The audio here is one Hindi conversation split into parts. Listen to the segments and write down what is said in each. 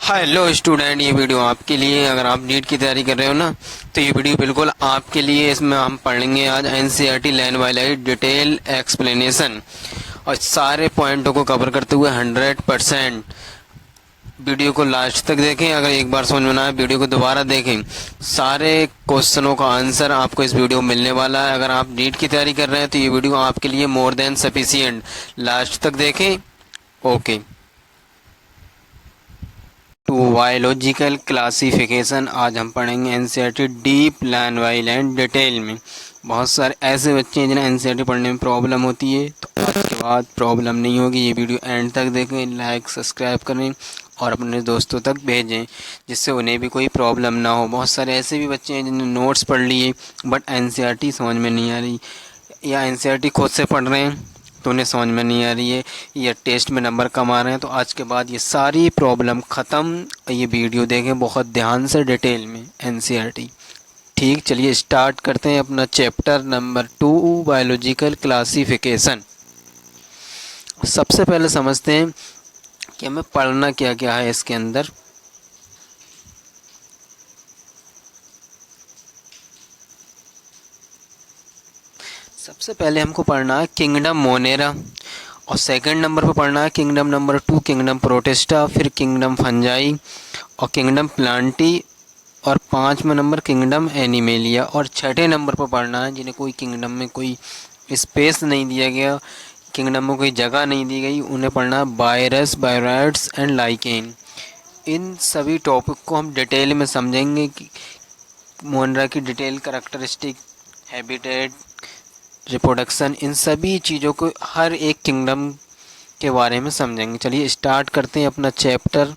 हेलो स्टूडेंट, ये वीडियो आपके लिए। अगर आप नीट की तैयारी कर रहे हो ना, तो ये वीडियो बिल्कुल आपके लिए। इसमें हम पढ़ेंगे आज NCERT line by line detail explanation और सारे पॉइंटों को कवर करते हुए 100%। वीडियो को लास्ट तक देखें। अगर एक बार समझ में ना आए, वीडियो को दोबारा देखें। सारे क्वेश्चनों का आंसर आपको इस वीडियो में मिलने वाला है। अगर आप नीट की तैयारी कर रहे हैं तो ये वीडियो आपके लिए मोर देन सफिशियंट। लास्ट तक देखें। ओके। टू बायोलॉजिकल क्लासिफिकेशन आज हम पढ़ेंगे NCERT deep line by line detail में। बहुत सारे ऐसे बच्चे हैं जिन्हें एनसीईआरटी पढ़ने में प्रॉब्लम होती है, तो आज के बाद प्रॉब्लम नहीं होगी। ये वीडियो एंड तक देखें, लाइक सब्सक्राइब करें और अपने दोस्तों तक भेजें, जिससे उन्हें भी कोई प्रॉब्लम ना हो। बहुत सारे ऐसे भी बच्चे हैं जिन्होंने नोट्स पढ़ लिए बट एनसीईआरटी समझ में नहीं आ रही, या एनसीईआरटी खुद से पढ़ रहे हैं तो उन्हें समझ में नहीं आ रही है, या टेस्ट में नंबर कम आ रहे हैं। तो आज के बाद ये सारी प्रॉब्लम ख़त्म। ये वीडियो देखें बहुत ध्यान से डिटेल में एनसीईआरटी। ठीक, चलिए स्टार्ट करते हैं अपना चैप्टर नंबर 2 बायोलॉजिकल क्लासिफिकेशन। सबसे पहले समझते हैं कि हमें पढ़ना क्या क्या है इसके अंदर। सबसे पहले हमको पढ़ना है किंगडम मोनेरा, और सेकंड नंबर पर पढ़ना है किंगडम नंबर 2 किंगडम प्रोटिस्टा, फिर किंगडम फंजाई और किंगडम प्लांटी, और 5वां नंबर किंगडम एनिमेलिया। और छठे नंबर पर पढ़ना है जिन्हें कोई किंगडम में कोई स्पेस नहीं दिया गया, किंगडम में कोई जगह नहीं दी गई, उन्हें पढ़ना है वायरस, बायोराइड्स एंड लाइकेन। इन सभी टॉपिक को हम डिटेल में समझेंगे कि मोनेरा की डिटेल करैक्टरिस्टिक, हैबिटेट, रिप्रोडक्शन, इन सभी चीज़ों को हर एक किंगडम के बारे में समझेंगे। चलिए स्टार्ट करते हैं अपना chapter.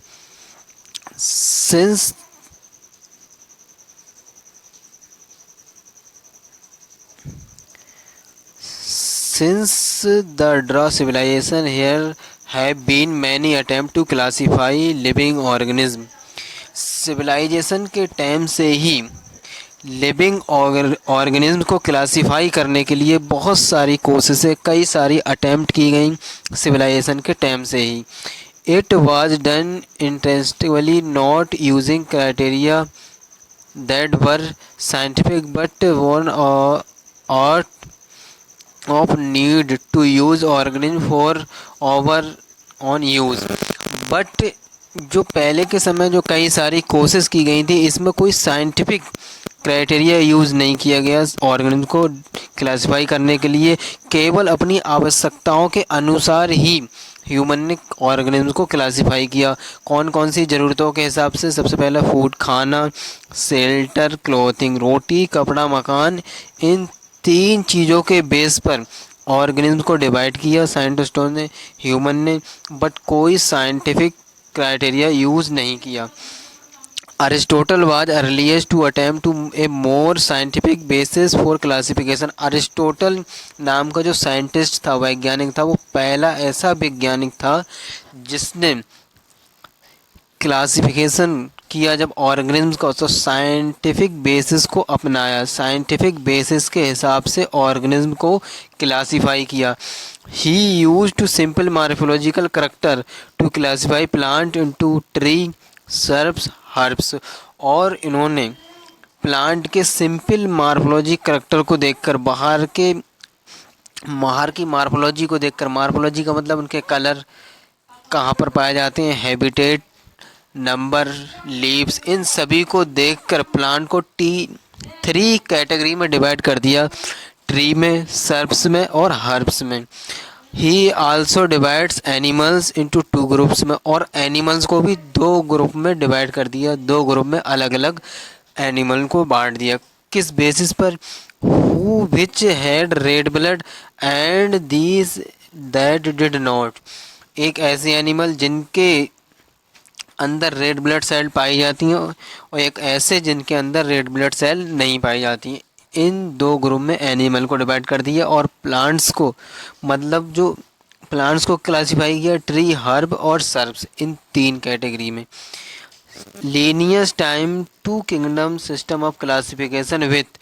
Since the Dra civilization here have been many attempt to classify living organism। Civilization के टाइम से ही लिविंग ऑर्गेनिज्म को क्लासीफाई करने के लिए बहुत सारी कोशिशें, कई सारी अटैम्प्ट की गई सिविलाइजेशन के टाइम से ही। It was done intensively, not using criteria that were scientific but वन out of need to use organism for our own use. But जो पहले के समय जो कई सारी कोशिश की गई थी, इसमें कोई साइंटिफिक क्राइटेरिया यूज़ नहीं किया गया ऑर्गेनिज्म को क्लासिफाई करने के लिए। केवल अपनी आवश्यकताओं के अनुसार ही ह्यूमन ने ऑर्गेनिज्म को क्लासिफाई किया। कौन कौन सी ज़रूरतों के हिसाब से? सबसे पहला फूड, खाना, शेल्टर, क्लॉथिंग, रोटी, कपड़ा, मकान। इन 3 चीज़ों के बेस पर ऑर्गेनिज्म को डिवाइड किया साइंटिस्टों ने, ह्यूमन ने, बट कोई साइंटिफिक क्राइटेरिया यूज़ नहीं किया। Aristotle was earliest to attempt to a more scientific basis for classification. Aristotle नाम का जो साइंटिस्ट था, वैज्ञानिक था, वो पहला ऐसा वैज्ञानिक था जिसने क्लासिफिकेशन किया जब ऑर्गेनिज्म का, तो साइंटिफिक बेसिस को अपनाया, साइंटिफिक बेसिस के हिसाब से ऑर्गेनिज्म को क्लासिफाई किया। He use to simple morphological character to classify plant into tree, shrubs, herbs. और इन्होंने प्लांट के सिंपल मॉर्फोलॉजी करैक्टर को देखकर, बाहर की मॉर्फोलॉजी को देखकर, मॉर्फोलॉजी का मतलब उनके कलर, कहाँ पर पाए जाते हैं, हैबिटेट, नंबर, लीव्स, इन सभी को देखकर प्लांट को 3 कैटेगरी में डिवाइड कर दिया, ट्री में, सर्ब्स में और हर्ब्स में। ही also divides animals into 2 groups में, और एनिमल्स को भी 2 ग्रुप में डिवाइड कर दिया, 2 ग्रुप में अलग अलग एनिमल को बांट दिया। किस बेसिस पर? Who which had read blood and these that did not. एक ऐसे एनिमल जिनके अंदर रेड ब्लड सेल पाई जाती हैं, और एक ऐसे जिनके अंदर रेड ब्लड सेल नहीं पाई जाती हैं। इन 2 ग्रुप में एनिमल को डिवाइड कर दिया, और प्लांट्स को, मतलब जो प्लांट्स को क्लासिफाई किया ट्री, हर्ब और सर्ब्स, इन 3 कैटेगरी में। Linnaeus time 2 kingdom system of classification with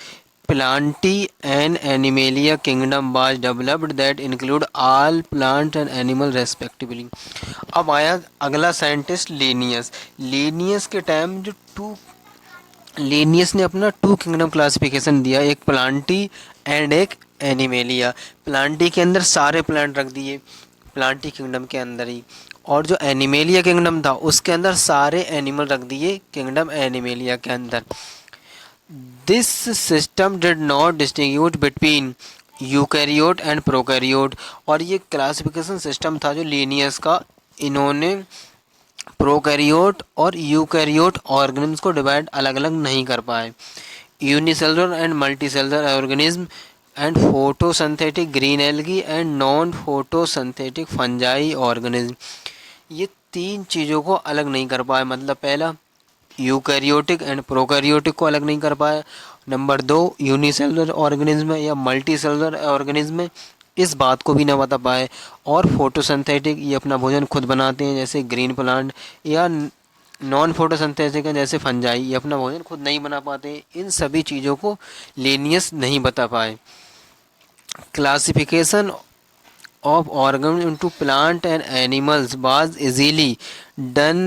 Plantae and Animalia kingdom was developed that include all plant and animal respectively. अब आया अगला साइंटिस्ट लीनियस। लीनियस के टाइम जो टू लीनियस ने अपना टू किंगडम क्लासिफिकेशन दिया, एक प्लांटी एंड एक एनिमेलिया। प्लांटी के अंदर सारे प्लांट रख दिए प्लांटी किंगडम के अंदर ही, और जो एनिमेलिया किंगडम था उसके अंदर सारे एनिमल रख दिए किंगडम एनिमेलिया के अंदर। This system did not distinguish between eukaryote and prokaryote. और ये क्लासिफिकेशन सिस्टम था जो लीनियस का, इन्होंने प्रोकैरियोट और यूकैरियोट ऑर्गेनिम्स को डिवाइड अलग अलग नहीं कर पाए। Unicellular and multicellular organism and photosynthetic green algae and non photosynthetic fungi organism, ये तीन चीज़ों को अलग नहीं कर पाए। मतलब पहला यूकैरियोटिक एंड प्रोकैरियोटिक को अलग नहीं कर पाए। नंबर 2 यूनिसेलुलर ऑर्गेनिज्म या मल्टीसेलुलर ऑर्गेनिज्म है, इस बात को भी ना बता पाए। और फोटोसिंथेटिक, ये अपना भोजन खुद बनाते हैं जैसे ग्रीन प्लांट, या नॉन फोटोसिंथेटिक है जैसे फंजाई, ये अपना भोजन खुद नहीं बना पाते। इन सभी चीज़ों को लीनियस नहीं बता पाए। Classification of organs into plant and animals was easily done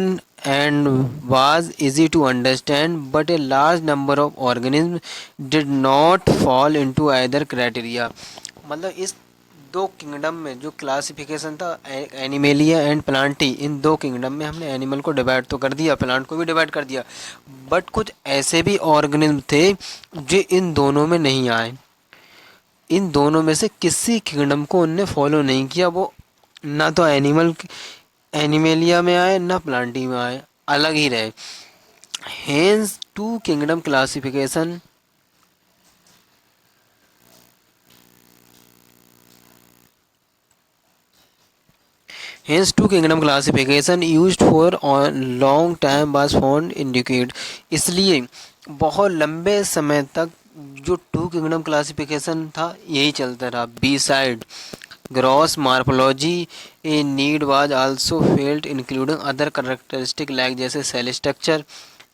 and was easy to understand, but a large number of organisms did not fall into either criteria। मतलब इस दो किंगडम में जो क्लासिफिकेशन था एनिमेलिया एंड प्लांटी, इन दो किंगडम में हमने एनिमल को डिवाइड तो कर दिया, प्लांट को भी डिवाइड कर दिया, बट कुछ ऐसे भी ऑर्गेनिज्म थे जो इन दोनों में नहीं आए। इन दोनों में से किसी किंगडम को उनने फॉलो नहीं किया, वो ना तो एनिमेलिया में आए ना प्लांटी में आए, अलग ही रहे। Hence two kingdom classification used for long time was found indicate. इसलिए बहुत लंबे समय तक जो टू किंगडम क्लासिफिकेशन था यही चलता रहा। Besides gross morphology a need was also felt including other characteristic like जैसे cell structure,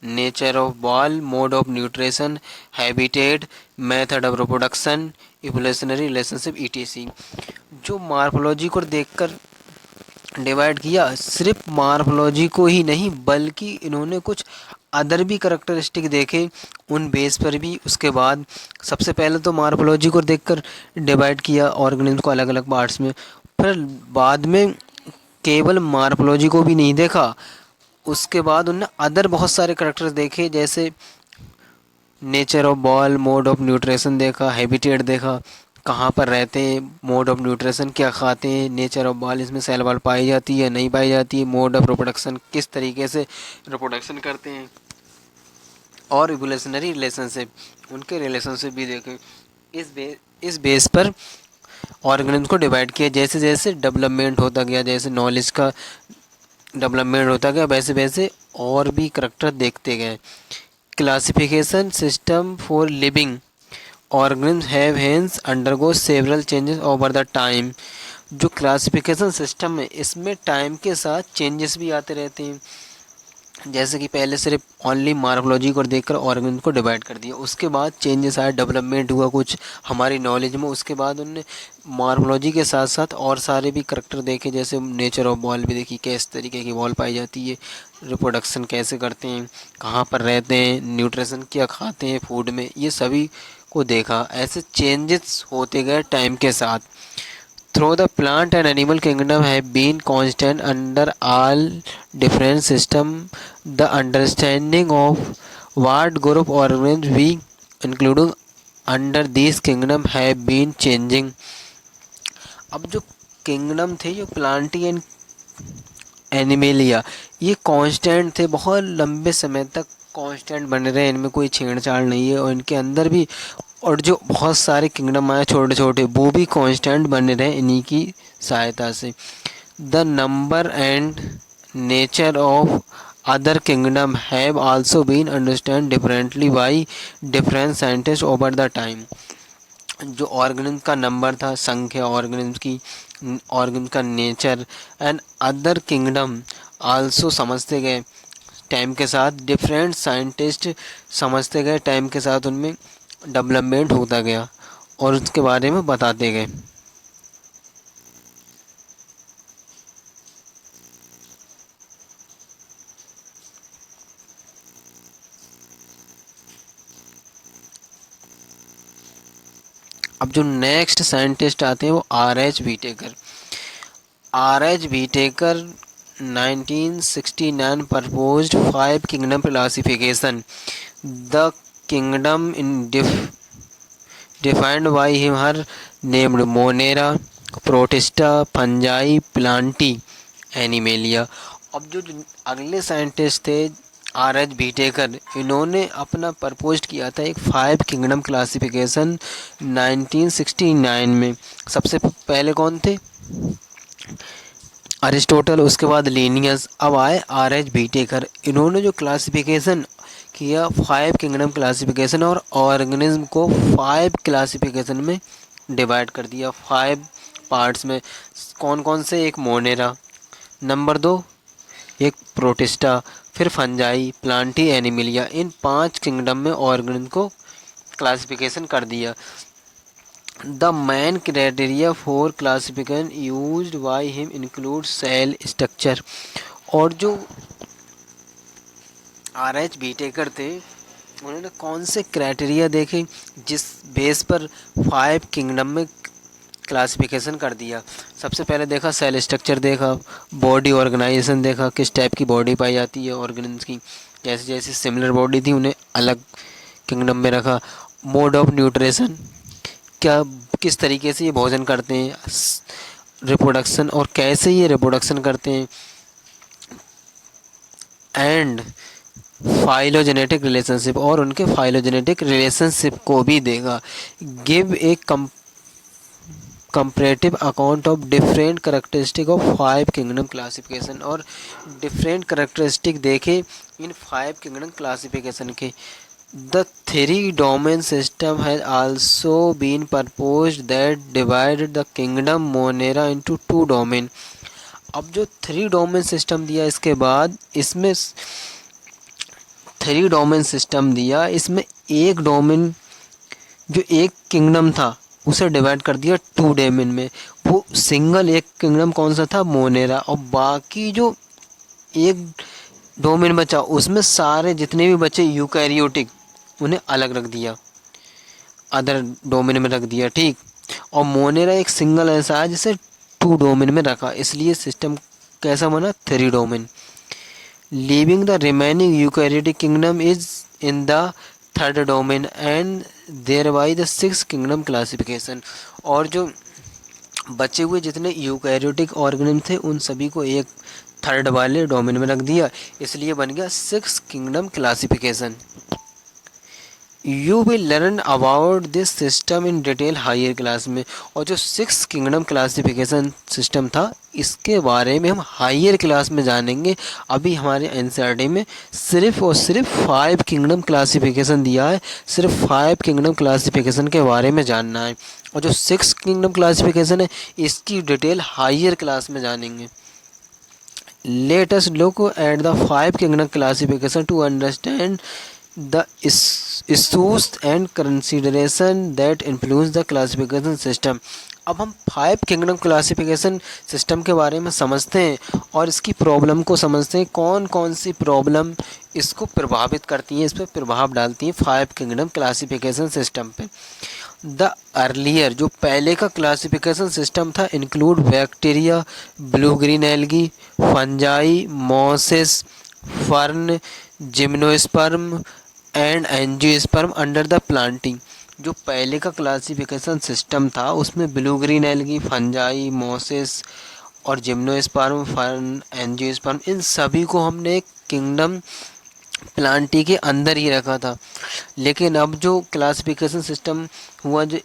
nature of wall, mode of nutrition, habitat, method of reproduction, evolutionary relationship E T C. जो मार्फोलॉजी को देखकर डिवाइड किया, सिर्फ मार्फोलॉजी को ही नहीं बल्कि इन्होंने कुछ अदर भी करैक्टरिस्टिक देखे उन बेस पर भी। उसके बाद सबसे पहले तो मार्फोलॉजी को देखकर डिवाइड किया ऑर्गेनिज्म को अलग अलग पार्ट्स में, फिर बाद में केवल मार्फोलॉजी को भी नहीं देखा, उसके बाद उन्होंने अदर बहुत सारे करैक्टर्स देखे जैसे nature of wall, mode of nutrition देखा, हैबिटेट देखा, कहाँ पर रहते हैं, मोड ऑफ न्यूट्रिशन क्या खाते हैं, नेचर ऑफ बॉल इसमें सेल वॉल पाई जाती है नहीं पाई जाती है, मोड ऑफ रिप्रोडक्शन किस तरीके से रिप्रोडक्शन करते हैं, और इवोल्यूशनरी रिलेशनशिप उनके रिलेशनशिप भी देखे। इस बेस पर ऑर्गेनिज्म को डिवाइड किया। जैसे जैसे डेवलपमेंट होता गया, जैसे नॉलेज का डेवलपमेंट होता गया, वैसे वैसे और भी करैक्टर देखते गए। Classification system for living organisms have hence undergo several changes over the time। जो क्लासिफिकेशन सिस्टम है इसमें टाइम के साथ चेंजेस भी आते रहते हैं। जैसे कि पहले सिर्फ ओनली मार्फोलॉजी को देखकर ऑर्गेनिज्म को डिवाइड कर दिया, उसके बाद चेंजेस आए, डेवलपमेंट हुआ कुछ हमारी नॉलेज में, उसके बाद उनने मार्फोलॉजी के साथ साथ और सारे भी करैक्टर देखे, जैसे नेचर ऑफ बॉल भी देखी, किस तरीके की बॉल पाई जाती है, रिप्रोडक्शन कैसे करते हैं, कहाँ पर रहते हैं, न्यूट्रिशन क्या खाते हैं फूड में, ये सभी को देखा। ऐसे चेंजेस होते गए टाइम के साथ। Through the plant and animal kingdom have been constant under all different system. The understanding of what group organism we including under this kingdom have been changing. अब जो किंगडम थे, जो प्लांटी एंड एनिमेलिया, ये कांस्टेंट थे, बहुत लंबे समय तक कांस्टेंट बने रहे, इनमें कोई छेड़छाड़ नहीं है, और इनके अंदर भी और जो बहुत सारे किंगडम आए छोटे छोटे वो भी कांस्टेंट बने रहे इन्हीं की सहायता से। The number and nature of other kingdom have also been understand differently by different scientist over the time. जो ऑर्गेनिज्म का नंबर था, संख्या ऑर्गेनिज्म की, ऑर्गेनिज्म का nature and other kingdom also समझते गए टाइम के साथ, डिफरेंट साइंटिस्ट समझते गए टाइम के साथ, उनमें डेवलपमेंट होता गया और उसके बारे में बताते गए। अब जो नेक्स्ट साइंटिस्ट आते हैं वो R.H. Whittaker. R.H. Whittaker 1969 proposed five kingdom classification. The kingdom in defined by him are named Monera, Protista, Fungi, Plantae, Animalia. अब जो अगले साइंटिस्ट थे R.H. व्हिटेकर, इन्होंने अपना प्रपोज किया था एक 5 किंगडम क्लासिफिकेशन 1969 में। सबसे पहले कौन थे? अरिस्टोटल, उसके बाद लीनियस, अब आए R.H. व्हिटेकर। इन्होंने जो क्लासिफिकेशन किया 5 किंगडम क्लासिफिकेशन और ऑर्गेनिज्म को 5 क्लासिफिकेशन में डिवाइड कर दिया, 5 पार्ट्स में। कौन कौन से? एक मोनेरा, नंबर 2 एक प्रोटिस्टा, फिर फंजाई, प्लांटी, एनिमिलिया। इन 5 किंगडम में ऑर्गेनिज्म को क्लासिफिकेशन कर दिया। The main criteria for classification used by him include cell structure। और जो R.H. व्हिटेकर थे, उन्होंने कौन से क्राइटेरिया देखे जिस बेस पर 5 किंगडम में क्लासिफिकेशन कर दिया? सबसे पहले देखा सेल स्ट्रक्चर, देखा बॉडी ऑर्गेनाइजेशन, देखा किस टाइप की बॉडी पाई जाती है ऑर्गेनिज्म की। जैसे जैसे सिमिलर बॉडी थी उन्हें अलग किंगडम में रखा। मोड ऑफ न्यूट्रिशन, क्या किस तरीके से ये भोजन करते हैं। रिप्रोडक्शन, और कैसे ये रिप्रोडक्शन करते हैं। एंड फाइलोजेनेटिक रिलेशनशिप, और उनके फाइलोजेनेटिक रिलेशनशिप को भी देगा। Give a comparative account of different characteristic of 5 kingdom classification, और डिफरेंट करेक्टरिस्टिक देखे इन 5 किंगडम क्लासिफिकेशन के। The three domain system has also been proposed that divided the kingdom Monera into 2 domain। अब जो 3 डोमेन सिस्टम दिया इसके बाद, इसमें 3 डोमेन सिस्टम दिया, इसमें एक डोमेन जो एक किंगडम था उसे डिवाइड कर दिया 2 डोमेन में। वो सिंगल एक किंगडम कौन सा था? मोनेरा। और बाकी जो एक डोमेन बचा उसमें सारे जितने भी बचे यूकैरियोटिक, उन्हें अलग रख दिया, अदर डोमेन में रख दिया, ठीक। और मोनेरा एक सिंगल ऐसा है जिसे 2 डोमेन में रखा, इसलिए सिस्टम कैसा बना? 3 domain. Leaving the remaining eukaryotic kingdom is in the 3rd domain and there by the 6 kingdom classification. और जो बचे हुए जितने यूकैरियोटिक ऑर्गेनिज्म थे उन सभी को एक 3rd वाले डोमेन में रख दिया, इसलिए बन गया 6 kingdom classification. You will learn about this system in detail higher class में। और जो 6 किंगडम क्लासिफिकेशन सिस्टम था इसके बारे में हम हायर क्लास में जानेंगे। अभी हमारे एनसीईआरटी में सिर्फ और सिर्फ 5 किंगडम क्लासिफिकेशन दिया है, सिर्फ 5 किंगडम क्लासिफिकेशन के बारे में जानना है। और जो 6 किंगडम क्लासिफिकेशन है इसकी डिटेल हायर क्लास में जानेंगे। Let us look at the 5 kingdom classification to understand the issues and consideration that influence the classification system। अब हम 5 किंगडम क्लासिफिकेशन सिस्टम के बारे में समझते हैं और इसकी प्रॉब्लम को समझते हैं, कौन कौन सी प्रॉब्लम इसको प्रभावित करती हैं, इस पर प्रभाव डालती हैं 5 किंगडम क्लासिफिकेशन सिस्टम पे। द अर्लियर, जो पहले का क्लासिफिकेशन सिस्टम था, include bacteria, blue green algae, fungi, mosses, fern, gymnosperm and angiosperm under the planting. जो पहले का क्लासिफिकेशन सिस्टम था उसमें blue green algae, fungi, mosses और जिम्नोस्पर्म, फर्न, एंजियोस्पर्म, इन सभी को हमने एक किंगडम प्लांटी के अंदर ही रखा था। लेकिन अब जो क्लासिफिकेशन सिस्टम हुआ, जो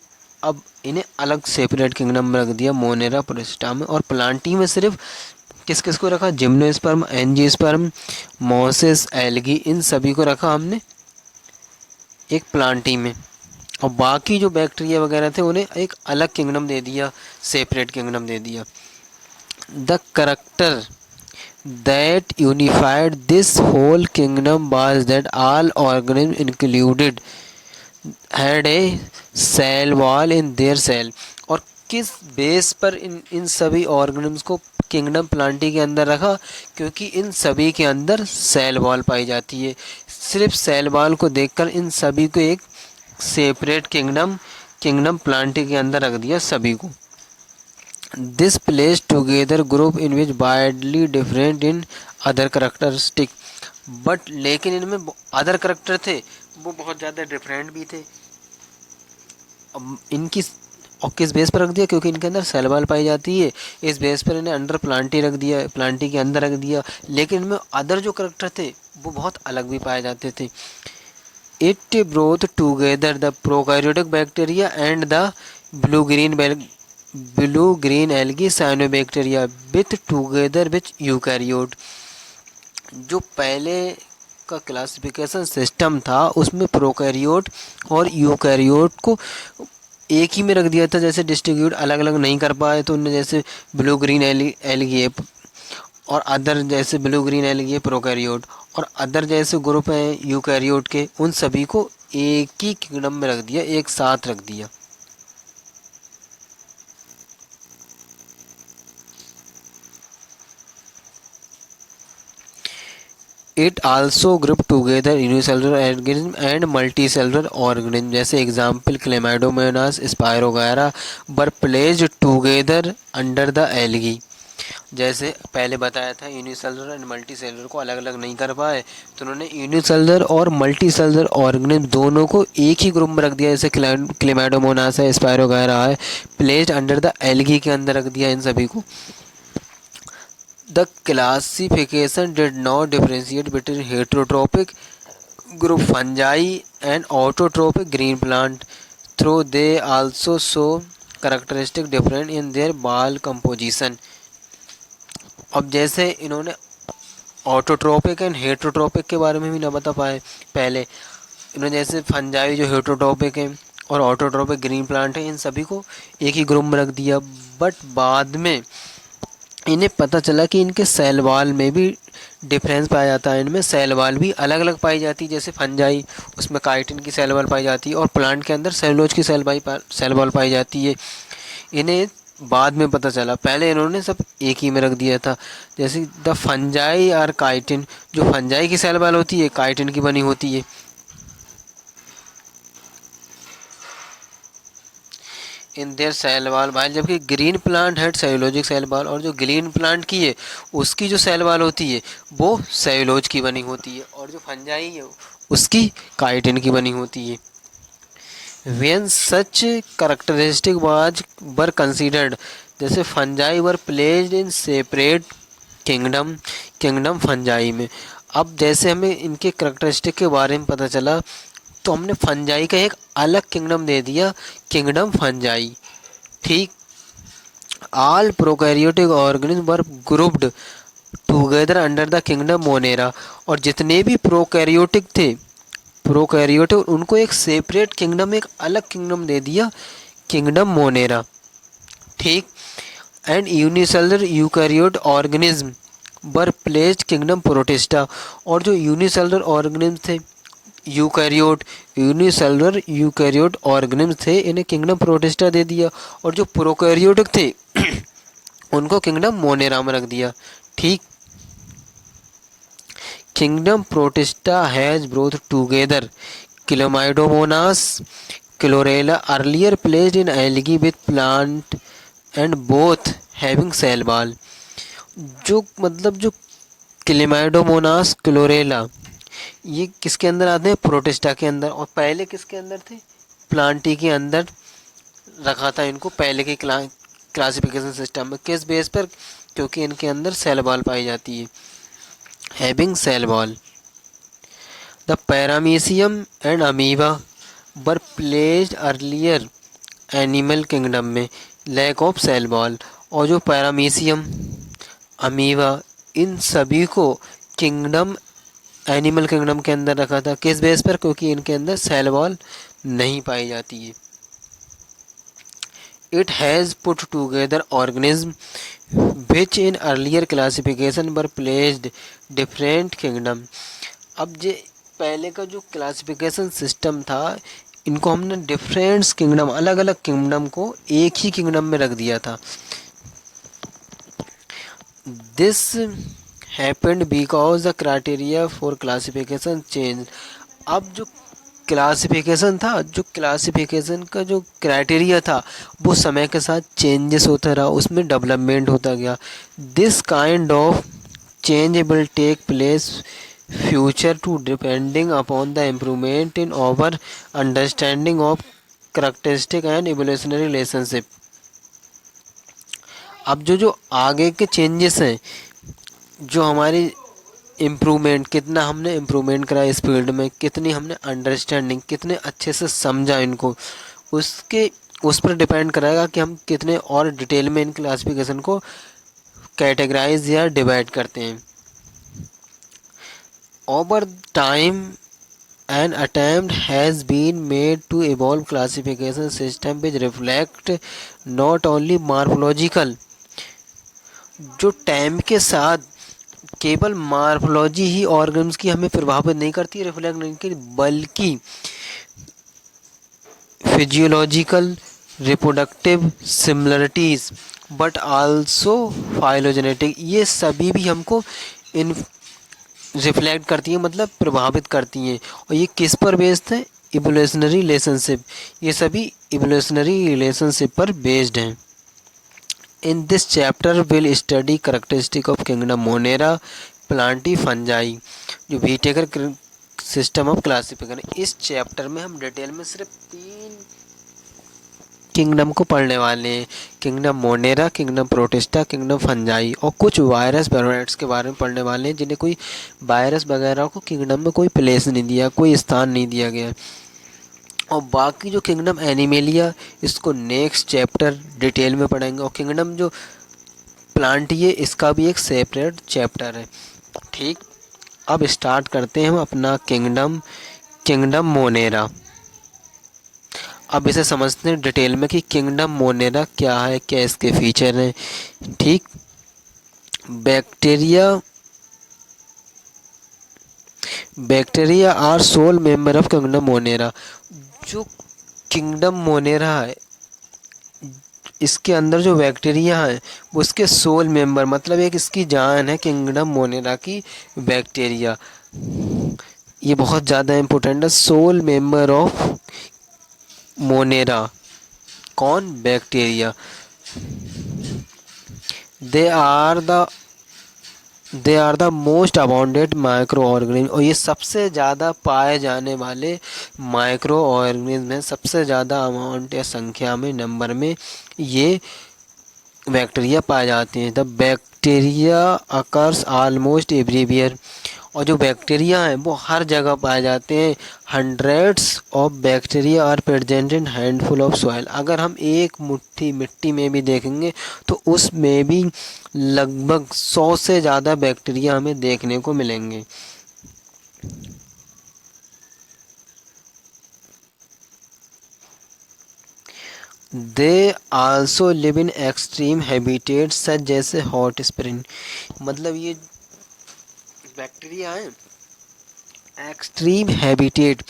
अब इन्हें अलग सेपरेट किंगडम में रख दिया, मोनेरा, प्रोटिस्टा में। और प्लांटी में सिर्फ किस किस को रखा? जिम्नोस्पर्म, एंजियोस्पर्म, मॉसेस, एल्गी, इन सभी को रखा हमने एक प्लांटी में। और बाकी जो बैक्टीरिया वगैरह थे उन्हें एक अलग किंगडम दे दिया, सेपरेट किंगडम दे दिया। The character that unified this whole kingdom was that all organisms included had a cell wall in their cell. और किस बेस पर इन सभी ऑर्गेनिम्स को किंगडम प्लांटी के अंदर रखा, क्योंकि इन सभी के अंदर सेल वॉल पाई जाती है। सिर्फ सेल वॉल को देखकर इन सभी को एक सेपरेट किंगडम प्लांटी के अंदर रख दिया सभी को। This place together group in which widely different in other characteristic. But लेकिन इनमें अदर करेक्टर थे वो बहुत ज़्यादा डिफरेंट भी थे। अब इनकी और किस बेस पर रख दिया, क्योंकि इनके अंदर सेल वॉल पाई जाती है, इस बेस पर इन्हें अंडर प्लांटी रख दिया, प्लांटी के अंदर रख दिया। लेकिन इनमें अदर जो करेक्टर थे वो बहुत अलग भी पाए जाते थे। It broth together the prokaryotic bacteria and the blue green algae cyanobacteria with together with eukaryote. जो पहले का क्लासिफिकेशन सिस्टम था उसमें प्रोकैरियोट और यूकैरियोट को एक ही में रख दिया था। जैसे डिस्ट्रीब्यूट अलग अलग नहीं कर पाए तो उनने जैसे ब्लू ग्रीन एल्गी और अदर जैसे ब्लू ग्रीन एल्गी प्रोकैरियोट और अदर जैसे ग्रुप हैं यूकैरियोट के, उन सभी को एक ही किंगडम में रख दिया, एक साथ रख दिया। It also group together unicellular organism and multicellular organism. जैसे example Chlamydomonas Spirogyra were placed together under the algae. जैसे पहले बताया था यूनिसेलुलर एंड मल्टीसेलुलर को अलग अलग नहीं कर पाए तो उन्होंने यूनिसेलुलर और मल्टीसेलुलर ऑर्गेनिज्म दोनों को एक ही ग्रुप में रख दिया। जैसे क्लेमाइडोमोनास है, स्पायरोगायरा है, प्लेस्ड अंडर द एल्गी के अंदर रख दिया इन सभी को। The classification did not differentiate between heterotrophic group fungi and autotrophic green plant, though they also show characteristic different in their ball composition। अब जैसे इन्होंने ऑटोट्रोपिक एंड हेटरोट्रोपिक के बारे में भी ना बता पाए पहले। इन्होंने जैसे फंजाई जो हेटरोट्रोपिक है और ऑटोट्रोपिक ग्रीन प्लांट है, इन सभी को एक ही ग्रुप में रख दिया। बट बाद में इन्हें पता चला कि इनके सेल वॉल में भी डिफरेंस पाया जाता है। इनमें सेल वॉल भी अलग अलग पाई जाती है। जैसे फंजाई उसमें काइटिन की सेल वॉल पाई जाती है और प्लांट के अंदर सेलुलोज की सेल वॉल पाई जाती है। इन्हें बाद में पता चला, पहले इन्होंने सब एक ही में रख दिया था। जैसे द फंजाई और काइटिन, जो फंजाई की सेल वॉल होती है काइटिन की बनी होती है। In their cell wall while, जबकि ग्रीन प्लांट है सेलुलोजिक सेल वॉल, और जो ग्रीन प्लांट की है उसकी जो सेल वॉल होती है वो सेलुलोज की बनी होती है और जो फंजाई है उसकी काइटिन की बनी होती है। When such characteristic was were considered, जैसे fungi were placed in separate kingdom fungi में। अब जैसे हमें इनके कैरेक्टरिस्टिक के बारे में पता चला तो हमने फंजाई का एक अलग किंगडम दे दिया, किंगडम फंजाई। ठीक। All prokaryotic organism were grouped together under the kingdom Monera. और जितने भी प्रोकैरियोटिक थे, प्रोकैरियोटिक, उनको एक सेपरेट किंगडम, एक अलग किंगडम दे दिया, किंगडम मोनेरा। ठीक। And unicellular eukaryote organism were placed kingdom protista. और जो यूनिसेलुलर ऑर्गेनिज्म थे यूनिसेलुलर यूकैरियोट ऑर्गेनिज्म थे, इन्हें किंगडम प्रोटिस्टा दे दिया। और जो प्रोकैरियोटिक थे उनको किंगडम मोनेरा में रख दिया। ठीक। Kingdom Protista has brought together Chlamydomonas Chlorella earlier placed in algae with plant and both having cell wall. जो मतलब जो क्लेमाइडोमोनास क्लोरेला ये किसके अंदर आते हैं, प्रोटिस्टा के अंदर। और पहले किसके अंदर थे, प्लांटी के अंदर रखा था इनको पहले के क्लासिफिकेशन सिस्टम में। किस बेस पर, क्योंकि इनके अंदर सेल वॉल पाई जाती है, having cell wall. The Paramecium and Amoeba were placed earlier animal kingdom में, लैक ऑफ सेल वॉल। और जो पैरामीशियम, अमीबा, इन सभी को एनिमल किंगडम के अंदर रखा था। किस बेस पर, क्योंकि इनके अंदर सेल वॉल नहीं पाई जाती है। It has put together organism which in earlier classification were placed different kingdom. अब जे पहले का जो क्लासिफिकेशन सिस्टम था इनको हमने डिफरेंट किंगडम, अलग अलग किंगडम को एक ही किंगडम में रख दिया था। This happened because the criteria for classification change. अब जो क्लासिफिकेशन था, जो क्लासिफिकेशन का जो क्राइटेरिया था वो समय के साथ चेंजेस होता रहा, उसमें डेवलपमेंट होता गया। This kind of change will take place future too depending upon the improvement in over understanding of characteristic and evolutionary relationship. अब जो जो आगे के चेंजेस हैं, जो हमारी इम्प्रूवमेंट, कितना हमने इम्प्रूवमेंट करा इस फील्ड में, कितनी हमने अंडरस्टैंडिंग, कितने अच्छे से समझा इनको, उसके उस पर डिपेंड करेगा कि हम कितने और डिटेल में इन क्लासिफिकेशन को कैटेगराइज या डिवाइड करते हैं। Over time an attempt has been made to evolve classification system which reflect not only morphological, जो टाइम के साथ केवल मार्फोलॉजी ही ऑर्गन्स की हमें प्रभावित नहीं करती, रिफ्लेक्ट नहीं करती, बल्कि physiological, reproductive similarities, but also phylogenetic, ये सभी भी हमको इन रिफ्लेक्ट करती हैं, मतलब प्रभावित करती हैं। और ये किस पर बेस्ड है? Evolutionary relationship. ये सभी इवोल्यूशनरी रिलेशनशिप पर बेस्ड हैं। In this chapter will study characteristic of kingdom Monera Plantae fungi, जो व्हिटेकर सिस्टम ऑफ क्लासिफिकेशन। इस चैप्टर में हम डिटेल में सिर्फ 3 किंगडम को पढ़ने वाले हैं, kingdom Monera, kingdom protista, kingdom fungi, और कुछ वायरस पैरासाइट्स के बारे में पढ़ने वाले हैं, जिन्हें कोई वायरस वगैरह को किंगडम में कोई प्लेस नहीं दिया, कोई स्थान नहीं दिया गया। और बाकी जो किंगडम एनिमेलिया, इसको नेक्स्ट चैप्टर डिटेल में पढ़ेंगे। और किंगडम जो प्लांटी है, इसका भी एक सेपरेट चैप्टर है। ठीक, अब स्टार्ट करते हैं हम अपना किंगडम मोनेरा। अब इसे समझते हैं डिटेल में कि किंगडम मोनेरा क्या है, क्या इसके फीचर हैं। ठीक, bacteria are sole member of kingdom Monera. जो किंगडम मोनेरा है, इसके अंदर जो बैक्टीरिया है वो उसके सोल मेंबर, मतलब एक इसकी जान है किंगडम मोनेरा की बैक्टीरिया। ये बहुत ज़्यादा इम्पोर्टेंट है, सोल मेंबर ऑफ मोनेरा। कौन? Bacteria. They are the most abounded micro organism, और ये सबसे ज़्यादा पाए जाने वाले माइक्रो ऑर्गेनिज्म हैं। सबसे ज़्यादा अमाउंट या संख्या में, नंबर में ये बैक्टीरिया पाए जाते हैं। The bacteria occurs almost everywhere, और जो बैक्टीरिया हैं वो हर जगह पाए जाते हैं। Hundreds of bacteria are present in handful of soil. अगर हम एक मुट्ठी मिट्टी में भी देखेंगे तो उसमें भी लगभग 100 से ज़्यादा बैक्टीरिया हमें देखने को मिलेंगे। They also live in extreme habitat such जैसे हॉट स्प्रिंग, मतलब ये बैक्टीरिया हैं एक्सट्रीम हैबिटेट,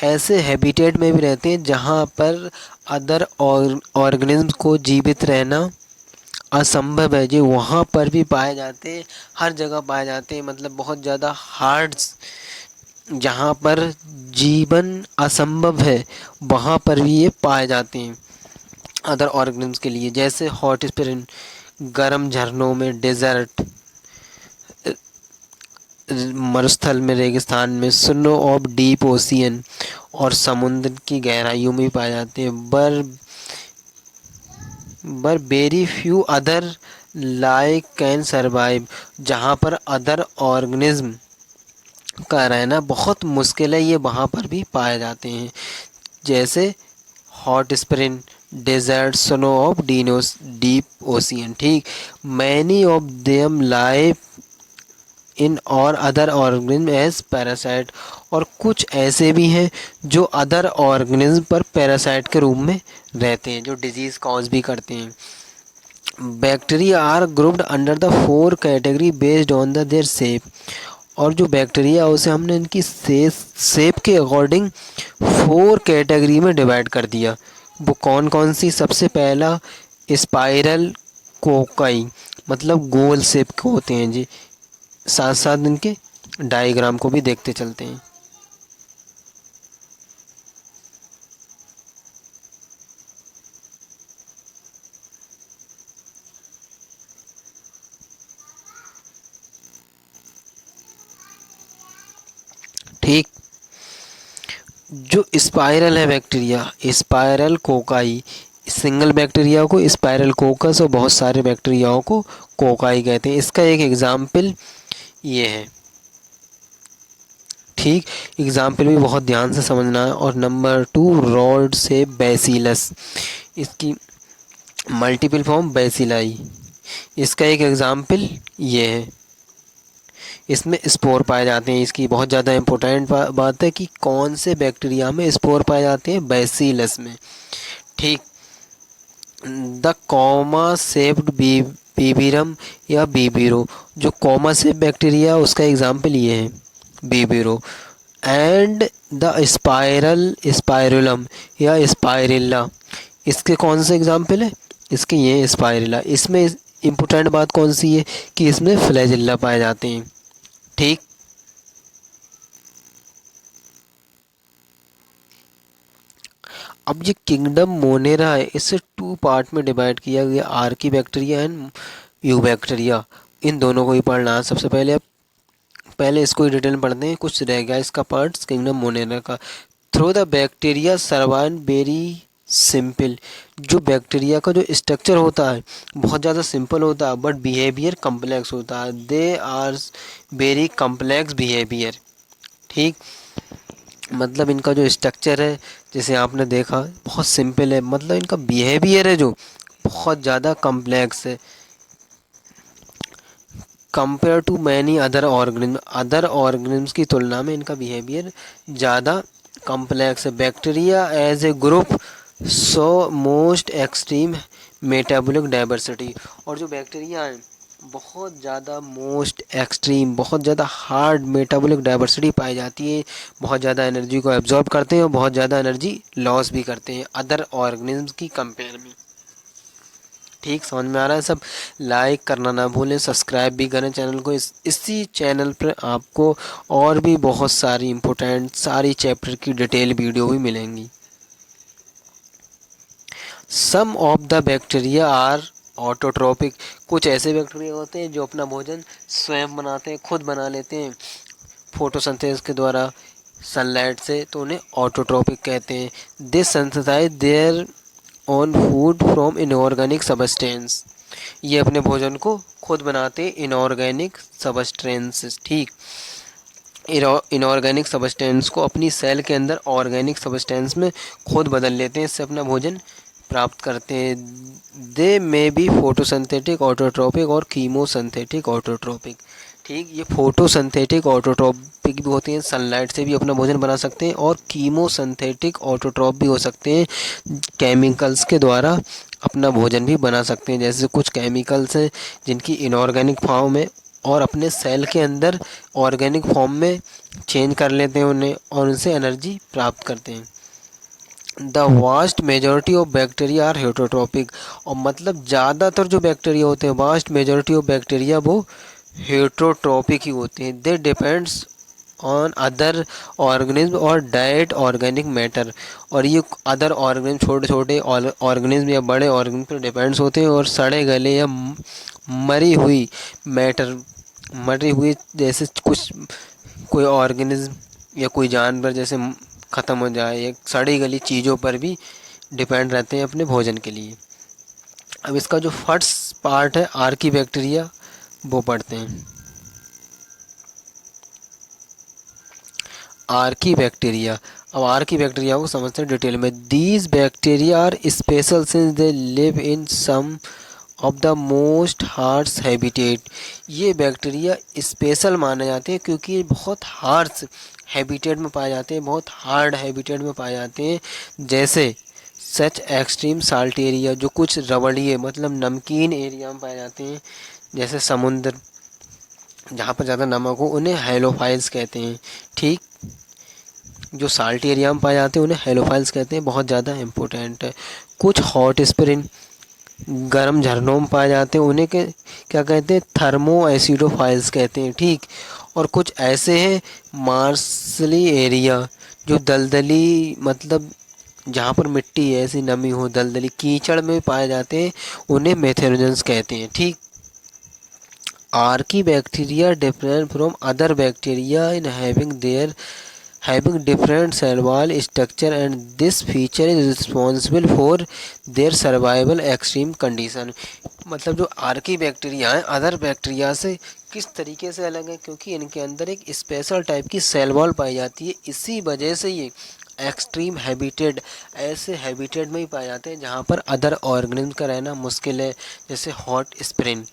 ऐसे हैबिटेट में भी रहते हैं जहाँ पर अदर ऑर्गेनिज्म को जीवित रहना असंभव है, जो वहाँ पर भी पाए जाते हैं, हर जगह पाए जाते हैं। मतलब बहुत ज़्यादा हार्ड, जहाँ पर जीवन असंभव है वहाँ पर भी ये पाए जाते हैं अदर ऑर्गेनिज्म के लिए। जैसे हॉट स्प्रिंग, गर्म झरनों में, डेजर्ट मरुस्थल में, रेगिस्तान में, स्नो ऑफ डीप ओशियन, और समुद्र की गहराइयों में भी पाए जाते हैं। बर very few other like can survive, जहाँ पर अदर ऑर्गेनिज्म का रहना बहुत मुश्किल है, ये वहाँ पर भी पाए जाते हैं। जैसे hot spring, desert, snow of deep ocean. ठीक, many of them live in or other organism as parasite, और कुछ ऐसे भी हैं जो अदर ऑर्गेनिज्म पर पैरासाइट के रूप में रहते हैं, जो डिजीज़ कॉज भी करते हैं। Bacteria are grouped under the 4 category based on the their shape, और जो बैक्टीरिया उसे हमने इनकी शेप के अकॉर्डिंग 4 कैटेगरी में डिवाइड कर दिया। वो कौन कौन सी? सबसे पहला स्पाइरल कोकाई, मतलब गोल शेप के होते हैं जी। साथ साथ इनके डायग्राम को भी देखते चलते हैं। ठीक। जो स्पाइरल है bacteria, spiral cocci, single bacteria को स्पाइरल कोकस और बहुत सारे बैक्टीरियाओं को कोकाई कहते हैं। इसका एक एग्जाम्पल ये है। ठीक, एग्जाम्पल भी बहुत ध्यान से समझना है। और नंबर 2 रॉड से बैसिलस, इसकी मल्टीपल फॉर्म बैसिलाई, इसका एक एग्जाम्पल ये है। इसमें स्पोर पाए जाते हैं। इसकी बहुत ज़्यादा इम्पोर्टेंट बात है कि कौन से बैक्टीरिया में स्पोर पाए जाते हैं? बैसिलस में। ठीक। द कॉमा शेप्ड बीबिरम या बीबिरो, जो कॉमा शेप बैक्टीरिया उसका एग्जाम्पल ये है, बीबिरो। एंड द स्पाइरल स्पाइरुलम या स्पाइरिल्ला, इसके कौन से एग्जाम्पल है? इसके ये स्पाइरिल्ला। इसमें इम्पोर्टेंट बात कौन सी है कि इसमें फ्लैजिल्ला पाए जाते हैं। ठीक। अब ये किंगडम मोनेरा है, इसे 2 पार्ट में डिवाइड किया गया, archaebacteria and eubacteria. इन दोनों को ही पढ़ना है। सबसे पहले पहले इसको ही डिटेल में पढ़ते हैं। कुछ रह गया इसका पार्ट्स किंगडम मोनेरा का। Through the bacteria survive very simple, जो बैक्टीरिया का जो स्ट्रक्चर होता है बहुत ज़्यादा सिंपल होता है, बट बिहेवियर कम्प्लेक्स होता है। They are very complex behaviour. ठीक, मतलब इनका जो स्ट्रक्चर है, जैसे आपने देखा, बहुत सिंपल है, मतलब इनका बिहेवियर है जो बहुत ज़्यादा कम्प्लेक्स है compare to many other organism की तुलना में इनका बिहेवियर ज़्यादा कम्प्लेक्स है। Bacteria as a group show most extreme metabolic diversity, और जो बैक्टीरिया हैं बहुत ज़्यादा मोस्ट एक्सट्रीम, बहुत ज़्यादा हार्ड मेटाबॉलिक डाइवर्सिटी पाई जाती है। बहुत ज़्यादा एनर्जी को एब्जॉर्ब करते हैं और बहुत ज़्यादा एनर्जी लॉस भी करते हैं अदर ऑर्गेनिज्म की कंपेयर में। ठीक, समझ में आ रहा है सब? लाइक करना ना भूलें, सब्सक्राइब भी करें चैनल को। इसी चैनल पर आपको और भी बहुत सारी इम्पोर्टेंट सारी चैप्टर की डिटेल वीडियो भी मिलेंगी। Some of the bacteria are autotrophic, कुछ ऐसे बैक्टीरिया होते हैं जो अपना भोजन स्वयं बनाते हैं, खुद बना लेते हैं फोटोसिंथेसिस के द्वारा, सनलाइट से, तो उन्हें ऑटोट्रोपिक कहते हैं। They synthesise their own food from inorganic substance, ये अपने भोजन को खुद बनाते हैं इनऑर्गेनिक सबस्टेंस। ठीक, इनऑर्गेनिक सबस्टेंस को अपनी सेल के अंदर ऑर्गेनिक सबस्टेंस में खुद बदल लेते हैं, इससे अपना भोजन प्राप्त करते हैं। दे में बी फोटोसिंथेटिक ऑटोट्रोपिक और कीमोसिंथेटिक ऑटोट्रोपिक। ठीक, ये फोटोसिंथेटिक ऑटोट्रोपिक भी होती हैं, सनलाइट से भी अपना भोजन बना सकते हैं, और कीमोसिंथेटिक ऑटोट्रोप भी हो सकते हैं, केमिकल्स के द्वारा अपना भोजन भी बना सकते हैं। जैसे कुछ केमिकल्स हैं जिनकी इनऑर्गेनिक फॉर्म में और अपने सेल के अंदर ऑर्गेनिक फॉर्म में चेंज कर लेते हैं उन्हें, और उनसे एनर्जी प्राप्त करते हैं। The vast majority of bacteria are heterotropic, और मतलब ज़्यादातर जो बैक्टीरिया होते हैं, वास्ट मेजॉरिटी ऑफ बैक्टीरिया वो हेटरोट्रोपिक ही होते हैं। They depends on other organism और डाइट ऑर्गेनिक मैटर, और ये अदर ऑर्गेनिज्म छोटे छोटे ऑर्गेनिज्म या बड़े ऑर्गेनिज्म पर डिपेंड्स होते हैं, और सड़े गले या मरी हुई मैटर, मरी हुई जैसे कुछ कोई ऑर्गेनिज्म या कोई जानवर जैसे ख़त्म हो जाए, या सड़ी गली चीज़ों पर भी डिपेंड रहते हैं अपने भोजन के लिए। अब इसका जो फर्स्ट पार्ट है आर्की बैक्टीरिया, वो पढ़ते हैं। आर्की बैक्टीरिया, अब आर्की बैक्टीरिया को समझते हैं डिटेल में। These bacteria are special since they live in some of the most harsh habitat, ये बैक्टीरिया स्पेशल माने जाते हैं क्योंकि ये बहुत हार्श हैबिटेट में पाए जाते हैं, बहुत हार्ड हैबिटेट में पाए जाते हैं। जैसे सच एक्सट्रीम साल्ट एरिया, जो कुछ रबड़िए मतलब नमकीन एरिया में पाए जाते हैं, जैसे समुद्र जहाँ पर ज़्यादा नमक हो, उन्हें हेलोफाइल्स कहते हैं। ठीक, जो साल्ट एरिया में पाए जाते हैं उन्हें हेलोफाइल्स कहते हैं, बहुत ज़्यादा इंपॉर्टेंट है। कुछ हॉट स्प्रिंग, गर्म झरनों में पाए जाते हैं, उन्हें क्या कहते हैं, थर्मो एसिडोफाइल्स कहते हैं, ठीक। और कुछ ऐसे हैं मार्सली एरिया, जो दलदली मतलब जहाँ पर मिट्टी ऐसी नमी हो, दलदली कीचड़ में पाए जाते हैं, उन्हें मेथेनोजेंस कहते हैं, ठीक। Archie bacteria different from other bacteria in having different cell wall structure and this feature is responsible for their survival extreme condition। मतलब जो आर्की बैक्टीरिया है अदर बैक्टीरिया से किस तरीके से अलग है, क्योंकि इनके अंदर एक स्पेशल टाइप की सेल वॉल पाई जाती है, इसी वजह से ये एक्सट्रीम हैबिटेट, ऐसे हैबिटेट में ही पाए जाते हैं जहाँ पर अदर ऑर्गेनिज्म का रहना मुश्किल है, जैसे हॉट स्प्रिंग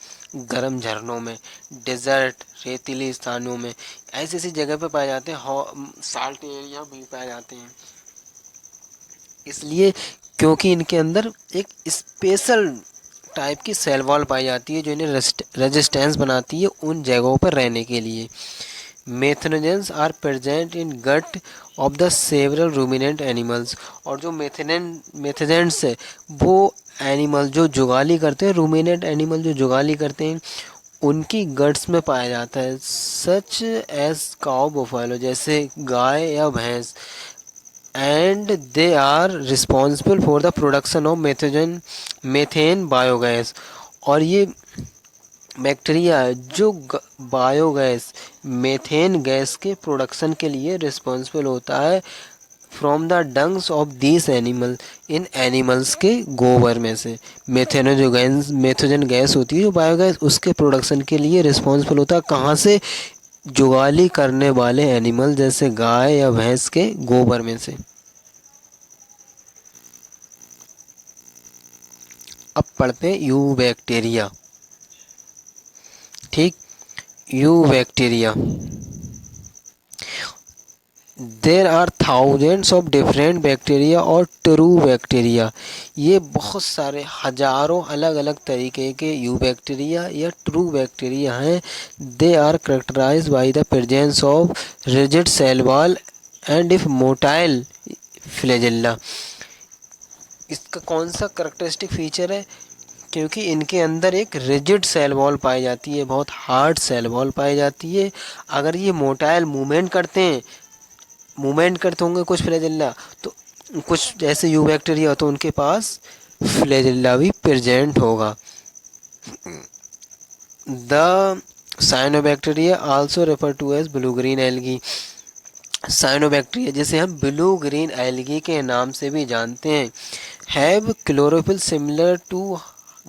गर्म झरनों में, डेजर्ट रेतीले स्थानों में, ऐसी ऐसी जगह पे पाए जाते हैं, साल्ट एरिया भी पाए जाते हैं। इसलिए क्योंकि इनके अंदर एक स्पेशल टाइप की सेल वॉल पाई जाती है जो इन्हें रेजिस्टेंस बनाती है उन जगहों पर रहने के लिए। Methanogens are present in gut of the several ruminant animals. और जो मेथेजेंट्स है वो एनिमल जो जुगाली करते हैं, रूमिनेंट एनिमल जो जुगाली करते हैं, उनकी गट्स में पाया जाता है, सच एज काउ बुफालो, जैसे गाय या भैंस। And they are responsible for the production of methane biogas. और ये बैक्टीरिया है जो बायोगैस मेथेन गैस के प्रोडक्शन के लिए रिस्पॉन्सिबल होता है from the dungs of these animal, इन एनिमल्स के गोबर में से मेथोजन गैस होती है जो बायोगैस, उसके प्रोडक्शन के लिए रिस्पॉन्सिबल होता है। कहाँ से? जुगाली करने वाले एनिमल जैसे गाय या भैंस के गोबर में से। अब पढ़ते हैं यू बैक्टीरिया, ठीक। Eubacteria, there are thousands of different bacteria और ट्रू बैक्टीरिया। ये बहुत सारे हजारों अलग अलग तरीके के यू बैक्टीरिया या ट्रू बैक्टीरिया हैं। They are characterised by the presence of rigid cell wall and if motile flagella. इसका कौन सा करेक्टरिस्टिक फीचर है? क्योंकि इनके अंदर एक रिजिड सेल वॉल पाई जाती है, बहुत हार्ड सेल वॉल पाई जाती है। अगर ये मोटाइल मूवमेंट करते होंगे कुछ फ्लैजेला, तो कुछ ऐसे यू बैक्टीरिया तो उनके पास फ्लैजेला भी प्रेजेंट होगा। The cyanobacteria also refer to as blue green algae. Cyanobacteria जिसे हम ब्लू ग्रीन एल्गी के नाम से भी जानते हैं, have chlorophyll similar to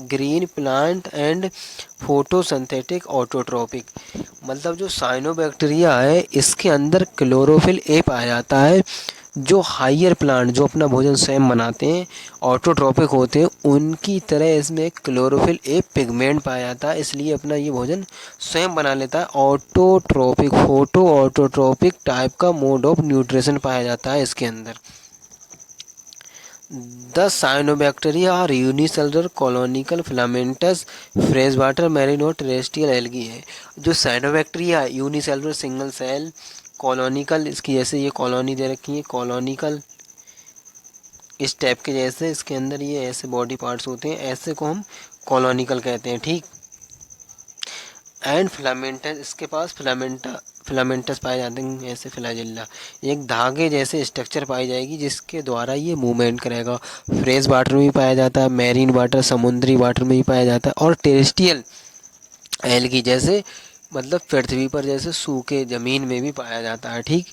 green plant and photosynthetic autotropic. मतलब जो साइनोबैक्टीरिया है इसके अंदर क्लोरोफिल ए पाया जाता है, जो हाइयर प्लांट जो अपना भोजन स्वयं बनाते हैं ऑटोट्रोपिक होते हैं, उनकी तरह इसमें क्लोरोफिल ए पिगमेंट पाया जाता है, इसलिए अपना ये भोजन स्वयं बना लेता है। ऑटोट्रोपिक फोटो ऑटोट्रोपिक टाइप का मोड ऑफ न्यूट्रिशन पाया जाता है इसके अंदर। The cyanobacteria are unicellular colonical filamentous fresh water marine और टेरेस्ट्रियल एल्गी है। जो cyanobacteria unicellular single cell colonical, इसकी जैसे ये कॉलोनी दे रखी है, कॉलोनिकल इस टाइप के जैसे इसके अंदर ये ऐसे बॉडी पार्ट्स होते हैं, ऐसे को हम कॉलोनिकल कहते हैं, ठीक। एंड फिलामेंटस, इसके पास फिलामेंटस पाए जाते हैं, ऐसे फ्लैजेला, एक धागे जैसे स्ट्रक्चर पाई जाएगी जिसके द्वारा ये मूवमेंट करेगा। फ्रेश वाटर में भी पाया जाता है, मैरीन वाटर समुद्री वाटर में भी पाया जाता है, और टेरेस्ट्रियल एल्गी जैसे मतलब पृथ्वी पर जैसे सूखे ज़मीन में भी पाया जाता है, ठीक।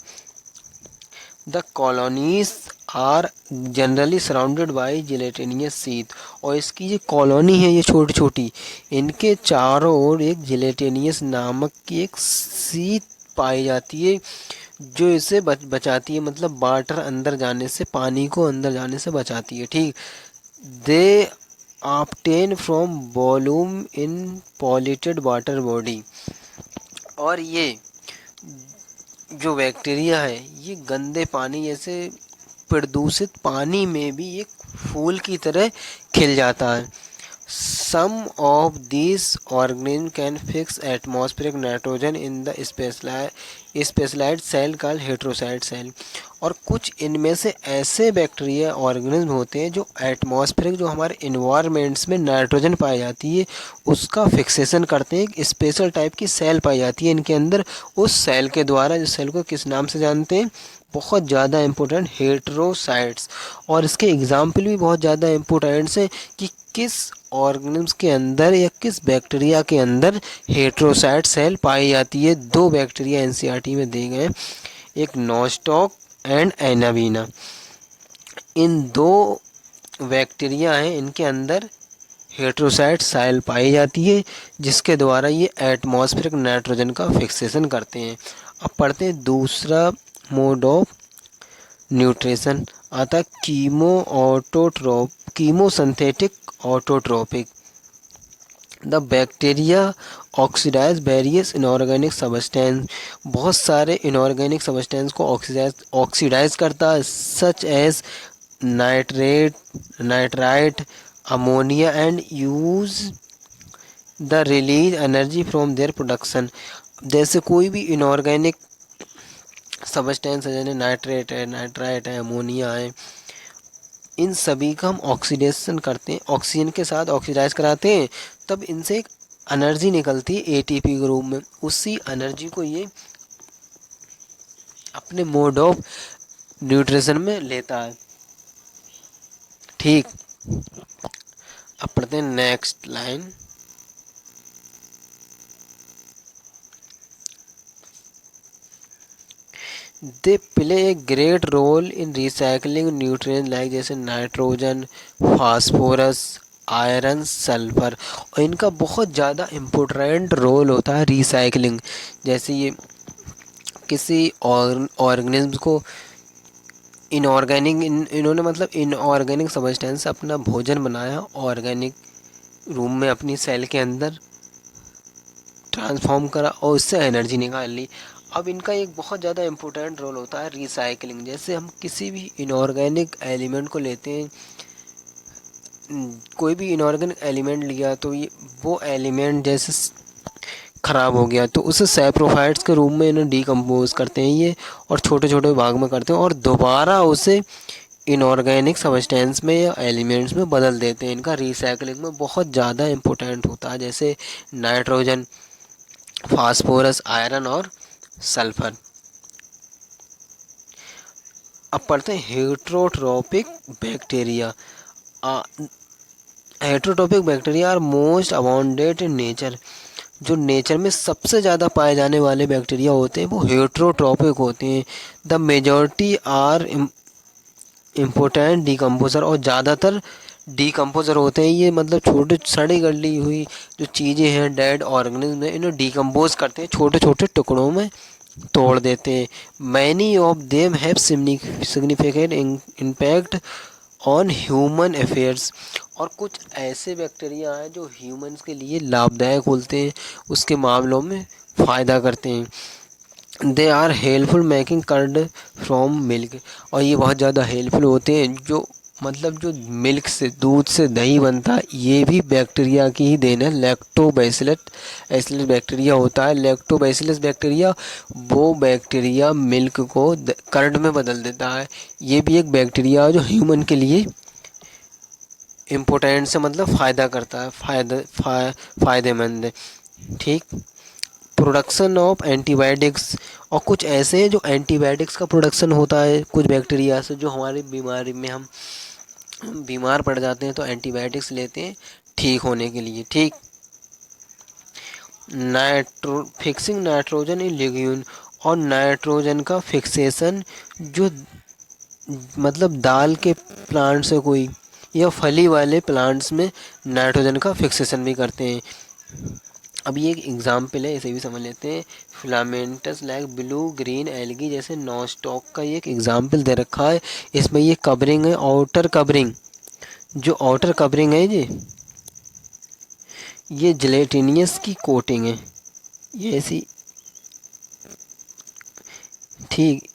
The colonies are generally surrounded by gelatinous sheath. और इसकी जो कॉलोनी है ये छोटी छोटी, इनके चारों ओर एक जिलेटिनियस नामक की एक सीथ पाई जाती है जो इसे बचाती है, मतलब वाटर अंदर जाने से, पानी को अंदर जाने से बचाती है, ठीक। They obtain from volume in polluted water body. और ये जो बैक्टीरिया है ये गंदे पानी जैसे प्रदूषित पानी में भी एक फूल की तरह खिल जाता है। Some of these organisms can fix atmospheric nitrogen in the specialized cell called heterocyte cell. और कुछ इनमें से ऐसे बैक्टीरिया ऑर्गेनिज्म होते हैं जो एटमॉस्फेरिक, जो हमारे इन्वायरमेंट्स में नाइट्रोजन पाई जाती है उसका फिक्सेशन करते हैं। एक स्पेशल टाइप की सेल पाई जाती है इनके अंदर, उस सेल के द्वारा, जिस सेल को किस नाम से जानते हैं, बहुत ज़्यादा इम्पोर्टेंट, हेटेरोसाइट्स। और इसके एग्जाम्पल भी बहुत ज़्यादा इम्पोर्टेंट्स हैं कि किस ऑर्गेनिम्स के अंदर या किस बैक्टीरिया के अंदर हेटेरोसाइट सेल पाई जाती है। दो बैक्टीरिया एनसीईआरटी में दिए गए हैं, एक नोस्टॉक एंड एनावीना। इन दो बैक्टीरिया हैं, इनके अंदर हेटेरोसाइट सेल पाई जाती है जिसके द्वारा ये एटमॉस्फेरिक नाइट्रोजन का फिक्सेशन करते हैं। अब पढ़ते हैं दूसरा मोड ऑफ न्यूट्रिशन, आता chemosynthetic autotropic. The bacteria oxidise various inorganic substance, बहुत सारे इनऑर्गेनिक सबस्टेंस को ऑक्सीडाइज करता है, such as nitrite, ammonia, and use the release energy from their production. जैसे कोई भी इनऑर्गेनिक सबस्टेंस है, जैसे नाइट्राइट है, अमोनिया है, इन सभी का हम ऑक्सीडेशन करते हैं, ऑक्सीजन के साथ ऑक्सीडाइज कराते हैं, तब इनसे एक एनर्जी निकलती है एटीपी के रूप में। उसी एनर्जी को ये अपने मोड ऑफ न्यूट्रिशन में लेता है। ठीक, अब पढ़ते हैं next line. They play a great role in recycling nutrient like जैसे नाइट्रोजन, फास्फोरस, आयरन, सल्फर। और इनका बहुत ज़्यादा इम्पोर्टेंट रोल होता है रिसाइकलिंग। जैसे ये किसी ऑर्गेनिज्म को इन्होंने मतलब इनऑर्गेनिक सब्सटेंस से अपना भोजन बनाया, ऑर्गेनिक रूम में अपनी सेल के अंदर ट्रांसफॉर्म करा और उससे एनर्जी निकाल ली। अब इनका एक बहुत ज़्यादा इम्पोर्टेंट रोल होता है रिसाइकलिंग। जैसे हम किसी भी इनऑर्गेनिक एलिमेंट को लेते हैं, कोई भी इनऑर्गेनिक एलिमेंट लिया तो ये वो एलिमेंट जैसे ख़राब हो गया तो उसे सैप्रोफाइट्स के रूप में इन्हें डीकम्पोज करते हैं ये, और छोटे छोटे भाग में करते हैं और दोबारा उसे इनऑर्गेनिक सब्सटेंस में या एलिमेंट्स में बदल देते हैं। इनका रिसाइकलिंग में बहुत ज़्यादा इम्पोर्टेंट होता है, जैसे नाइट्रोजन, फास्फोरस, आयरन और सल्फर। अब पढ़ते हैं heterotrophic bacteria. Heterotrophic bacteria are most abounded in nature. जो नेचर में सबसे ज़्यादा पाए जाने वाले बैक्टीरिया होते हैं वो हेट्रोट्रोपिक होते हैं। The majority are important decomposer, और ज़्यादातर डीकम्पोजर होते हैं ये, मतलब छोटे सड़ी गली हुई जो चीज़ें हैं, डेड ऑर्गेनिज्म है, इन्हें डीकम्पोज करते हैं, छोटे छोटे टुकड़ों में तोड़ देते हैं। Many of them have significant impact on human affairs. और कुछ ऐसे बैक्टीरिया हैं जो ह्यूमंस के लिए लाभदायक होते हैं, उसके मामलों में फ़ायदा करते हैं। They are helpful making curd from milk, और ये बहुत ज़्यादा हेल्पफुल होते हैं। जो मतलब जो मिल्क से, दूध से दही बनता है, ये भी बैक्टीरिया की ही देन है। लैक्टोबैसिलस बैक्टीरिया होता है। लैक्टोबैसिलस बैक्टीरिया वो बैक्टीरिया मिल्क को कर्ड में बदल देता है। ये भी एक बैक्टीरिया जो ह्यूमन के लिए इम्पोर्टेंट से मतलब फ़ायदा करता है, फ़ायदेमंद है। ठीक, प्रोडक्शन ऑफ एंटीबायोटिक्स, और कुछ ऐसे हैं जो एंटीबायोटिक्स का प्रोडक्शन होता है कुछ बैक्टीरिया से, जो हमारी बीमारी में हम बीमार पड़ जाते हैं तो एंटीबायोटिक्स लेते हैं ठीक होने के लिए। ठीक, फिक्सिंग नाइट्रोजन इन लेग्यूम, और नाइट्रोजन का फिक्सेशन जो मतलब दाल के प्लांट से कोई या फली वाले प्लांट्स में नाइट्रोजन का फिक्सेशन भी करते हैं। अब ये एक एग्जाम्पल है, इसे भी समझ लेते हैं। Filamentous like blue green algae, जैसे नॉस्टॉक का ये एक एग्जाम्पल दे रखा है। इसमें ये कवरिंग है, आउटर कवरिंग, जो आउटर कवरिंग है ये जेलेटिनियस की कोटिंग है, ये ऐसी। ठीक,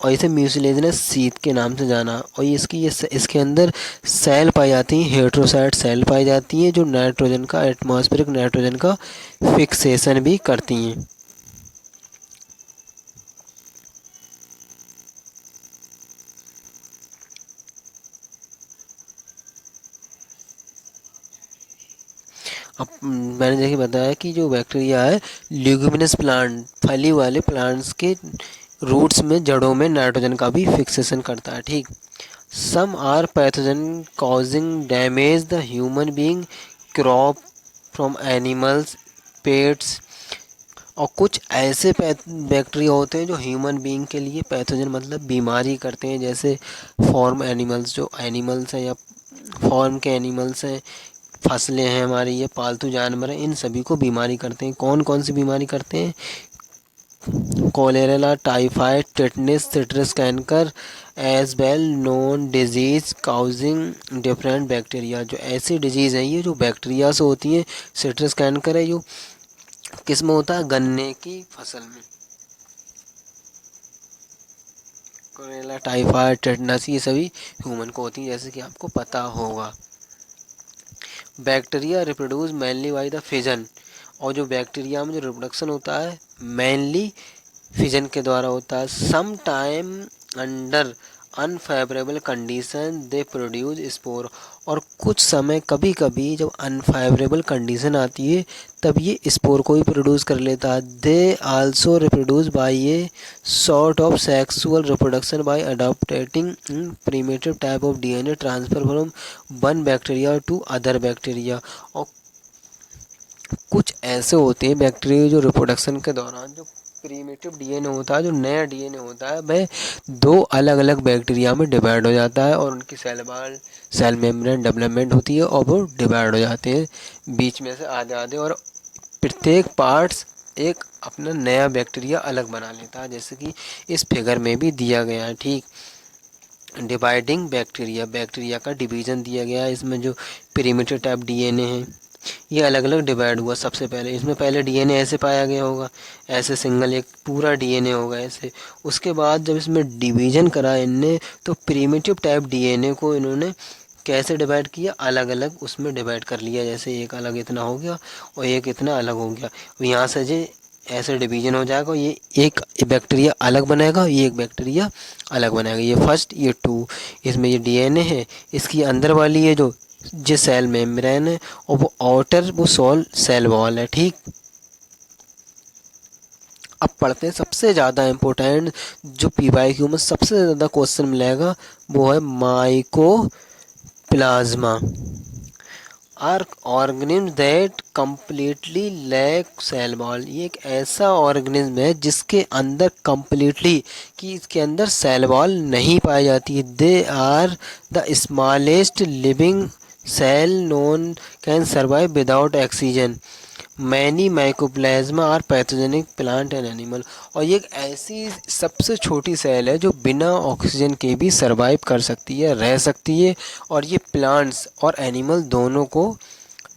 और इसे म्यूसिलेजिनस सीथ के नाम से जाना। और इसके अंदर सेल पाई जाती हैं, हेट्रोसाइट सेल पाई जाती हैं जो नाइट्रोजन का, एटमॉस्फेरिक नाइट्रोजन का फिक्सेशन भी करती हैं। अब मैंने जैसे बताया कि जो बैक्टीरिया है ल्यूमिनस प्लांट, फली वाले प्लांट्स के रूट्स में, जड़ों में नाइट्रोजन का भी फिक्सेशन करता है। ठीक, some are pathogen causing damage the human being, crop from animals, pets. और कुछ ऐसे बैक्टीरिया होते हैं जो ह्यूमन बीइंग के लिए पैथोजन मतलब बीमारी करते हैं, जैसे फॉर्म एनिमल्स, जो एनिमल्स हैं या फॉर्म के एनिमल्स हैं, फसलें हैं हमारी, ये पालतू जानवर हैं, इन सभी को बीमारी करते हैं। कौन कौन सी बीमारी करते हैं? Cholera, typhoid, tetanus, citrus canker, as well known disease causing different bacteria. जो ऐसी डिजीज़ हैं ये जो बैक्टीरिया से होती हैं। सिट्रस कैंकर है जो किस में होता है? गन्ने की फसल में। कॉलेरा, टाइफाइड, टेटनस ये सभी ह्यूमन को होती हैं, जैसे कि आपको पता होगा। Bacteria reproduce mainly by the fission. और जो बैक्टीरिया में जो रिप्रोडक्शन होता है मेनली फिजन के द्वारा होता है। Some time under unfavourable condition they produce spore. और कुछ समय कभी कभी जब अनफेवरेबल कंडीशन आती है तब ये स्पोर को भी प्रोड्यूस कर लेता है। They also reproduce by a sort of sexual reproduction by adopting primitive type of DNA transfer from one bacteria to other bacteria. और कुछ ऐसे होते हैं बैक्टीरिया जो रिप्रोडक्शन के दौरान जो प्रीमेटिव डीएनए होता है, जो नया डीएनए होता है, वह दो अलग अलग बैक्टीरिया में डिवाइड हो जाता है और उनकी सेल मेम्ब्रेन डेवलपमेंट होती है और वो डिवाइड हो जाते हैं बीच में से आधे आधे, और प्रत्येक पार्ट्स एक अपना नया बैक्टीरिया अलग बना लेता है, जैसे कि इस फिगर में भी दिया गया है। ठीक, डिवाइडिंग बैक्टीरिया का डिवीज़न दिया गया है। इसमें जो प्रीमेटिव टाइप डीएनए है ये अलग अलग डिवाइड हुआ। सबसे पहले इसमें पहले डीएनए ऐसे पाया गया होगा, ऐसे सिंगल एक पूरा डीएनए होगा ऐसे। उसके बाद जब इसमें डिवीज़न करा इनने तो प्रीमेटिव टाइप डीएनए को इन्होंने कैसे डिवाइड किया? अलग अलग उसमें डिवाइड कर लिया, जैसे एक अलग इतना हो गया और एक इतना अलग हो गया। यहाँ से जो ऐसे डिवीजन हो जाएगा, ये एक बैक्टीरिया अलग बनाएगा, ये एक बैक्टीरिया अलग बनाएगा। ये फर्स्ट, ये टू, इसमें ये डीएनए है, इसकी अंदर वाली है जो सेल मेम्ब्रेन है, और वो आउटर वो सेल वॉल है। ठीक, अब पढ़ते हैं सबसे ज़्यादा इम्पोर्टेंट जो पीवाईक्यू में सबसे ज़्यादा क्वेश्चन मिलेगा, वो है mycoplasma are organism that completely lack cell wall. ये एक ऐसा ऑर्गेनिज्म है जिसके अंदर कम्प्लीटली कि इसके अंदर सेल वॉल नहीं पाई जाती है। They are the smallest living cell known can survive without oxygen. Many mycoplasma are pathogenic plant and animal. और ये एक ऐसी सबसे छोटी सेल है जो बिना ऑक्सीजन के भी सरवाइव कर सकती है, रह सकती है, और ये प्लांट्स और एनिमल दोनों को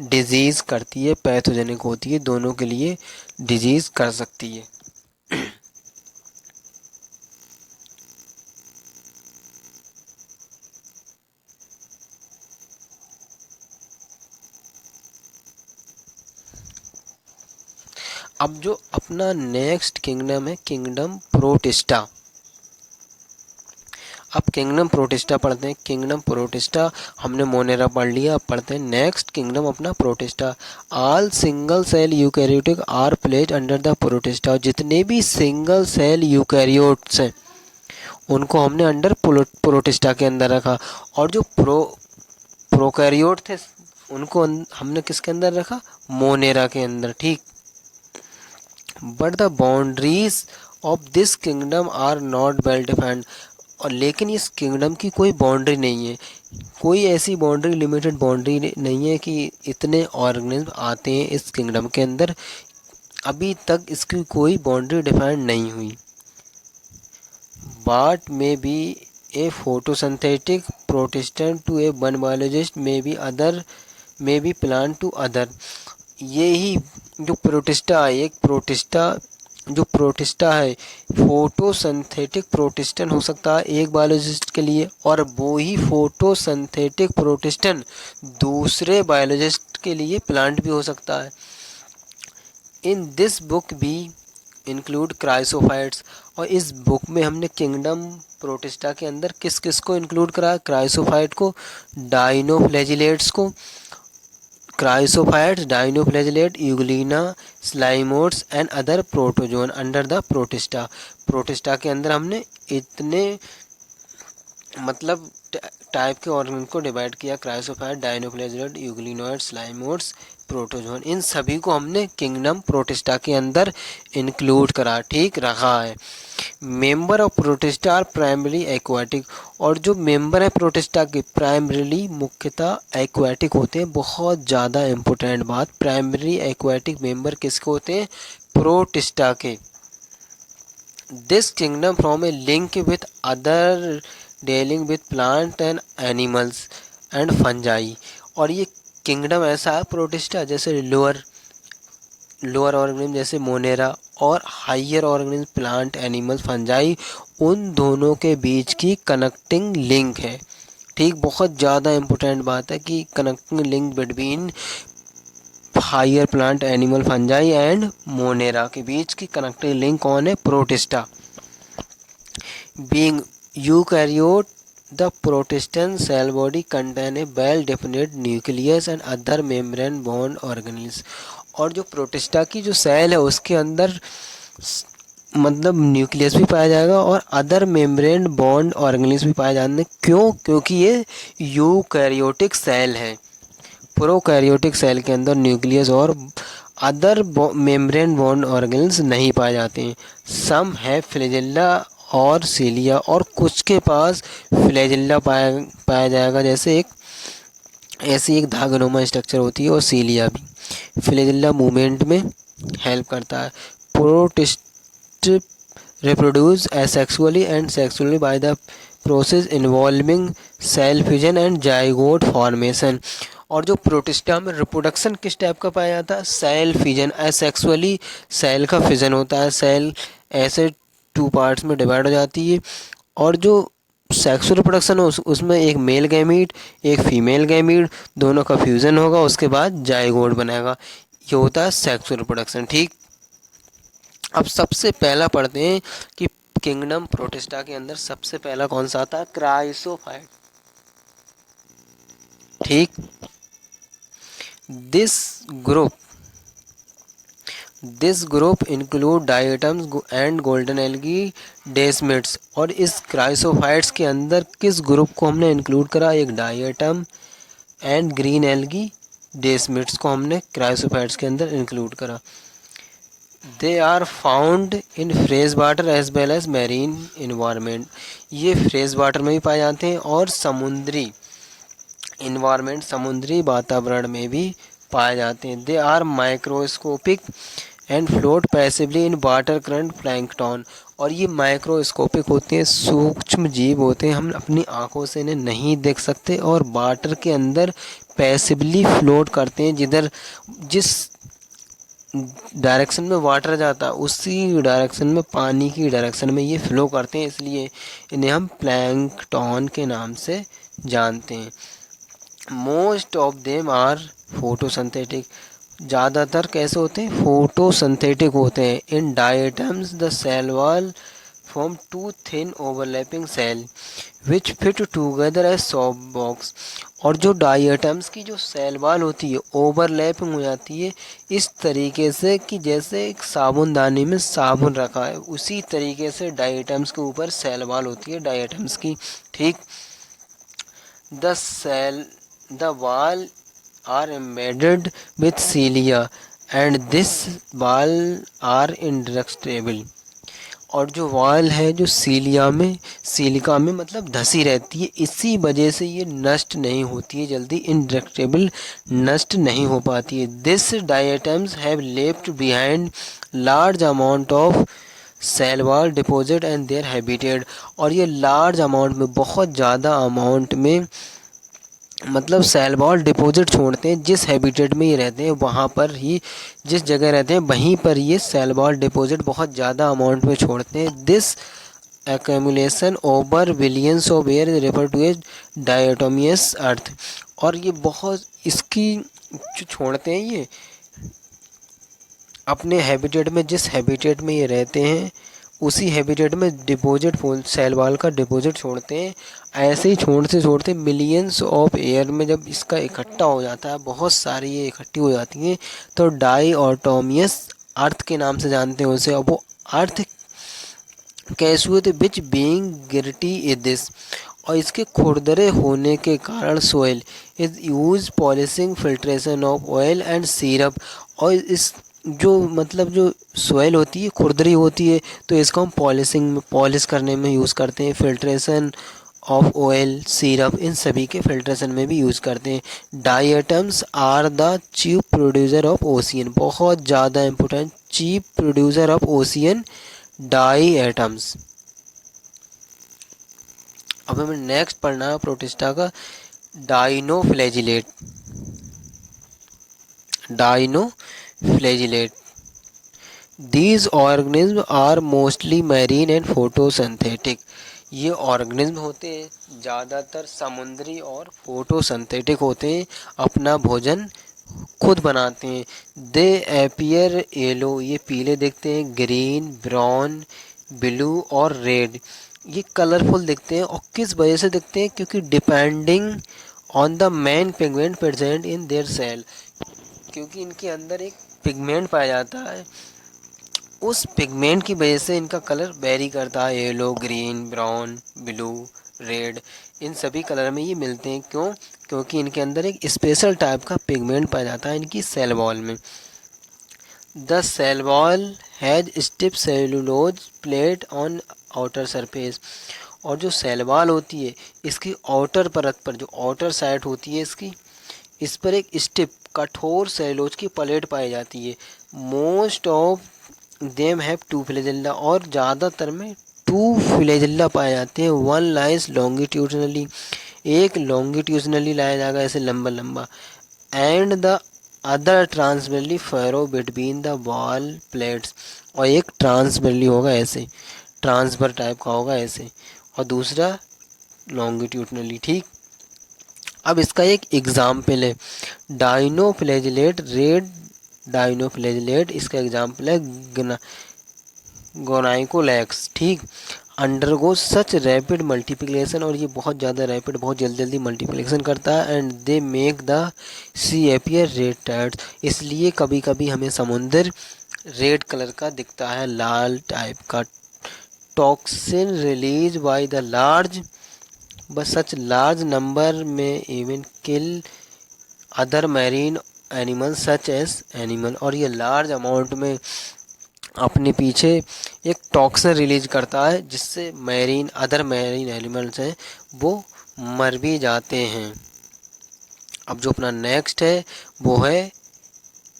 डिजीज़ करती है, पैथोजेनिक होती है, दोनों के लिए डिजीज़ कर सकती है। अब जो अपना नेक्स्ट किंगडम है, किंगडम प्रोटिस्टा। अब किंगडम प्रोटिस्टा पढ़ते हैं। किंगडम प्रोटिस्टा हमने मोनेरा पढ़ लिया, अब पढ़ते हैं नेक्स्ट किंगडम अपना Protista. All single cell eukaryotic are placed under the Protista. जितने भी सिंगल सेल यूकैरियोट्स हैं उनको हमने अंडर प्रोटिस्टा के अंदर रखा, और जो प्रोकैरियोट थे उनको हमने किसके अंदर रखा? मोनेरा के अंदर। ठीक, but the boundaries of this kingdom are not well defined. और लेकिन इस किंगडम की कोई बाउंड्री नहीं है, कोई ऐसी बाउंड्री, लिमिटेड बाउंड्री नहीं है कि इतने ऑर्गेनिज्म आते हैं इस किंगडम के अंदर। अभी तक इसकी कोई बाउंड्री डिफाइंड नहीं हुई। But may be a photosynthetic protistan to a one biologist may be plant to other. ये ही जो प्रोटिस्टा है, एक प्रोटिस्टा जो प्रोटिस्टा है फोटोसिंथेटिक प्रोटिस्टन हो सकता है एक बायोलॉजिस्ट के लिए, और वो ही फोटोसिंथेटिक प्रोटिस्टन दूसरे बायोलॉजिस्ट के लिए प्लांट भी हो सकता है। इन दिस बुक भी इंक्लूड क्राइसोफाइट्स, और इस बुक में हमने किंगडम प्रोटिस्टा के अंदर किस किस को इंक्लूड करा, क्राइसोफाइट को, डाइनोफ्लैजिलेट्स को, chrysophytes, dinoflagellate, euglena, slime moulds and other protozoan under the Protista. Protista के अंदर हमने इतने मतलब टाइप के ऑर्गन को डिवाइड किया, क्राइसोफाइट, डाइनोफ्लैजिलेट, यूग्लिनोइड, स्लाइमोट्स, प्रोटोजोन, इन सभी को हमने किंगडम प्रोटिस्टा के अंदर इंक्लूड करा, ठीक रखा है। Member of Protista are primary aquatic, और जो मेंबर है प्रोटिस्टा के प्राइमरीली मुख्यतः एक्वाटिक होते हैं। बहुत ज़्यादा इम्पोर्टेंट बात, प्राइमरी एक्वाटिक मेंबर किसके होते हैं, प्रोटिस्टा के। This kingdom from a link with other dealing with plant and animals and fungi, और ये किंगडम ऐसा है प्रोटिस्टा जैसे लोअर ऑर्गेनिज्म जैसे मोनेरा, और higher organism plant animal fungi, उन दोनों के बीच की कनेक्टिंग लिंक है, ठीक। बहुत ज़्यादा इम्पोर्टेंट बात है कि connecting link between higher plant animal fungi and Monera के बीच की कनेक्टिंग लिंक कौन है, Protista. Being eukaryote, the protestant cell body contain a well defined nucleus and other membrane bound organelles, और जो प्रोटिस्टा की जो सेल है उसके अंदर मतलब न्यूक्लियस भी पाया जाएगा और अदर मेम्ब्रेन बॉन्ड ऑर्गेनेल्स भी पाए जाते हैं। क्यों? क्योंकि ये यूकैरियोटिक सेल है। प्रोकैरियोटिक सेल के अंदर न्यूक्लियस और अदर मेम्ब्रेन बॉन्ड ऑर्गेनेल्स नहीं पाए जाते हैं। सम है फ्लैजेला और सीलिया, और कुछ के पास फ्लैजेला पाया जाएगा, जैसे एक ऐसी एक धागनुमा स्ट्रक्चर होती है, और सीलिया भी। फ्लैजेला मूवमेंट में हेल्प करता है। Protist reproduce asexually and sexually by the process involving cell fission and zygote formation, और जो प्रोटिस्टा में रिप्रोडक्शन किस टाइप का पाया जाता है, सेल फिजन। एसेक्सुअली सेल का फिजन होता है, सेल ऐसे 2 पार्ट्स में डिवाइड हो जाती है, और जो सेक्सुअल रिप्रोडक्शन हो उसमें एक मेल गैमीट एक फीमेल गैमीट दोनों का फ्यूज़न होगा, उसके बाद जाइगोट बनेगा। ये होता है सेक्सुअल रिप्रोडक्शन, ठीक। अब सबसे पहला पढ़ते हैं कि किंगडम प्रोटिस्टा के अंदर सबसे पहला कौन सा आता है, क्राइसोफाइट, ठीक। This group include diatoms and golden algae desmids, और इस क्राइसोफाइट्स के अंदर किस ग्रुप को हमने इंक्लूड करा, एक diatom and green algae desmids को हमने क्राइसोफाइट्स के अंदर इंक्लूड करा। They are found in fresh water as well as marine environment, ये फ्रेश वाटर में भी पाए जाते हैं और समुद्री इन्वायरमेंट समुद्री वातावरण में भी पाए जाते हैं। They are microscopic and float passively in water current plankton, और ये माइक्रोस्कोपिक होते हैं, सूक्ष्म जीव होते हैं, हम अपनी आंखों से इन्हें नहीं देख सकते, और वाटर के अंदर पैसिवली फ्लोट करते हैं। जिस डायरेक्शन में वाटर जाता है उसी डायरेक्शन में, पानी की डायरेक्शन में ये फ्लो करते हैं, इसलिए इन्हें हम प्लैंकटन के नाम से जानते हैं। Most of them are photosynthetic, ज़्यादातर कैसे होते हैं, फोटोसिंथेटिक होते हैं। In diatoms the cell wall form 2 thin overlapping cell which fit together as soft box, और जो डायटम्स की जो सेल वॉल होती है ओवरलैपिंग हो जाती है इस तरीके से कि जैसे एक साबुनदानी में साबुन रखा है, उसी तरीके से डायटम्स के ऊपर सेल वॉल होती है डायटम्स की, ठीक। The wall are embedded with cilia and this wall are indestructible, और जो वॉल है जो सिलिका में मतलब धसी रहती है, इसी वजह से ये नष्ट नहीं होती है जल्दी, इंडेस्ट्रेबल नष्ट नहीं हो पाती है। This diatoms have left behind large amount of cell wall deposit and their habitat, और ये लार्ज अमाउंट में बहुत ज़्यादा अमाउंट में मतलब सेल वॉल डिपॉजिट छोड़ते हैं, जिस हैबिटेट में ये रहते हैं वहाँ पर ही, जिस जगह रहते हैं वहीं पर ये सेल वॉल डिपॉजिट बहुत ज़्यादा अमाउंट में छोड़ते हैं। This accumulation over billions of year is referred to as diatomeous अर्थ। और ये बहुत इसकी जो छोड़ते हैं ये अपने हैबिटेट में, जिस हैबिटेट में ये रहते हैं उसी हैबिटेट में डिपॉजिट सेल वॉल का डिपॉजिट छोड़ते हैं। ऐसे ही छोड़ते छोड़ते मिलियंस ऑफ ईयर में जब इसका इकट्ठा हो जाता है, बहुत सारी ये इकट्ठी हो जाती हैं, तो डाईऑटोमियस अर्थ के नाम से जानते हैं उसे। और वो अर्थ कैसे हुए थे? विच बीइंग गिरटी इज दिस, और इसके खुरदरे होने के कारण soil is use polishing filtration of oil and syrup. और इस जो मतलब जो सोयल होती है खुरदरी होती है, तो इसको हम पॉलिश करने में यूज़ करते हैं, फिल्ट्रेशन ऑफ ऑयल सिरप इन सभी के फिल्ट्रेशन में भी यूज़ करते हैं। Dye are the chief producer of ocean, बहुत ज़्यादा important, chief producer of ocean diatoms. अब हमें नेक्स्ट पढ़ना है प्रोटिस्टा का dinoflagellate. Dinoflagellate these organism are mostly marine and photosynthetic. ये ऑर्गेनिज्म होते हैं ज़्यादातर समुद्री और फोटोसिंथेटिक होते हैं, अपना भोजन खुद बनाते हैं। दे एपियर येलो, ये पीले दिखते हैं, ग्रीन, ब्राउन, ब्लू और रेड, ये कलरफुल दिखते हैं। और किस वजह से दिखते हैं? क्योंकि depending on the main pigment present in their cell, क्योंकि इनके अंदर एक पिगमेंट पाया जाता है, उस पिगमेंट की वजह से इनका कलर वेरी करता है। Yellow, green, brown, blue, red, इन सभी कलर में ये मिलते हैं। क्यों? क्योंकि इनके अंदर एक स्पेशल टाइप का पिगमेंट पाया जाता है इनकी सेल वॉल में। The cell wall has stiff cellulose plate on outer surface, और जो सेल वॉल होती है इसकी आउटर परत पर, जो आउटर साइड होती है इसकी, इस पर एक स्टिफ कठोर सेलुलोज की प्लेट पाई जाती है। Most of them have two flagella, और ज़्यादातर में टू फ्लैजेला पाए जाते हैं। वन लाइज लॉन्गिट्यूडनली, एक लॉन्गिट्यूडनली लाया जाएगा ऐसे लंबा लंबा, and the other transversely furrow between the wall plates, और एक ट्रांसवर्सली होगा ऐसे, ट्रांसफर टाइप का होगा ऐसे, और दूसरा लॉन्गिट्यूडनली। ठीक, अब इसका एक एग्जाम्पल है डाइनोफ्लैजिलेट, रेड डाइनोफ्लैजिलेट, इसका एग्जाम्पल है गोनाइकोलैक्स। ठीक, अंडरगो सच रैपिड मल्टीप्लिकेशन, और ये बहुत ज़्यादा रैपिड, बहुत जल्दी जल्दी मल्टीप्लिकेशन करता है। And they make the sea appear red types, इसलिए कभी कभी हमें समुंदर रेड कलर का दिखता है, लाल टाइप का। Toxin release by the large, बस सच लार्ज नंबर में इवन किल other marine animal such as animal, और ये लार्ज अमाउंट में अपने पीछे एक टॉक्सिन रिलीज करता है, जिससे अदर मैरीन एनिमल्स हैं वो मर भी जाते हैं। अब जो अपना नेक्स्ट है वो है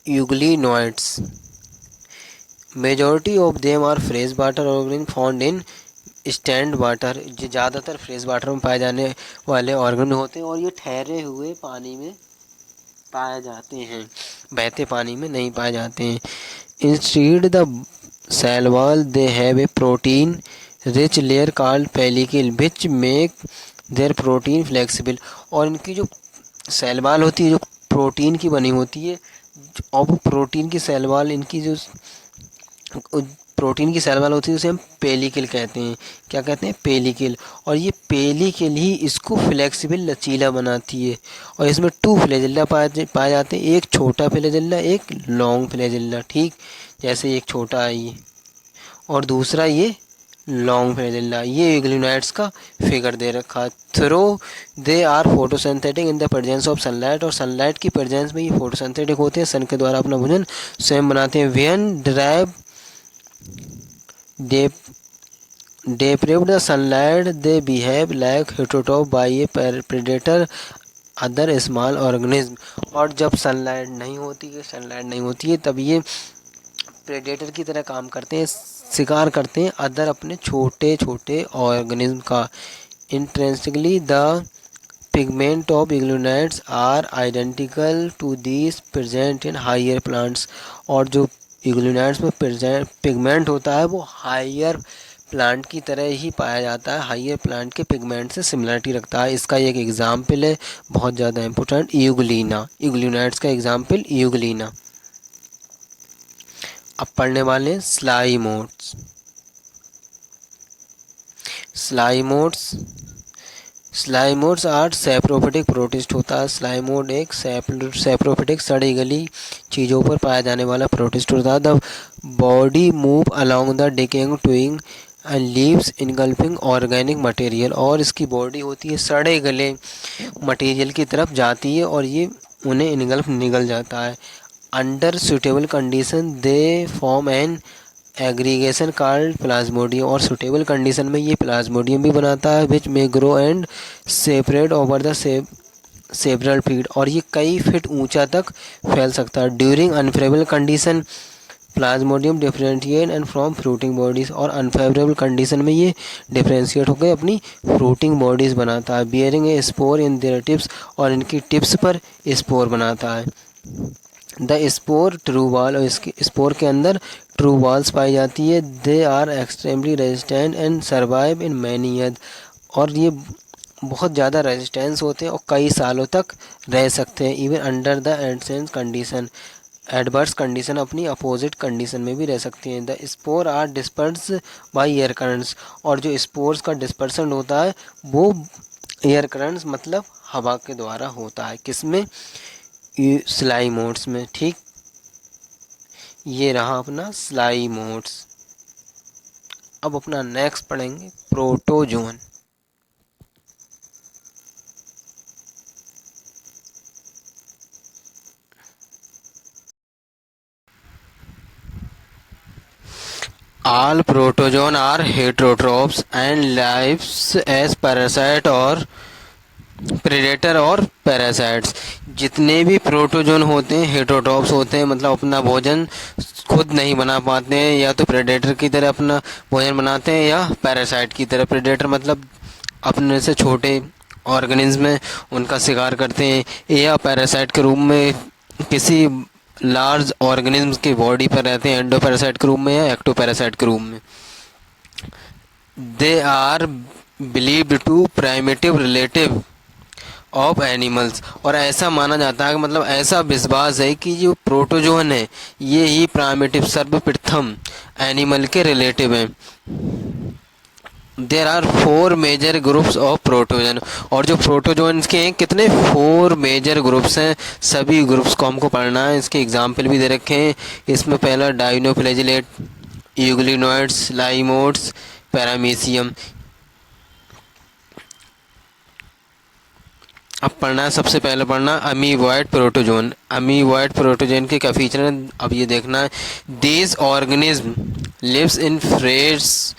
euglenoids. Majority of them are fresh water organism found in stand water, जो ज़्यादातर फ्रेश वाटर में पाए जाने वाले ऑर्गेनिज्म होते हैं, और ये ठहरे हुए पानी में पाए जाते हैं, बहते पानी में नहीं पाए जाते हैं। Instead the cell wall they have a protein rich layer called pellicle which make their protein flexible, और इनकी जो सेल वॉल होती है जो प्रोटीन की बनी होती है, और वो प्रोटीन की सेल वॉल, इनकी जो प्रोटीन की सेल वॉल होती है उसे हम पेलिकल कहते हैं। क्या कहते हैं? पेलिकल। और ये पेलिकल ही इसको फ्लेक्सिबल लचीला बनाती है। और इसमें टू फ्लैजेला पाए जाते हैं, एक छोटा फ्लैजेला, एक लॉन्ग फ्लैजेला। ठीक, जैसे एक छोटा है ये और दूसरा ये लॉन्ग फ्लैजेला। ये यूग्लिनोइड्स का फिगर दे रखा है। Through they are photosynthetic in the presence of sunlight, और सनलाइट की प्रेजेंस में ये फोटोसिंथेटिक होते हैं, सन के द्वारा अपना भोजन स्वयं बनाते हैं। When drive deprived the sunlight they behave like heterotop by a predator other small organism, और जब सनलाइट नहीं होती है तब ये प्रेडेटर की तरह काम करते हैं, शिकार करते हैं अदर अपने छोटे छोटे ऑर्गेनिज्म का। Intrinsically the pigment of euglenoids are identical to this present in higher plants. और जो इग्लूनाइड्स में पिगमेंट होता है वो हायर प्लांट की तरह ही पाया जाता है, हायर प्लांट के पिगमेंट से सिमिलरिटी रखता है। इसका एक एग्जाम्पल है बहुत ज़्यादा इंपॉर्टेंट, यूग्लिना। इग्लूनाइड्स का एग्जाम्पल यूग्लिना। अब पढ़ने वाले हैं स्लाइमोड्स। स्लाइमोड्स आर सैप्रोफिटिक प्रोटिस्ट होता है। स्लाइमोड एक सैप्रोफिटिक सड़ी गली चीज़ों पर पाया जाने वाला प्रोटिस्ट होता है। The body move along the decaying twig and leaves engulfing organic material. और इसकी बॉडी होती है सड़े गले मटेरियल की तरफ जाती है और ये उन्हें इनगल्फ निगल जाता है। Under suitable condition they form an aggregation called plasmodium. और सुटेबल कंडीशन में ये प्लाज्मोडियम भी बनाता है which may grow and separate over the several feet. और ये कई फीट ऊंचा तक फैल सकता है। During unfavourable condition plasmodium differentiate and from fruiting bodies. और अनफेवरेबल कंडीशन में ये डिफरेंशिएट होकर अपनी फ्रूटिंग बॉडीज बनाता है। Bearing a spore in their tips. और इनकी टिप्स पर स्पोर बनाता है। The spore true wall. और इसके स्पोर के अंदर ट्रू वॉल्स पाई जाती है। They are extremely resistant and survive in many year. और ये बहुत ज़्यादा रेजिस्टेंस होते हैं और कई सालों तक रह सकते हैं। Even under the absence condition, adverse condition, अपनी अपोजिट कंडीशन में भी रह सकती हैं। The spore are disperse by air currents. और जो स्पोर्स का डिस्पर्सन होता है वो एयर करंट्स मतलब हवा के द्वारा होता है। किसमें? स्लाइमोड्स में। ठीक, ये रहा अपना स्लाइमोड्स। अब अपना नेक्स्ट पढ़ेंगे protozoan. All protozoan are heterotrophs and lives as parasite और प्रेडेटर और पैरासाइट्स। जितने भी प्रोटोजोन होते हैं हेटेरोट्रॉप्स होते हैं, मतलब अपना भोजन खुद नहीं बना पाते हैं, या तो प्रेडेटर की तरह अपना भोजन बनाते हैं या पैरासाइट की तरह। प्रेडेटर मतलब अपने से छोटे ऑर्गेनिज्म उनका शिकार करते हैं, या पैरासाइट के रूप में किसी लार्ज ऑर्गेनिज्म की बॉडी पर रहते हैं, एंडोपैरासाइट के रूप में या एक्टोपैरासाइट के रूप में। They are believed to primitive relative of animals. और ऐसा माना जाता है कि मतलब ऐसा विश्वास है कि जो प्रोटोजोन है ये ही प्राइमेटिव सर्वप्रथम एनिमल के रिलेटिव हैं। There are 4 major groups of protozoan. और जो प्रोटोजोन्स के हैं कितने 4 मेजर ग्रुप्स हैं। सभी ग्रुप्स को हमको पढ़ना है, इसके एग्जाम्पल भी दे रखे हैं। इसमें पहला डाइनोफ्लैजिलेट, यूग्लिनोइड्स, लाइमोड्स, पैरामीशियम। अब पढ़ना है, सबसे पहले पढ़ना अमीबॉइड प्रोटोजोन। अमीबॉइड प्रोटोजोन के क्या फीचर हैं अब ये देखना है। This organism lives in fresh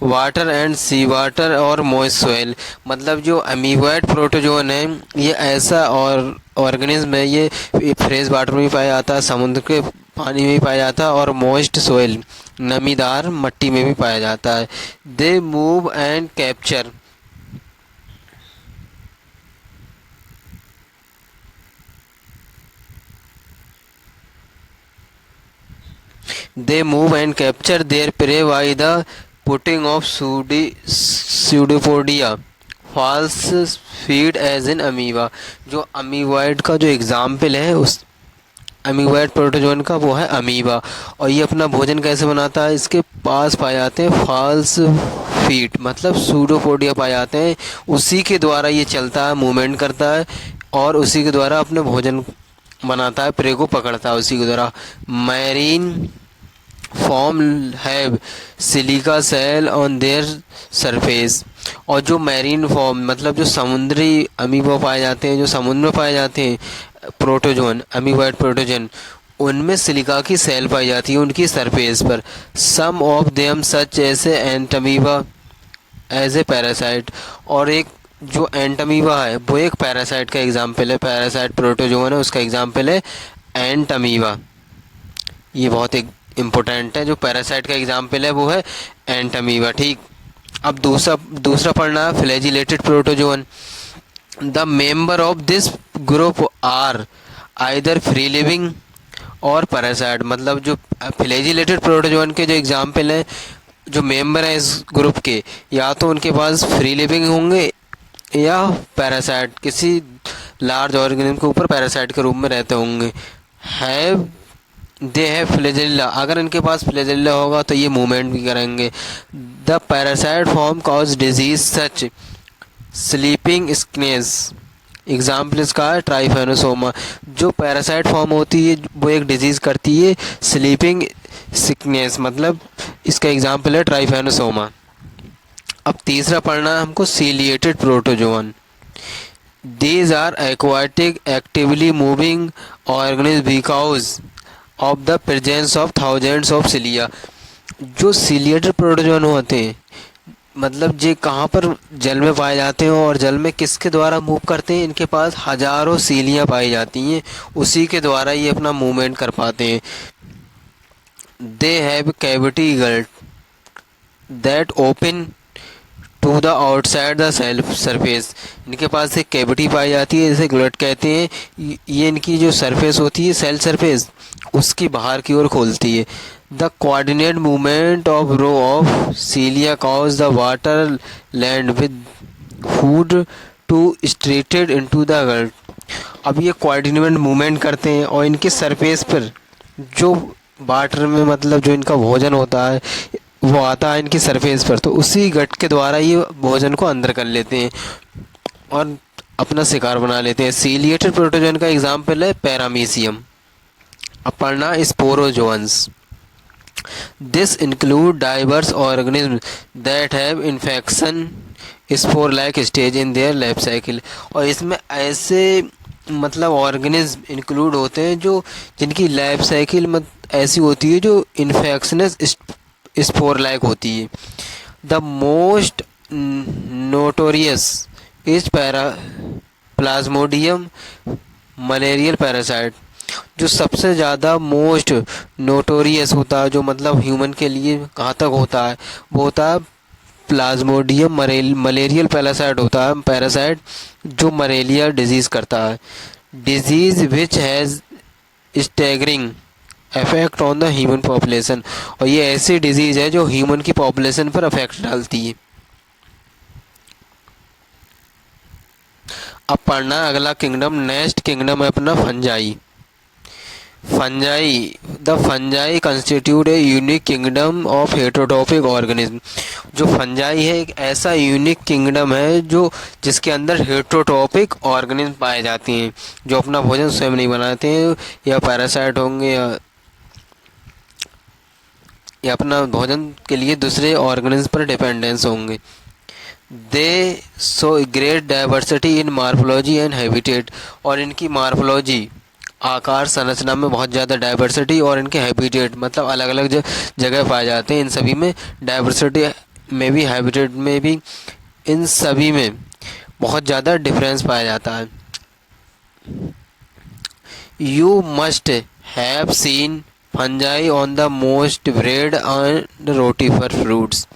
water and sea water और मॉइस्ट सॉइल। मतलब जो अमीबॉइड प्रोटोजोन है ये ऐसा और ऑर्गेनिज्म है, ये फ्रेश वाटर में भी पाया जाता है, समुद्र के पानी में भी पाया जाता है और मॉइस्ट सॉइल नमीदार मट्टी में भी पाया जाता है। They move and capture. They move and capture their prey by the putting of pseudopodia false feed as in amoeba। जो अमीबॉइड का जो एग्जाम्पल है उस अमीबॉइड प्रोटोजोन का वो है अमीबा। और ये अपना भोजन कैसे बनाता है, इसके पास पाए जाते हैं फॉल्स फीट मतलब सूडोपोडिया पाए जाते हैं, उसी के द्वारा ये चलता है, मूवमेंट करता है और उसी के द्वारा अपने भोजन बनाता है, प्रे को पकड़ता है उसी के द्वारा। Marine form have silica cell on their surface. और जो मैरीन फॉर्म मतलब जो समुद्री अमीबा पाए जाते हैं, जो समुद्र में पाए जाते हैं प्रोटोजोन, अमीबॉइड प्रोटोजोन, उनमें सिलिका की सेल पाई जाती है उनकी सरफेस पर। सम ऑफ देम सच ऐसे एंटमीबा एज ए पैरासाइट। और एक जो एंटमीबा है वो एक पैरासाइट का एग्जाम्पल है, पैरासाइट प्रोटोजोन है उसका एग्जाम्पल है एंटमीबा। ये बहुत एक इम्पोर्टेंट है, जो पैरासाइट का एग्जाम्पल है वो है एंटमीबा। ठीक, अब दूसरा पढ़ना है flagellated protozoan. The member of this group are either free living और पैरासाइट। मतलब जो फ्लैजिलेटेड प्रोटोजोन के जो एग्जाम्पल हैं, जो मेंबर हैं इस ग्रुप के, या तो उनके पास फ्री लिविंग होंगे या पैरासाइट, किसी लार्ज ऑर्गेनिज्म के ऊपर पैरासाइट के रूप में रहते होंगे। हैव दे है फ्लैजिला, अगर इनके पास फ्लैजिला होगा तो ये मूवमेंट भी करेंगे। The parasite form cause disease such sleeping Snell's. Example इसका है ट्राइफेनोसोमा। जो पैरासाइट फॉर्म होती है वो एक डिजीज़ करती है स्लीपिंग सिकनेस, मतलब इसका एग्जाम्पल है ट्राइफेनोसोमा। अब तीसरा पढ़ना है हमको ciliated protozoan. These are aquatic actively moving organism because of the presence of thousands of cilia. जो सीलिएटेड प्रोटोजोन होते हैं, मतलब ये कहाँ पर जल में पाए जाते हैं और जल में किसके द्वारा मूव करते हैं, इनके पास हजारों सीलियाँ पाई जाती हैं, उसी के द्वारा ये अपना मूवमेंट कर पाते हैं। They have cavity gullet that open to the outside the self surface. इनके पास एक कैविटी पाई जाती है जिसे ग्लट कहते हैं। ये इनकी जो सरफेस होती है सेल सरफेस, उसकी बाहर की ओर खोलती है। The coordinate movement of row of cilia cause the water land with food to steered into the gullet. अब ये कोऑर्डिनेट मूवमेंट करते हैं और इनके सरफेस पर जो वाटर में, मतलब जो इनका भोजन होता है वो आता है इनकी सरफेस पर, तो उसी गट के द्वारा ये भोजन को अंदर कर लेते हैं और अपना शिकार बना लेते हैं। सीलिएटेड प्रोटोजोन का एग्जाम्पल है पैरामीशियम। अब पढ़ना sporozoans. This include diverse organism that have infection spore like stage in their life cycle. और इसमें ऐसे मतलब ऑर्गेनिज्म इंक्लूड होते हैं जो जिनकी लाइफ साइकिल ऐसी होती है जो इन्फेक्शनस स्पोर लाइक होती है। The most notorious is Plasmodium malarial parasite. जो सबसे ज़्यादा मोस्ट नोटोरियस होता है, जो मतलब ह्यूमन के लिए घातक होता है, वो होता है प्लाज्मोडियम मलेरियल पैरासाइट होता है, पैरासाइट जो मलेरिया डिजीज़ करता है। Disease which has staggering effect on the human population. और ये ऐसी डिजीज़ है जो ह्यूमन की पॉपुलेशन पर अफेक्ट डालती है। अब पढ़ना अगला किंगडम, नेक्स्ट किंगडम है अपना fungi. Fungi, the fungi constitute a unique kingdom of heterotrophic organism. जो फंजाई है एक ऐसा यूनिक किंगडम है जो जिसके अंदर हेटरोटॉपिक ऑर्गेनिज्म पाए जाते हैं, जो अपना भोजन स्वयं नहीं बनाते हैं, या पैरासाइट होंगे या अपना भोजन के लिए दूसरे ऑर्गेनिज्म पर डिपेंडेंस होंगे। They show great diversity in morphology and habitat. और इनकी मार्फोलॉजी, आकार संरचना में बहुत ज़्यादा डाइवर्सिटी, और इनके हैबिटेट मतलब अलग अलग जगह पाए जाते हैं। इन सभी में डाइवर्सिटी में भी, हैबिटेट में भी, इन सभी में बहुत ज़्यादा डिफरेंस पाया जाता है। You must have seen fungi on the moist bread and rotifer fruits.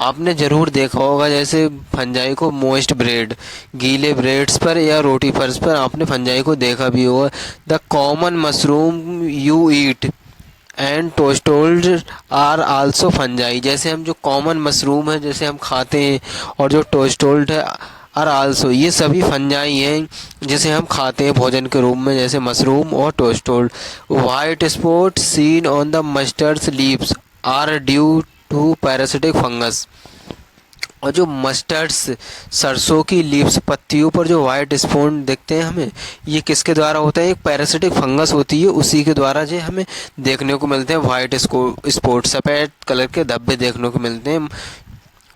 आपने ज़रूर देखा होगा जैसे फंजाई को मोस्ट ब्रेड, गीले ब्रेड्स पर या रोटीफर्स पर आपने फंजाई को देखा भी होगा। The common mushroom you eat and toadstools are also fungi. जैसे हम जो कॉमन मशरूम है जैसे हम खाते हैं, और जो टोस्टोल्ड है आर आल्सो, ये सभी फंजाई हैं जिसे हम खाते हैं भोजन के रूप में, जैसे मशरूम और toadstools. White spot seen on the mustards leaves are due to parasitic fungus. और जो मस्टर्ड्स, सरसों की लीव्स, पत्तियों पर जो वाइट स्पॉट दिखते हैं हमें, ये किसके द्वारा होता है, एक पैरासिटिक फंगस होती है, उसी के द्वारा जो हमें देखने को मिलते हैं वाइट स्पॉट, सफ़ेद कलर के धब्बे देखने को मिलते हैं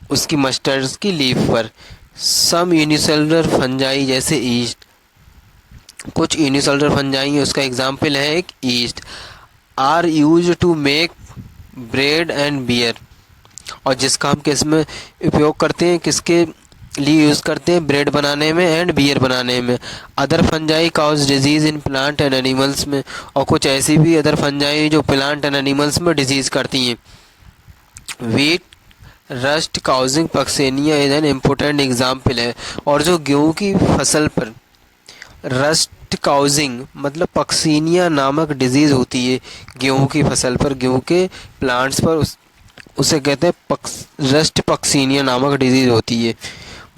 उसकी मस्टर्ड्स की लीफ पर। सम यूनिसेलुलर फंजाई जैसे ईस्ट, कुछ यूनिसेलुलर फंजाई है, उसका एग्जाम्पल है एक yeast. Are use to make bread and beer. और जिसका हम किस में उपयोग करते हैं, किसके लिए यूज़ करते हैं, ब्रेड बनाने में एंड बियर बनाने में। Other fungi cause disease in plant and animals में। और कुछ ऐसी भी अदर फंजाई जो प्लांट एंड एनिमल्स में डिजीज़ करती हैं। Wheat rust causing Puccinia is an important example है। और जो गेहूँ की फसल पर रस्ट काउजिंग मतलब पक्सीनिया नामक डिजीज़ होती है गेहूं की फसल पर, गेहूं के प्लांट्स पर, उसे कहते हैं रस्ट पक्सीनिया नामक डिजीज़ होती है।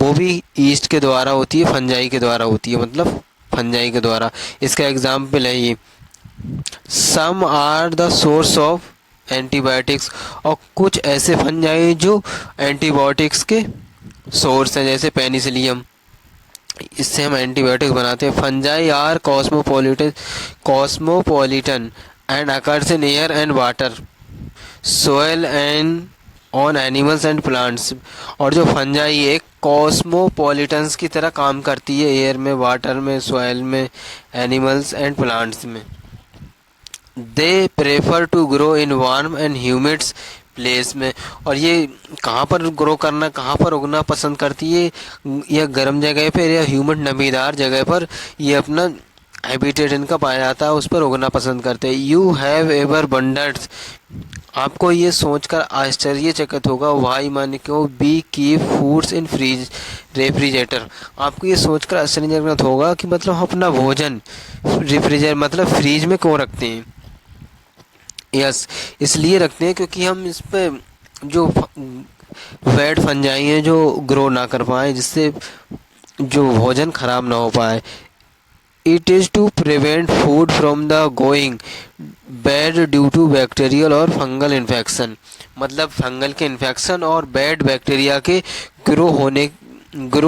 वो भी ईस्ट के द्वारा होती है, फंजाई के द्वारा होती है, मतलब फंजाई के द्वारा। इसका एग्जाम्पल है ये, some are the source of antibiotics. और कुछ ऐसे फंजाई जो एंटीबायोटिक्स के सोर्स हैं, जैसे पेनिसिलियम, इससे हम एंटीबायोटिक्स बनाते हैं। Fungi are cosmopolitan and occurs in air and water, soil and on animals and plants. और जो फंजाई एक कॉस्मोपॉलिटन्स की तरह काम करती है, एयर में, वाटर में, सोयल में, एनिमल्स एंड प्लांट्स में। They prefer to grow in warm and humids place में। और ये कहाँ पर ग्रो करना, कहाँ पर उगना पसंद करती है, या गर्म जगह पर या ह्यूमिड नमीदार जगह पर ये अपना हैबिटेट इनका पाया जाता है, उस पर उगना पसंद करते हैं। यू हैव एवर वंडर्ड, आपको ये सोचकर आश्चर्यचकित होगा, वाई माने क्यों, we keep foods in fridge refrigerator. आपको ये सोचकर आश्चर्यचकित होगा कि मतलब हम अपना भोजन रेफ्रिजरेटर मतलब फ्रीज में क्यों रखते हैं। यस, इसलिए रखते हैं क्योंकि हम इस पे जो वेट फंजाई हैं जो ग्रो ना कर पाए, जिससे जो भोजन खराब ना हो पाए। It is to prevent food from the going bad due to bacterial और फंगल इन्फेक्शन, मतलब फंगल के इन्फेक्शन और बैड बैक्टीरिया के ग्रो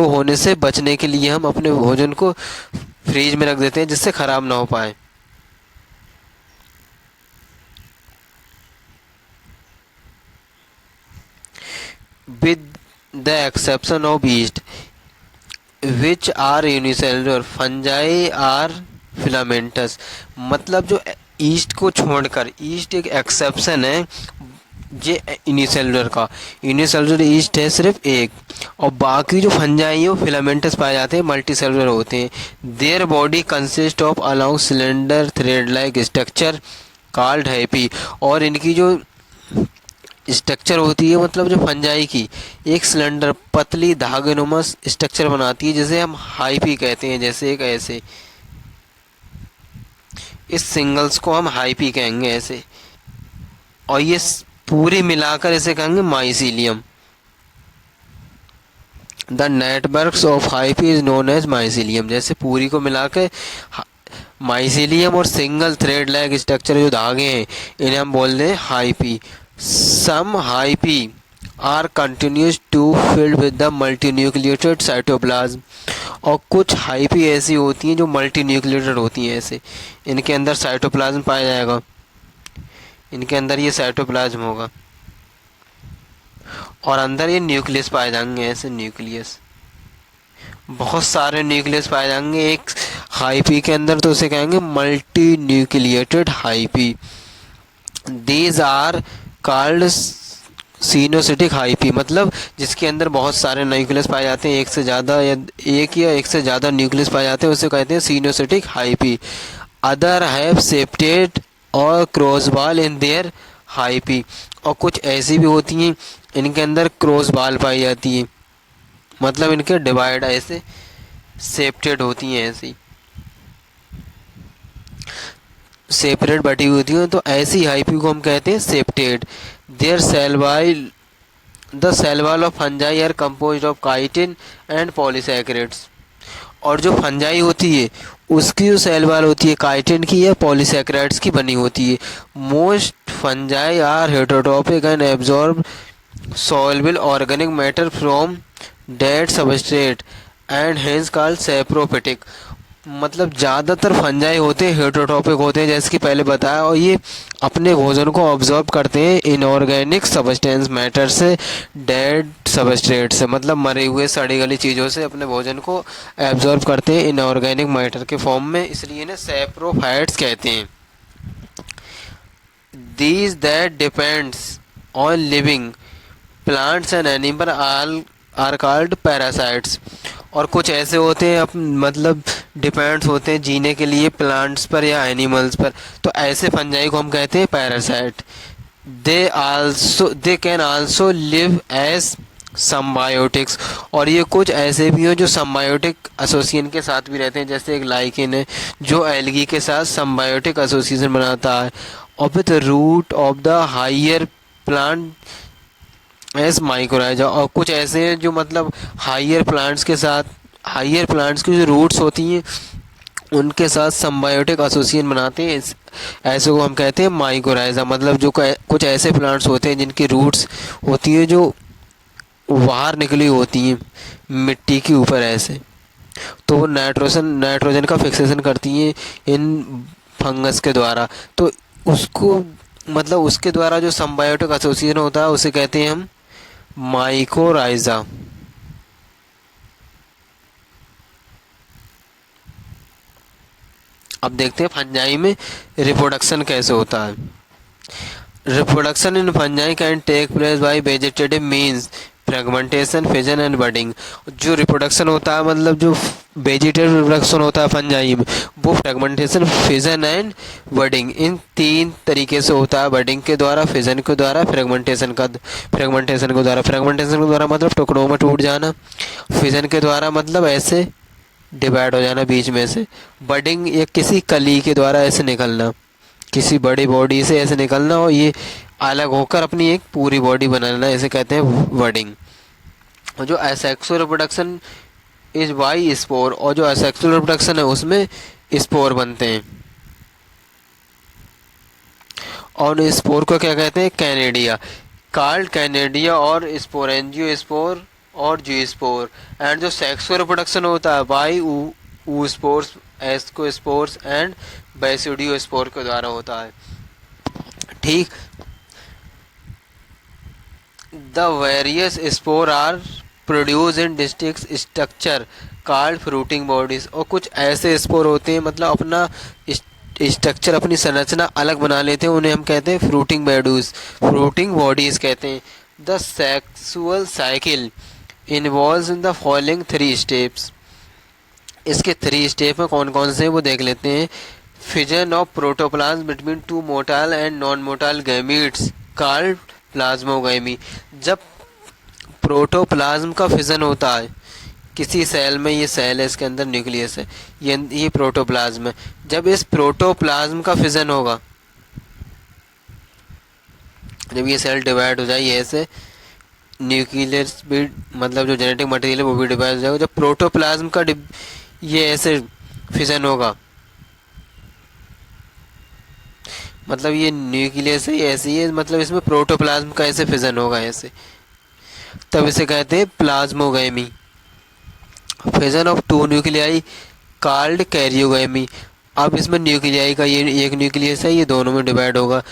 होने से बचने के लिए हम अपने भोजन को फ्रीज में रख देते हैं, जिससे ख़राब ना हो पाए। With the exception of yeast which are unicellular, fungi are filamentous. मतलब जो ईस्ट को छोड़कर, ईस्ट एक एक्सेप्शन है जे यूनिसेलुलर का, यूनिसेलुलर ईस्ट है सिर्फ एक, और बाकी जो फंजाई है वो फिलामेंटस पाए जाते हैं, मल्टी सेलुलर होते हैं। Their body consist of along cylinder thread like structure called happy. और इनकी जो स्ट्रक्चर होती है, मतलब जो फंजाई की एक सिलेंडर पतली धागेनुमा स्ट्रक्चर बनाती है, जिसे हम हाइपी कहते हैं, जैसे एक ऐसे, इस सिंगल्स को हम हाइपी कहेंगे ऐसे, और ये पूरे मिलाकर इसे कहेंगे mycelium. The networks of hyphae is known as mycelium. जैसे पूरी को मिलाकर माइसीलियम और सिंगल थ्रेड लाइक स्ट्रक्चर जो धागे हैं इन्हें हम बोलते हैं hyphae. Some hyphae are continuous to filled with the multinucleated cytoplasm. और कुछ हाइपी ऐसी होती हैं जो मल्टीन्यूक्लिएटेड होती हैं, ऐसे इनके अंदर साइटोप्लाज्म पाया जाएगा, इनके अंदर ये साइटोप्लाज्म होगा और अंदर ये न्यूक्लियस पाए जाएंगे, ऐसे न्यूक्लियस, बहुत सारे न्यूक्लियस पाए जाएंगे एक हाइपी के अंदर, तो उसे कहेंगे multi nucleated hyphae. These are called coenocytic hyphae, मतलब जिसके अंदर बहुत सारे न्यूक्लियस पाए जाते हैं, एक से ज़्यादा या एक से ज़्यादा न्यूक्लियस पाए जाते हैं, उसे कहते हैं coenocytic hyphae. Other have septate और क्रॉसबाल इन देयर हाइपी। और कुछ ऐसी भी होती हैं इनके अंदर क्रॉसबाल पाई जाती है, मतलब इनके डिवाइड ऐसे सेप्टेड होती हैं, ऐसी सेपरेट बटी हुई होती हैं, तो ऐसी हाइपी को हम कहते हैं septate. Their cell wall the cell wall of fungi are composed of chitin and polysaccharides. और जो फंजाई होती है उसकी जो सेल वॉल होती है काइटिन की या पॉलीसैकेराइड्स की बनी होती है। Most fungi are heterotrophic and absorb soluble organic matter from dead substrate and hence called saprophytic. मतलब ज़्यादातर फंजाई होते हैं हेटरोट्रॉपिक होते हैं, जैसे कि पहले बताया, और ये अपने भोजन को ऑब्जॉर्ब करते हैं इनऑर्गेनिक सबस्टेंस मैटर से, डेड सबस्ट्रेट से, मतलब मरे हुए सड़ी गली चीज़ों से अपने भोजन को एब्जॉर्ब करते हैं इनऑर्गेनिक मैटर के फॉर्म में, इसलिए इन्हें सैप्रोफाइट्स कहते हैं। These that depends on living plants and animal are called parasites. और कुछ ऐसे होते हैं मतलब डिपेंड्स होते हैं जीने के लिए प्लांट्स पर या एनिमल्स पर, तो ऐसे फंजाई को हम कहते हैं parasite. They can also live as symbiotics, और ये कुछ ऐसे भी हैं जो सम्बायोटिक एसोसिएशन के साथ भी रहते हैं, जैसे एक लाइकेन है जो एल्गी के साथ सम्बायोटिक एसोसिएशन बनाता है, और with root of the higher plant as mycorrhiza, और कुछ ऐसे हैं जो मतलब हायर प्लांट्स की जो रूट्स होती हैं उनके साथ सम्बायोटिक एसोसिएशन बनाते हैं, ऐसे को हम कहते हैं माइक्रोराइजा। मतलब जो कुछ ऐसे प्लांट्स होते हैं जिनकी रूट्स होती हैं जो बाहर निकली होती हैं मिट्टी के ऊपर ऐसे, तो वो नाइट्रोजन का फिक्सेशन करती हैं इन फंगस के द्वारा, तो उसको मतलब उसके द्वारा जो सम्बायोटिक एसोसिएशन होता है उसे कहते हैं हम माइकोराइजा। अब देखते हैं फंजाई में रिप्रोडक्शन कैसे होता है। Reproduction in fungi can take place by vegetative means fragmentation, fission and budding. जो रिप्रोडक्शन होता है मतलब जो वेजिटेटिव रिप्रोडक्शन होता है फंजाई में, वो फ्रेगमेंटेशन, फिजन एंड बडिंग, इन 3 तरीके से होता है। बडिंग के द्वारा, फिजन के द्वारा, फ्रेगमेंटेशन के द्वारा मतलब टुकड़ों में टूट जाना, फिजन के द्वारा मतलब ऐसे डिवाइड हो जाना बीच में से, बडिंग या किसी कली के द्वारा ऐसे निकलना, किसी बड़ी बॉडी से ऐसे निकलना और ये अलग होकर अपनी एक पूरी बॉडी बनाना, ऐसे कहते हैं बडिंग। और जो asexual reproduction is by spore, और जो एसेक्सुअल रिप्रोडक्शन है उसमें स्पोर बनते हैं, और स्पोर को क्या कहते हैं, कैनेडिया, कार्ड कैनेडिया, और स्पोरेंजियो स्पोर और जी स्पोर। एंड जो सेक्सुअल रिप्रोडक्शन होता है by oospores, ascospores and basidiospore के द्वारा होता है। ठीक, the various spore are produce in distinct structure called fruiting bodies, और कुछ ऐसे स्पोर होते हैं मतलब अपना स्ट्रक्चर, अपनी संरचना अलग बना लेते हैं, उन्हें हम कहते हैं फ्रूटिंग बॉडीज कहते हैं। The sexual cycle involves in the following 3 steps. इसके 3 स्टेप में कौन कौन से हैं वो देख लेते हैं। Fission of protoplasm between 2 motile and non motile gametes called plasmogamy. जब प्रोटोप्लाज्म का फिजन होता है किसी सेल में, ये सेल है, इसके अंदर न्यूक्लियस है, ये प्रोटोप्लाज्म है, जब इस प्रोटोप्लाज्म का फिजन होगा, जब ये सेल डिवाइड हो जाए ऐसे, न्यूक्लियस भी मतलब जो जेनेटिक मटेरियल है वो भी डिवाइड हो जाएगा, जब प्रोटोप्लाज्म का ये ऐसे फिजन होगा, मतलब ये न्यूक्लियस है ऐसे ही है, मतलब इसमें प्रोटोप्लाज्म का ऐसे फिजन होगा ऐसे, तब इसे कहते हैं plasmogamy. Fission of 2 nuclei called karyogamy. अब इसमें न्यूक्लियाई का ये एक न्यूक्लियस है, ये दोनों में डिवाइड होगा,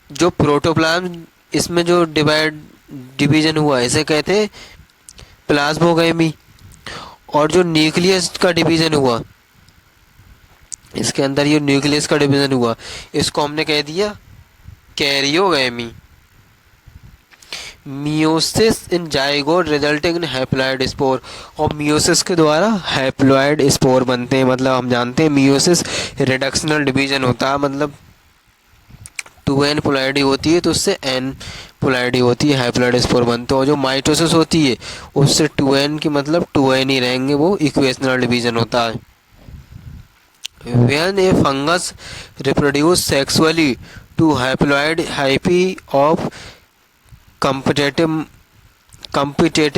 जो प्रोटोप्लाज्म इसमें जो डिवीजन हुआ इसे कहते हैं प्लाज्मोगैमी, और जो न्यूक्लियस का डिवीजन हुआ, इसके अंदर ये न्यूक्लियस का डिवीजन हुआ, इसको हमने कह दिया karyogamy. Meiosis in zygote resulting in haploid spore, और मियोसिस के द्वारा हैप्लॉइड स्पोर बनते हैं। मतलब हम जानते हैं मियोसिस रिडक्शनल डिवीजन होता है, मतलब 2n पोलैरिटी होती है तो उससे n पोलैरिटी होती है, हैप्लॉइड स्पोर बनते हैं। और जो माइटोसिस होती है उससे 2n की मतलब 2n ही रहेंगे, वो इक्वेशनल डिवीजन होता है। When a fungus reproduce sexually, 2 haploid hyphae of competitive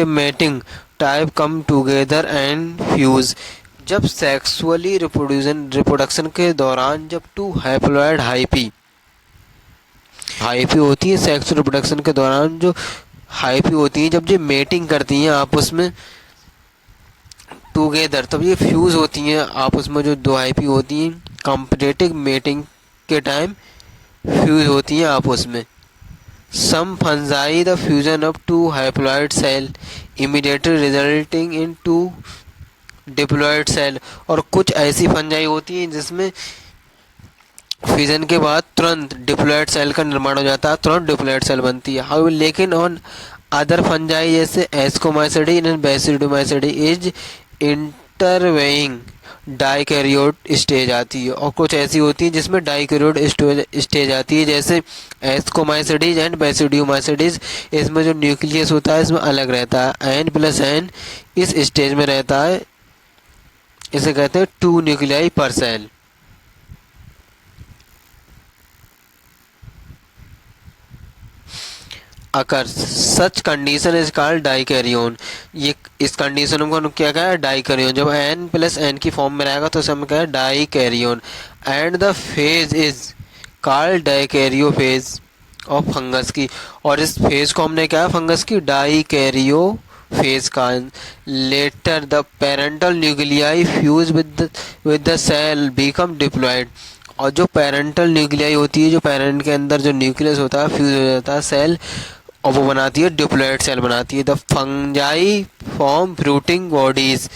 mating type come together and fuse। जब सेक्सुअली रिप्रोडक्शन के दौरान जब 2 हैप्लॉइड हाइपी होती है, सेक्सुअल रिप्रोडक्शन के दौरान जो हाइपी होती हैं, जब ये मेटिंग करती हैं आपस में टुगेदर, तब ये फ्यूज़ होती हैं आपस में, जो 2 हाइपी होती हैं कॉम्पिटिटिव मेटिंग के टाइम फ्यूज़ होती हैं आपस में। Some fungi the fusion of 2 haploid cell immediately resulting in 2 diploid cell, और कुछ ऐसी फंजाई होती हैं जिसमें फ्यूजन के बाद तुरंत डिप्लॉइड सेल का निर्माण हो जाता है, तुरंत डिप्लॉइड सेल बनती है। हाउ लेकिन ऑन अदर फंजाई जैसे एस्कोमाइसिडी एंड बेसिडोमाइसिडी इज इंटरवेइंग डाइकैरियोट स्टेज आती है, और कुछ ऐसी होती है जिसमें डाइकैरियोट स्टेज आती है, जैसे एस्कोमाइसिडीज एंड बेसिडियोमाइसिडीज। इसमें जो न्यूक्लियस होता है इसमें अलग रहता है, N+N इस स्टेज में रहता है। इसे कहते हैं 2 nuclei per cell. Occur such condition is called dikaryon. ये इस कंडीशन को क्या कहा है, डाइकैरियोन। जब N+N की फॉर्म में रहेगा तो हम क्या है, dikaryon. And the phase is called dikaryo phase of fungus की। और इस फेज को हमने क्या है, फंगस की डाइकैरियो फेज का। Later the parental nuclei fuse with the cell become diploid. और जो पेरेंटल न्यूक्लियाई होती है, जो पेरेंट के अंदर जो न्यूक्लियस होता है फ्यूज हो जाता है सेल, और वो बनाती है डिप्लॉयड सेल बनाती है। The fungi form fruiting bodies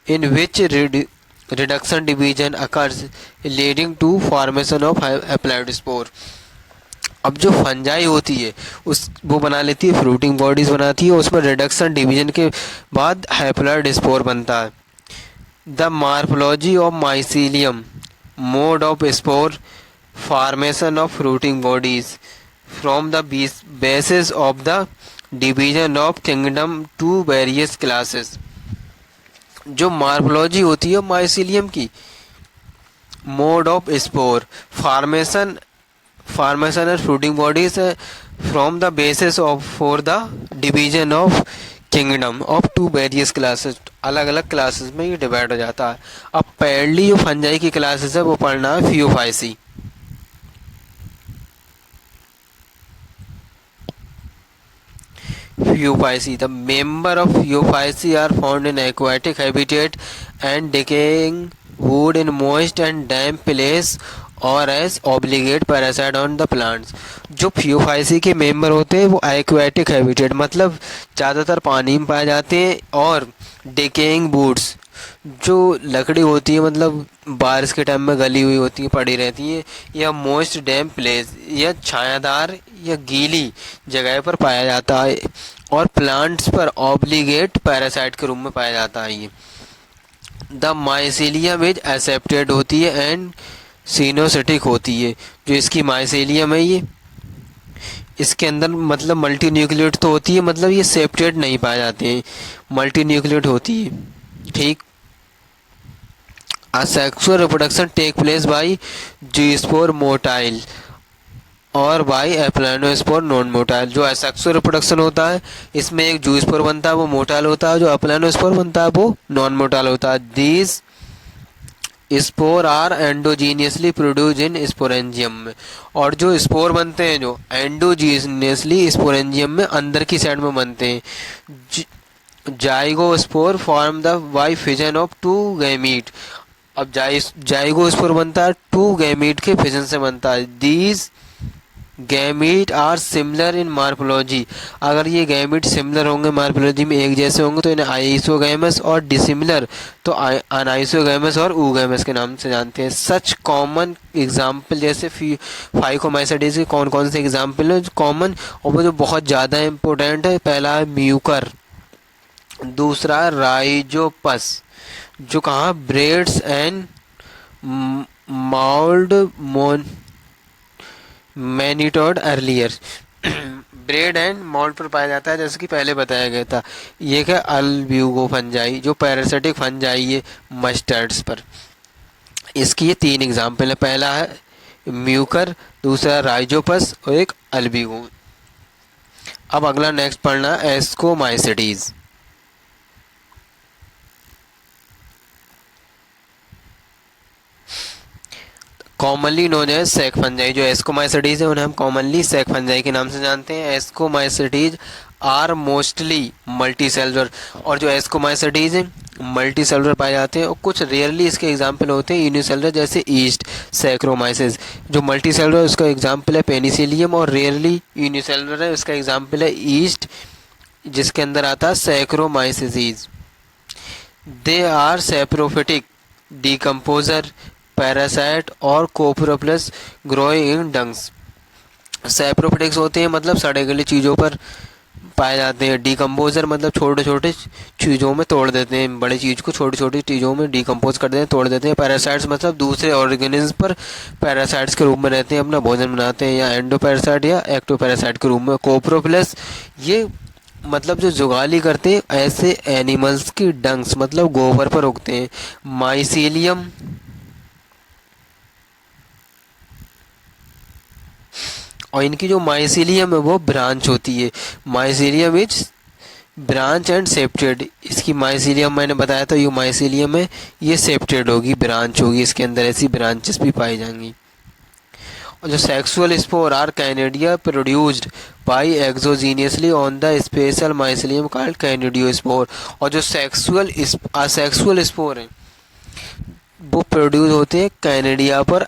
in which reduction division occurs leading to formation of haploid spore. अब जो फंजाई होती है उस वो बना लेती है फ्रूटिंग बॉडीज बनाती है, उसमें रिडक्शन डिवीजन के बाद हैप्लॉइड स्पोर बनता है। The morphology of mycelium mode of spore formation of fruiting bodies from the basis of the division of kingdom to various classes. जो मार्फोलॉजी होती है माइसीलियम की, mode of spore formation and fruiting bodies from the basis of for the division of kingdom of 2 various classes. अलग अलग क्लासेस में ये डिवाइड हो जाता है। अब पहली जो फंजाई की क्लासेस है वो पढ़ना है Phaeophyceae. Phaeophysi. The member of Phaeophysi are found in aquatic habitat and decaying wood in moist and damp place और as obligate parasite on the plants। जो Phaeophysi के मेंबर होते हैं वो aquatic habitat मतलब ज़्यादातर पानी में पाए जाते हैं, और decaying woods जो लकड़ी होती है मतलब बारिश के टाइम में गली हुई होती है, पड़ी रहती है, या मोइस्ट डैम्प प्लेस या छायादार या गीली जगह पर पाया जाता है, और प्लांट्स पर ऑब्लिगेट पैरासाइट के रूप में पाया जाता है। ये द माइसीलियम इज एसेप्टेड होती है एंड सिनोसिटिक होती है। जो इसकी माइसीलियम है ये, इसके अंदर मतलब मल्टी न्यूक्लिएट तो होती है, मतलब ये सेप्टेड नहीं पाए जाते हैं, मल्टी न्यूक्लिएट होती है। ठीक। Sexual reproduction take place by zoospore motile और बाई एप्लानोस्पोर नॉन मोटाइल। जो एसेक्सुअल रिप्रोडक्शन होता है इसमें एक जूस्पोर बनता है वो मोटाइल होता है, जो एप्लानोस्पोर बनता है वो नॉन मोटाइल होता है। These spore are endogenously produce in sporangium में। और जो स्पोर बनते हैं जो एंडोजीनियसली स्पोरेंजियम में अंदर की साइड में बनते हैं। Zygospore form the by fission of 2 gamete. अब जाइगोस्पोर बनता है 2 गैमीट के फिजन से बनता है। These gamete are similar in morphology. अगर ये गैमीट सिमिलर होंगे मार्फोलॉजी में एक जैसे होंगे तो इन्हें आइसोगैमस, और डिसिमिलर तो अनाइसोगैमस और ऊगैमस के नाम से जानते हैं। सच कॉमन एग्जाम्पल जैसे फाइकोमाइसिडीज के कौन कौन से एग्जाम्पल हैं कॉमन, और वो जो बहुत ज़्यादा इंपॉर्टेंट है, पहला है म्यूकर, दूसरा राइजोपस जो कहाँ breads and mould mentioned earlier bread and mould पर पाया जाता है, जैसे कि पहले बताया गया था। ये क्या अल्ब्यूगो फंजाई जो पैरासिटिक फंजाई है मस्टर्ड्स पर। इसकी ये 3 एग्जाम्पल है, पहला है म्यूकर, दूसरा राइजोपस और एक अल्ब्यूगो। अब अगला नेक्स्ट पढ़ना ascomycetes. Commonly known as sac fungi. जो एस्कोमाइसिडीज है उन्हें हम कॉमनली सैक फंजाई के नाम से जानते हैं। एस्कोमाइसिडीज आर मोस्टली मल्टी सेलुलर। और जो एस्कोमाइसिडीज है मल्टी सेलुलर पाए जाते हैं, और कुछ रेयरली इसके एग्जाम्पल होते हैं यूनिसेलुलर, जैसे ईस्ट सैक्रोमाइसिस। जो मल्टी सेलुलर उसका एग्जाम्पल है पेनिसिलियम, और रेयरली यूनिसेलुलर है उसका एग्जाम्पल है ईस्ट जिसके अंदर आता है saccharomyces. They are saprophytic decomposer parasite और कोप्रोप्लस ग्रोइंग इन डंग्स। सेप्रोफिटिक्स होते हैं मतलब सड़े गले चीज़ों पर पाए जाते हैं। डिकम्पोजर मतलब छोटे छोटे चीज़ों में तोड़ देते हैं, बड़ी चीज़ को छोटी छोटी चीज़ों में डिकम्पोज कर देते हैं, तोड़ देते हैं। पैरासाइट्स मतलब दूसरे ऑर्गेनिज्म पर पैरासाइट्स के रूप में रहते हैं, अपना भोजन बनाते हैं, या एंडो पैरासाइट या एक्टो पैरासाइट के रूप में। कोप्रोप्लस ये मतलब जो जुगाली करते हैं ऐसे एनिमल्स की डंग्स मतलब गोबर पर उगते हैं। माइसीलियम और इनकी जो माइसीलियम है वो ब्रांच होती है। Mycelium is branch and septate. इसकी माइसीलियम मैंने बताया था, ये माइसीलियम है, ये सेप्टेड होगी, ब्रांच होगी, इसके अंदर ऐसी ब्रांचेस भी पाई जाएंगी। और जो sexual spore are conidia produced by exogenously on the special mycelium called conidiospore. और जो सेक्सुअल स्पोर है वो प्रोड्यूस होते हैं कैनेडिया पर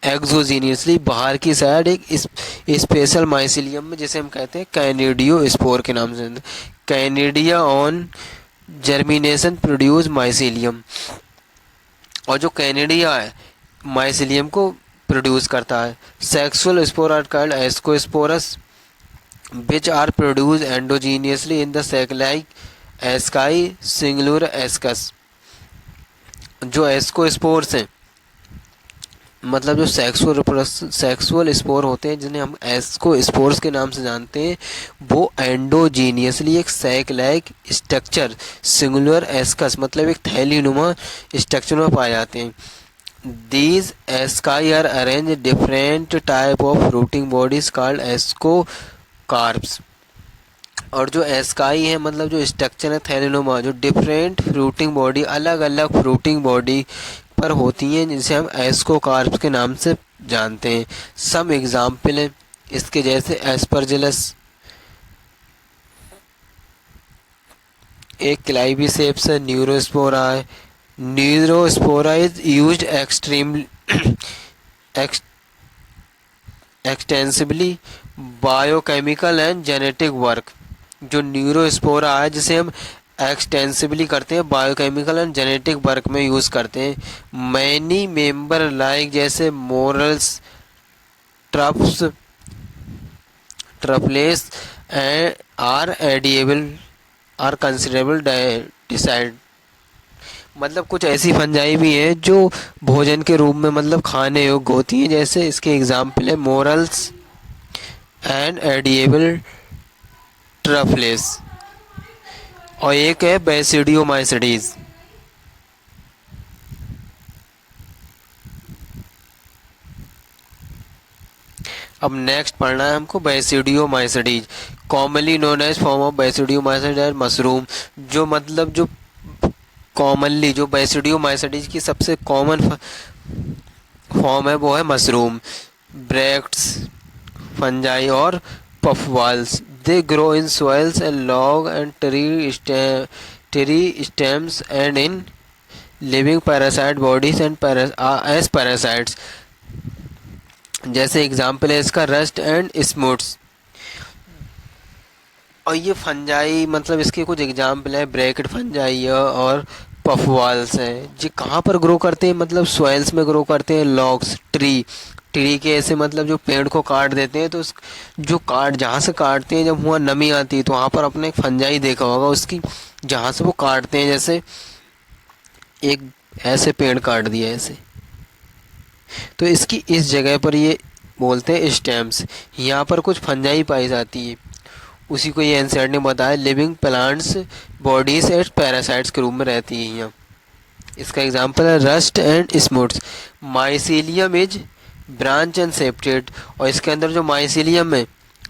एक्सोजीनियसली, बाहर की साइड एक स्पेशल माइसीलियम में, जिसे हम कहते हैं कैनेडियो स्पोर के नाम से। Conidia on germination produce mycelium. और जो कैनेडिया है माइसीलियम को प्रोड्यूस करता है। Sexual spore are called ascospores which are produce endogenously in the sac asci singular ascus. जो एस्कोस्पोर्स हैं मतलब जो सेक्सुअल स्पोर होते हैं, जिन्हें हम एस्कोस्पोर्स के नाम से जानते हैं, वो एंडोजीनियसली एक sac like structure singular ascus मतलब एक थैली नुमा स्ट्रक्चर में पाए जाते हैं। These asci are arranged different type of fruiting bodies called ascocarps। और जो एस्काई है मतलब जो स्ट्रक्चर है थैलेनुमा, जो डिफरेंट फ्रूटिंग बॉडी अलग अलग फ्रूटिंग बॉडी पर होती हैं, जिसे हम एस्कोकार्प्स के नाम से जानते हैं। सम एग्जाम्पल है इसके, जैसे एस्परजिलस एक क्लाइबीसेप्स है, न्यूरोस्पोरा है। Neurospora is used extensively biochemical and genetic work. जो न्यूरोस्पोरा है जिसे हम एक्सटेंसिवली करते हैं बायोकेमिकल एंड जेनेटिक वर्क में यूज़ करते हैं। मैनी मेंबर लाइक जैसे morels, truffles, truffles and are edible are considerable decide. मतलब कुछ ऐसी फंजाई भी हैं जो भोजन के रूप में मतलब खाने योग्य होती हैं, जैसे इसके एग्जाम्पल है मोरल्स एंड एडिएबल ट्रफलेस। और एक है बेसिडियोमाइसिडीज। अब नेक्स्ट पढ़ना है हमको basidiomycetes, commonly known as form of basidiomycetes mushroom. जो मतलब जो कॉमनली जो बेसिडियोमाइसिडीज की सबसे कॉमन फॉर्म है वो है मशरूम, ब्रैक्ट्स, फंजाई और puffballs. They grow in soils and log and tree stems and in living parasite bodies and as parasites. जैसे एग्जाम्पल है इसका रस्ट एंड स्मूट्स। और ये फंजाई मतलब इसके कुछ एग्जाम्पल है, ब्रैकेट फंजाई और पफवाल्स हैं। ये कहाँ पर ग्रो करते हैं मतलब सॉइल्स में ग्रो करते हैं। लॉग्स, ट्री के ऐसे मतलब जो पेड़ को काट देते हैं, तो जो जहाँ से काटते हैं जब वहाँ नमी आती है तो वहाँ पर अपने फंजाई देखा होगा उसकी, जहाँ से वो काटते हैं। जैसे एक ऐसे पेड़ काट दिया ऐसे, तो इसकी इस जगह पर ये बोलते हैं स्टेम्स, यहाँ पर कुछ फंजाई पाई जाती है। उसी को ये एनसीईआरटी ने बताया, living plants bodies at parasites के रूप में रहती है यहाँ। इसका एग्जांपल है rust and smuts. Mycelium is branch and septate. और इसके अंदर जो माइसीलियम है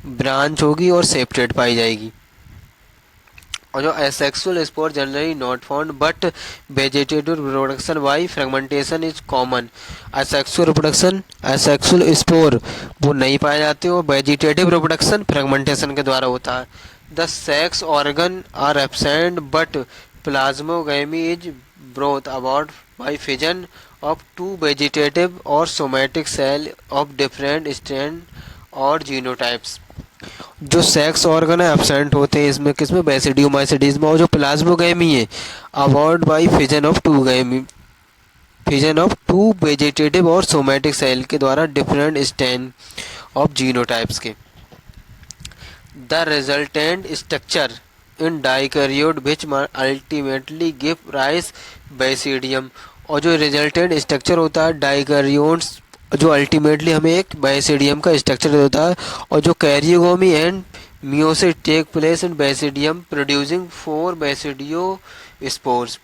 ब्रांच होगी और सेप्टेड पाई जाएगी। और जो asexual spore generally not found but vegetative reproduction by fragmentation is common. Asexual spore वो नहीं पाए जाते और वेजिटेटिव रिप्रोडक्शन फ्रेगमेंटेशन के द्वारा होता है। The sex organ are absent but plasmogamy is brought about by fission of two vegetative और somatic cell of different strand और जीनोटाइप्स। जो सेक्स ऑर्गन है एब्सेंट होते हैं इसमें, किसमें, बेसिडियोमाइसिडीज में। और जो प्लाज्मोगैमी है about by fission of two vegetative और सोमैटिक सेल के द्वारा डिफरेंट स्ट्रैंड ऑफ जीनोटाइप्स के। The resultant structure in dikaryote which ultimately give rise basidium. और जो रिजल्टेंट स्ट्रक्चर होता है डाइकैरियोट्स, जो अल्टीमेटली हमें एक बैसिडियम का स्ट्रक्चर देता है। और जो karyogamy and meiosis take place in basidium producing 4 basidiospores.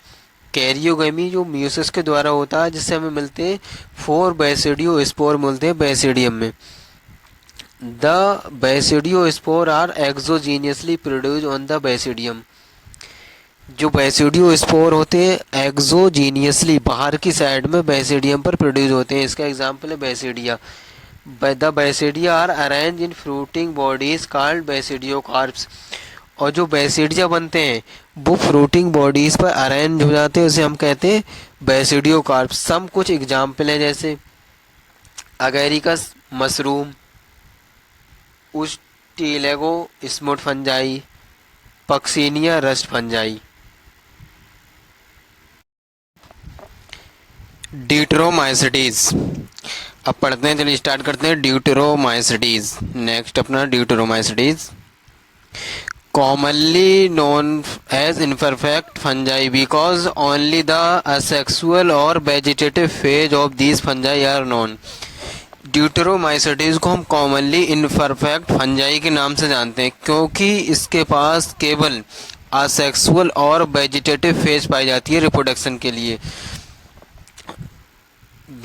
Karyogamy जो मियोसिस के द्वारा होता है, जिससे हमें मिलते हैं 4 बैसिडियो स्पोर मिलते हैं बैसिडियम में। The basidiospore are exogenously produce on the basidium. जो बैसिडियो स्पोर होते हैं एक्सोजीनियसली बाहर की साइड में बैसिडियम पर प्रोड्यूस होते हैं। इसका एग्जांपल है basidia. The basidia are arrange in fruiting bodies called basidiocarps. और जो बैसिडिया बनते हैं वो फ्रूटिंग बॉडीज पर अरेंज हो जाते हैं, उसे हम कहते हैं बैसिडियो कार्प्स। सम कुछ एग्जाम्पल हैं जैसे Agaricus mushroom, Ustilago smut fungi, Puccinia rust fungi. Deuteromycetes. अब पढ़ते हैं, चलिए स्टार्ट करते हैं ड्यूटेरोमाइसिटीज। नेक्स्ट अपना deuteromycetes commonly known as imperfect fungi because only the asexual or vegetative phase of these fungi are known। Deuteromycetes को हम कॉमनली इनपरफेक्ट फंजाई के नाम से जानते हैं क्योंकि इसके पास केवल असेक्सुअल और वेजिटेटिव फेज पाई जाती है रिप्रोडक्शन के लिए।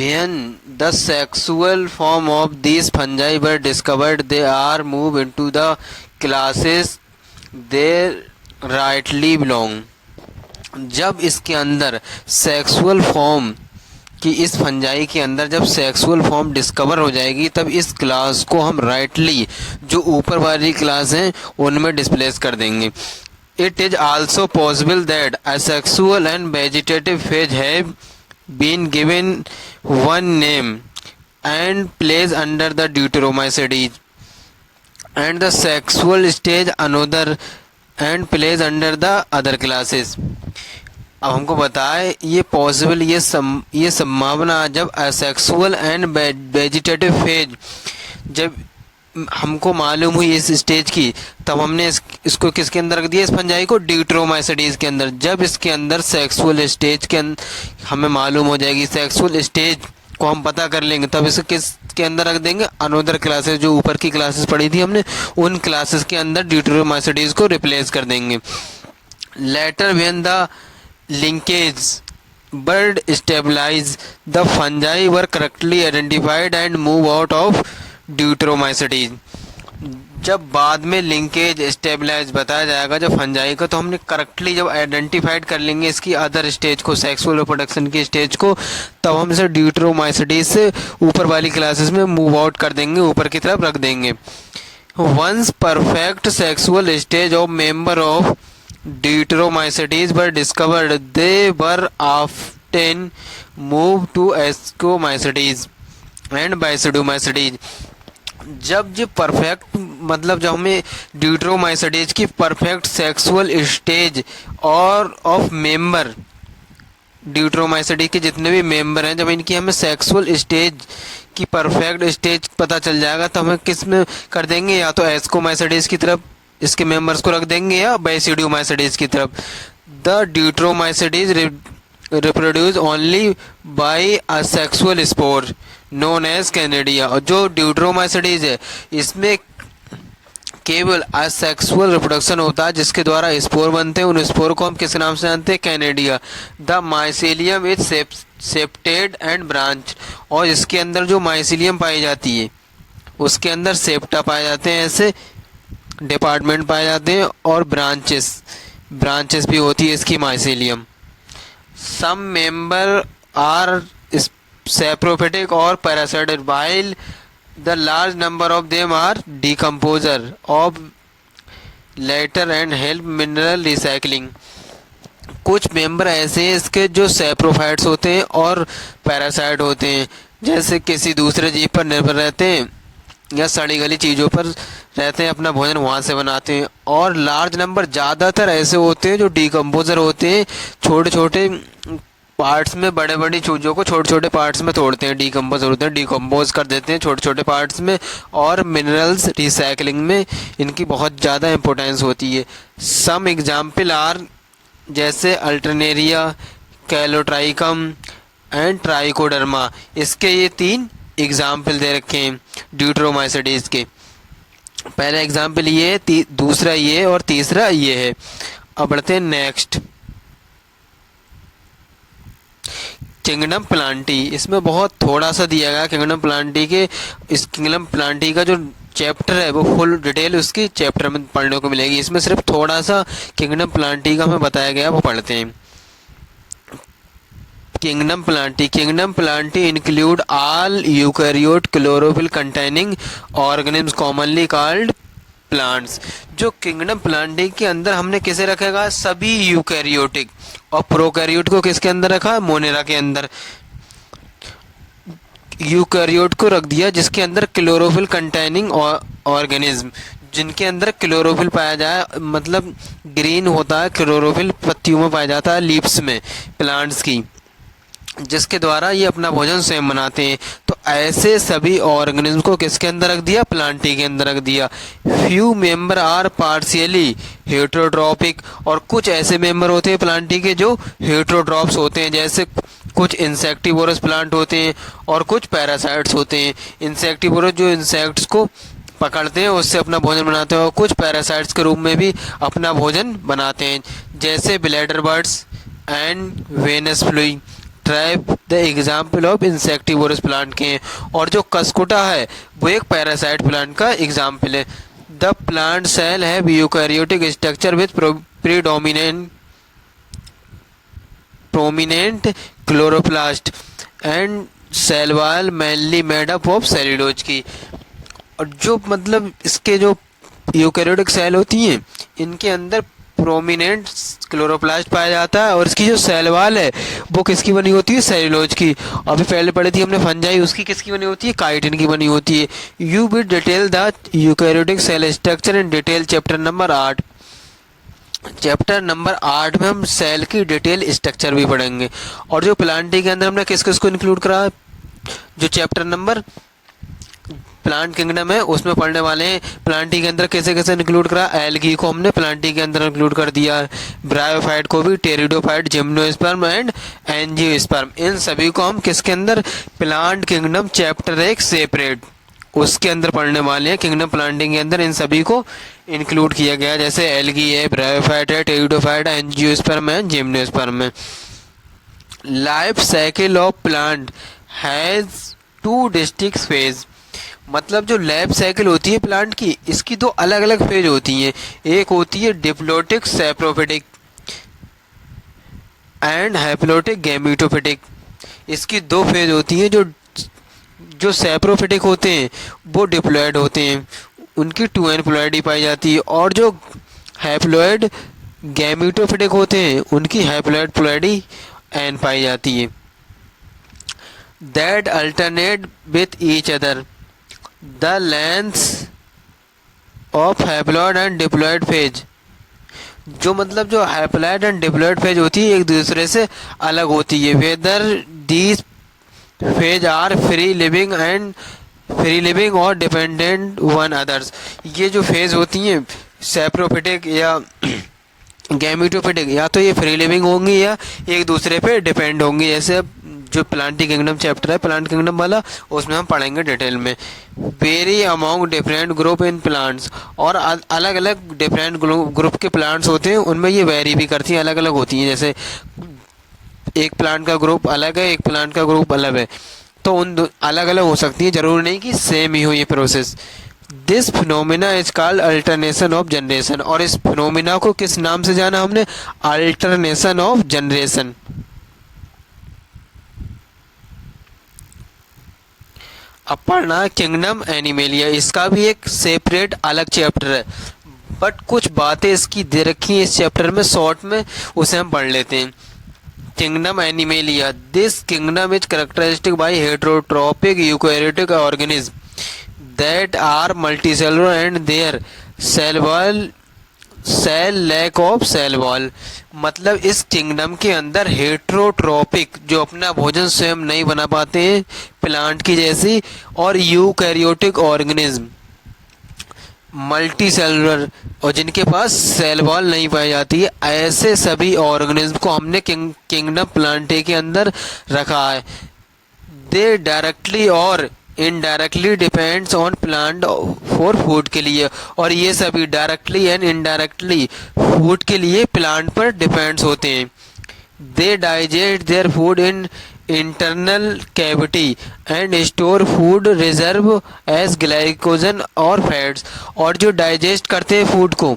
When the sexual form of these fungi were discovered, they are moved into the classes they rightly belong। जब इसके अंदर सेक्सुअल फॉर्म कि इस फंजाई के अंदर जब सेक्सुअल फॉर्म डिस्कवर हो जाएगी तब इस क्लास को हम राइटली जो ऊपर वाली क्लास हैं उनमें डिस्प्लेस कर देंगे। It is also possible that asexual and vegetative phase have been given one name and placed under the Deuteromycetes and the sexual stage another and placed under the other classes। अब हमको बताए ये पॉसिबल ये संभावना जब असेक्सुअल एंड वेजिटेटिव फेज जब हमको मालूम हुई इस स्टेज की तब हमने इसको किसके अंदर रख दिया, इस फंजाई को ड्यूटेरोमाइसिटीज के अंदर। जब इसके अंदर सेक्सुअल स्टेज के हमें मालूम हो जाएगी, सेक्सुअल स्टेज को हम पता कर लेंगे तब इसे किसके अंदर रख देंगे, अनोदर क्लासेस जो ऊपर की क्लासेस पढ़ी थी हमने उन क्लासेस के अंदर ड्यूटेरोमाइसिटीज को रिप्लेस कर देंगे। लेटर व्हेन द लिंकेज बर्ड established the fungi were correctly identified and move out of deuteromycetes. जब बाद में लिंकेज स्टेबलाइज बताया जाएगा जब फंजाई का, तो हमने करेक्टली जब आइडेंटिफाइड कर लेंगे इसकी अदर स्टेज को, सेक्सुअल रिप्रोडक्शन की स्टेज को, तब हम इसे ड्यूटेरोमाइसिटीज से ऊपर वाली क्लासेस में मूव आउट कर देंगे, ऊपर की तरफ रख देंगे। Once perfect sexual stage of member of deuteromycetes were discovered they were often move to ascomycetes and basidiomycetes. जब जो परफेक्ट मतलब जब हमें ड्यूटेरोमाइसिटीज की परफेक्ट सेक्सुअल स्टेज और ऑफ मेंबर ड्यूटेरोमाइसिटीज के जितने भी मेंबर हैं, जब इनकी हमें सेक्सुअल स्टेज की परफेक्ट स्टेज पता चल जाएगा तो हमें किस में कर देंगे, या तो एस्कोमाइसिटीज की तरफ इसके मेंबर्स को रख देंगे या बैसिडोमाइसिटीज की तरफ। The deuteromycetes reproduce only by a sexual spore known as conidia. और जो ड्यूटेरोमाइसिटीज है इसमें केवल असेक्सुअल रिप्रोडक्शन होता है जिसके द्वारा स्पोर बनते हैं। उन स्पोर को हम किस नाम से जानते हैं, conidia. The mycelium is septate and branch. और इसके अंदर जो माइसीलियम पाई जाती है उसके अंदर सेप्टा पाए जाते हैं, ऐसे डिपार्टमेंट पाए जाते हैं, और ब्रांचेस भी होती है इसकी mycelium. Some member are saprophytic or parasitic while the large number of them are decomposer of later and help mineral recycling। कुछ मेंबर ऐसे हैं इसके जो सैप्रोफाइट्स होते हैं और पैरासाइट होते हैं, जैसे किसी दूसरे जीव पर निर्भर रहते हैं या सड़ी गली चीज़ों पर रहते हैं, अपना भोजन वहाँ से बनाते हैं। और लार्ज नंबर ज़्यादातर ऐसे होते हैं जो डिकम्पोजर होते हैं, छोटे छोटे पार्ट्स में बड़े बड़ी चीज़ों को छोटे छोटे पार्ट्स में तोड़ते हैं, डिकम्पोज कर देते हैं छोटे छोटे पार्ट्स में। और मिनरल्स रिसाइकलिंग में इनकी बहुत ज़्यादा इम्पोर्टेंस होती है। सम एग्जाम्पल आर जैसे अल्टरनेरिया, कैलोट्राइकम एंड ट्राइकोडर्मा। इसके ये 3 एग्जाम्पल दे रखे हैं ड्यूटेरोमाइसिटीज के। पहला एग्जाम्पल ये है, दूसरा ये और तीसरा ये है। अब बढ़ते हैं नेक्स्ट, किंगडम प्लांटी। इसमें बहुत थोड़ा सा दिया गया किंगडम प्लांटी के। इस किंगडम प्लांटी का जो चैप्टर है वो फुल डिटेल उसकी चैप्टर में पढ़ने को मिलेगी। इसमें सिर्फ थोड़ा सा किंगडम प्लांटी का हमें बताया गया, वो पढ़ते हैं। Kingdom Plantae include all eukaryote chlorophyll containing organisms commonly called plants. जो किंगडम प्लांटी के अंदर हमने किसे रखेगा, सभी यूकैरियोटिक, और प्रोकैरियोट को किसके अंदर रखा, मोनेरा के अंदर। यूकैरियोट को रख दिया जिसके अंदर क्लोरोफिल कंटेनिंग ऑर्गेनिज्म, जिनके अंदर क्लोरोफिल पाया जाए, मतलब ग्रीन होता है क्लोरोफिल, पत्तियों में पाया जाता है, लीव्स में प्लांट्स की, जिसके द्वारा ये अपना भोजन स्वयं बनाते हैं। तो ऐसे सभी ऑर्गेनिज्म को किसके अंदर रख दिया, प्लांटी के अंदर रख दिया। Few member are partially heterotrophic, और कुछ ऐसे मेंबर होते हैं प्लांटी के जो हेटरोट्रॉप्स होते हैं, जैसे कुछ इंसेक्टिवोरस प्लांट होते हैं और कुछ पैरासाइट्स होते हैं। इंसेक्टिवोरस जो इंसेक्ट्स को पकड़ते हैं उससे अपना भोजन बनाते हैं, और कुछ पैरासाइट्स के रूप में भी अपना भोजन बनाते हैं, जैसे bladder birds and Venus fly tribe the example of insectivorous plant के हैं। और जो कस्कुटा है वो एक पैरासाइट प्लांट का एग्जाम्पल है। The plant cell have eukaryotic structure with prominent chloroplast and cell wall mainly made up of cellulose की। और जो मतलब इसके जो यूकैरियोटिक सेल होती हैं इनके अंदर प्रोमिनेंट क्लोरोप्लास्ट पाया जाता है, और इसकी जो सेल वॉल है वो किसकी बनी होती है, सेल्यूलोज की। अभी पहले पढ़ी थी हमने फंजाई, उसकी किसकी बनी होती है, काइटिन की बनी होती है। You will detail the eukaryotic cell structure in detail chapter number 8। Chapter number 8 में हम सेल की डिटेल स्ट्रक्चर भी पढ़ेंगे। और जो प्लांटी के अंदर हमने किस किस को इंक्लूड करा, जो चैप्टर नंबर प्लांट किंगडम है उसमें पढ़ने वाले हैं। प्लांटी के अंदर कैसे कैसे इंक्लूड करा, एल्गी को हमने प्लांटी के अंदर इंक्लूड कर दिया है, ब्रायोफाइट को भी, टेरिडोफाइट, जिम्नोस्पर्म एंड एंजियोस्पर्म, इन सभी को हम किसके अंदर, प्लांट किंगडम चैप्टर 1 सेपरेट उसके अंदर पढ़ने वाले हैं। किंगडम प्लांटिंग के अंदर इन सभी को इंक्लूड किया गया, जैसे एल्गी है, ब्रायोफाइट है, टेरिडोफाइट, एंजियोस्पर्म है, जिम्नोस्पर्म है। Life cycle of plant has 2 distinct phase, मतलब जो लाइफ साइकिल होती है प्लांट की, इसकी 2 अलग अलग फेज होती हैं। एक होती है डिप्लोटिक सैप्रोफिटिक एंड हैप्लोटिक गैमेटोफिटिक। इसकी 2 फेज होती हैं। जो सैप्रोफिटिक होते हैं वो डिप्लॉयड होते हैं, उनकी 2 एनप्लॉयडी पाई जाती है, और जो हैप्लॉयड गैमेटोफिटिक होते हैं उनकी हैप्लॉयड प्लॉयडी एन पाई जाती है। That alternate with each other the lengths of haploid and diploid phase, जो मतलब जो हैप्लॉयड एंड डिप्लॉयड फेज होती है एक दूसरे से अलग होती है। Whether these phase are free living और डिपेंडेंट वन अदर्स, ये जो फेज होती हैं सैप्रोफिटिक या गैमेटोफिटिक, या तो ये फ्री लिविंग होंगी या एक दूसरे पे डिपेंड होंगी। जैसे जो प्लांटी किंगडम चैप्टर है प्लांट किंगडम वाला, उसमें हम पढ़ेंगे डिटेल में। Very among different group in plants, और अलग अलग डिफरेंट ग्रुप के प्लांट्स होते हैं, उनमें ये वेरी भी करती हैं, अलग अलग होती हैं। जैसे एक प्लांट का ग्रुप अलग है, एक प्लांट का ग्रुप अलग है, तो उन अलग अलग हो सकती है, जरूरी नहीं कि सेम ही हो ये process. This phenomena is called alternation of generation, और इस फिनोमिना को किस नाम से जाना हमने, अल्टरनेशन ऑफ जनरेशन। अब पढ़ना किंगडम एनिमेलिया, इसका भी एक सेपरेट अलग चैप्टर है, बट कुछ बातें इसकी दे रखी हैं इस चैप्टर में शॉर्ट में, उसे हम पढ़ लेते हैं। Kingdom animalia, this kingdom is characteristic by heterotrophic eukaryotic organism that are multicellular and their cell wall cell lack of cell wall, मतलब इस किंगडम के अंदर हेट्रोट्रोपिक जो अपना भोजन स्वयं नहीं बना पाते हैं प्लांट की जैसी, और यूकैरियोटिक ऑर्गेनिज्म मल्टी सेलुलर और जिनके पास सेल वॉल नहीं पाई जाती है, ऐसे सभी ऑर्गेनिज्म को हमने किंगडम प्लांटे के अंदर रखा है। दे डायरेक्टली और indirectly depends on plant for food के लिए, और ये सभी डायरेक्टली एंड इनडायरेक्टली फूड के लिए प्लांट पर डिपेंड्स होते हैं। They digest their food in internal cavity and store food reserve as glycogen और फैट्स, और जो डाइजेस्ट करते हैं फूड को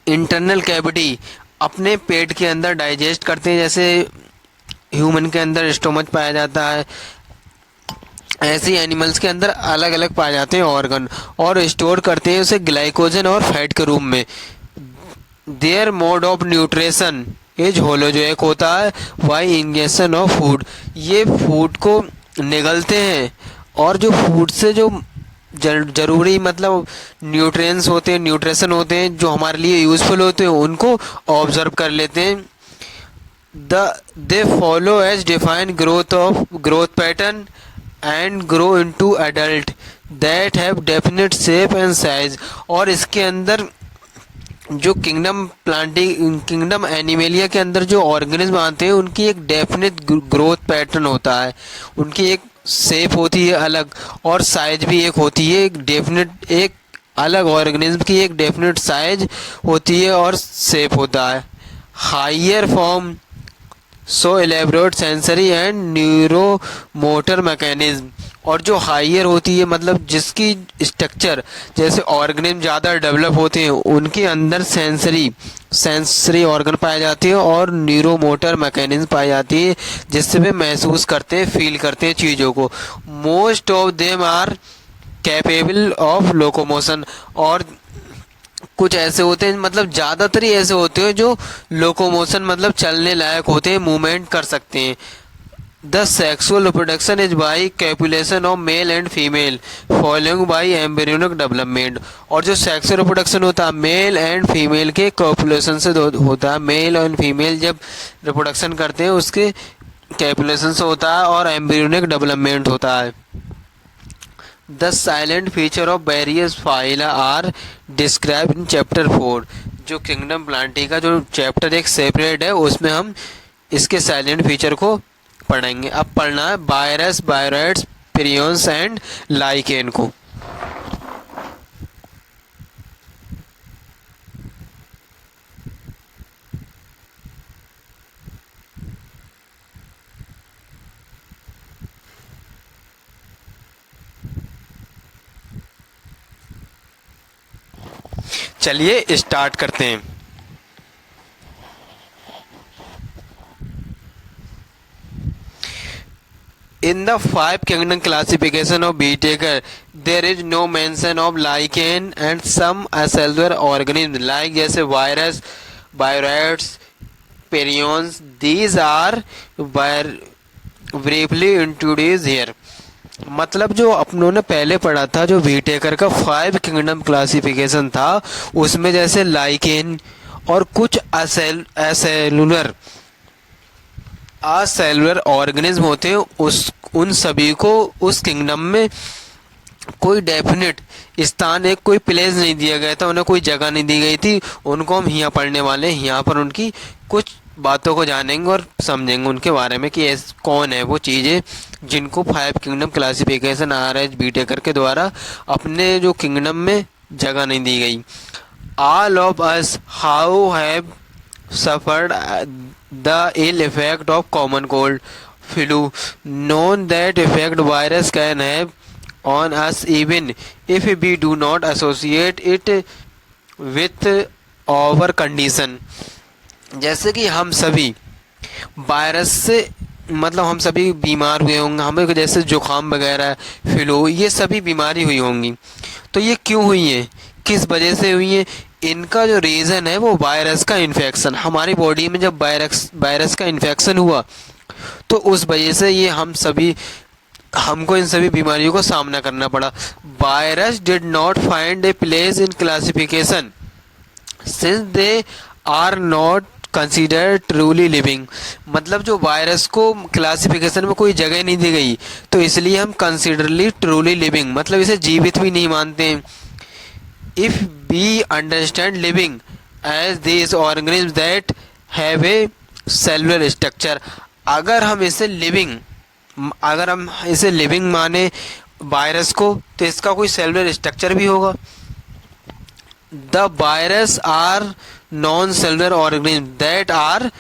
इंटरनल कैविटी अपने पेट के अंदर डाइजेस्ट करते हैं, जैसे ह्यूमन के अंदर स्टोमच पाया जाता है, ऐसे एनिमल्स के अंदर अलग अलग पाए जाते हैं ऑर्गन, और स्टोर करते हैं उसे ग्लाइकोजन और फैट के रूप में। Their mode of nutrition is holo, जो एक होता है बाई इंजेक्शन ऑफ फूड, ये फूड को निगलते हैं और जो फूड से जो जरूरी मतलब न्यूट्रिएंट्स होते हैं, न्यूट्रिशन होते हैं जो हमारे लिए यूजफुल होते हैं, उनको ऑब्जर्व कर लेते हैं। They follow as defined growth pattern and grow into adult that have definite shape and size, और इसके अंदर जो किंगडम एनिमेलिया के अंदर जो ऑर्गेनिज्म आते हैं उनकी एक डेफिनेट ग्रोथ पैटर्न होता है, उनकी एक शेप होती है अलग, और साइज भी एक होती है एक डेफिनेट, एक अलग ऑर्गेनिज्म की एक डेफिनेट साइज होती है और शेप होता है। Higher form show elaborate sensory and neuro motor mechanism, और जो हायर होती है मतलब जिसकी स्ट्रक्चर जैसे ऑर्गेनिज्म ज़्यादा डेवलप होते हैं उनके अंदर सेंसरी ऑर्गन पाए जाते हैं और न्यूरो मोटर मैकेनिज्म पाई जाती है जिससे वे महसूस करते हैं, फील करते हैं चीज़ों को। Most of them are capable of locomotion, और कुछ ऐसे होते हैं मतलब ज़्यादातर ही ऐसे होते हैं जो लोकोमोशन मतलब चलने लायक होते हैं, मूवमेंट कर सकते हैं। The sexual reproduction is by copulation of male and female following by embryonic development, और जो सेक्सुअल रिप्रोडक्शन होता है मेल एंड फीमेल के कॉपुलेशन से होता है। मेल एंड फीमेल जब रिप्रोडक्शन करते हैं उसके कैपुलेशन से होता है और एम्ब्रियोनिक डेवलपमेंट होता है। The salient feature of various phyla are describe in chapter 4, जो किंगडम प्लांटी का जो चैप्टर एक सेपरेट है उसमें हम इसके साइलेंट फीचर को पढ़ेंगे। अब पढ़ना है वायरस, बायोराइड्स, प्रियंस एंड लाइकेन को। चलिए स्टार्ट करते हैं। In the five kingdom classification of Whittaker, there is no mention of lichen and some acellular organisms like जैसे virus, viroids, prions. These are briefly introduced here. मतलब जो अपनों ने पहले पढ़ा था जो व्हीटेकर का 5 किंगडम क्लासिफिकेशन था उसमें जैसे लाइकेन और कुछ असेलुलर ऑर्गेनिज्म होते हैं, उन सभी को उस किंगडम में कोई डेफिनेट स्थान, एक कोई प्लेस नहीं दिया गया था, उन्हें कोई जगह नहीं दी गई थी। उनको हम यहाँ पढ़ने वाले हैं, यहाँ पर उनकी कुछ बातों को जानेंगे और समझेंगे उनके बारे में कि कौन है वो चीज़ें जिनको 5 किंगडम क्लासिफिकेशन RH व्हीटेकर के द्वारा अपने जो किंगडम में जगह नहीं दी गई। All of us how have suffered the ill effect of common cold, flu, known that effect virus can have on us even if we do not associate it with our condition। जैसे कि हम सभी वायरस से मतलब हम सभी बीमार हुए होंगे, हमें जैसे जुकाम वगैरह, फ्लू, ये सभी बीमारी हुई होंगी। तो ये क्यों हुई है, किस वजह से हुई है? इनका जो रीज़न है वो वायरस का इन्फेक्शन। हमारी बॉडी में जब वायरस का इन्फेक्शन हुआ तो उस वजह से ये हमको इन सभी बीमारियों को सामना करना पड़ा। Virus did not find a place in classification since they are not consider truly living, मतलब जो वायरस को क्लासिफिकेशन में कोई जगह नहीं दी गई, तो इसलिए हम कंसिडरली ट्रूली लिविंग मतलब इसे जीवित भी नहीं मानते हैं। If we understand living as this organism that have a cellular structure, अगर हम इसे लिविंग माने वायरस को, तो इसका कोई सेलुलर स्ट्रक्चर भी होगा। The virus are non cellular organism that are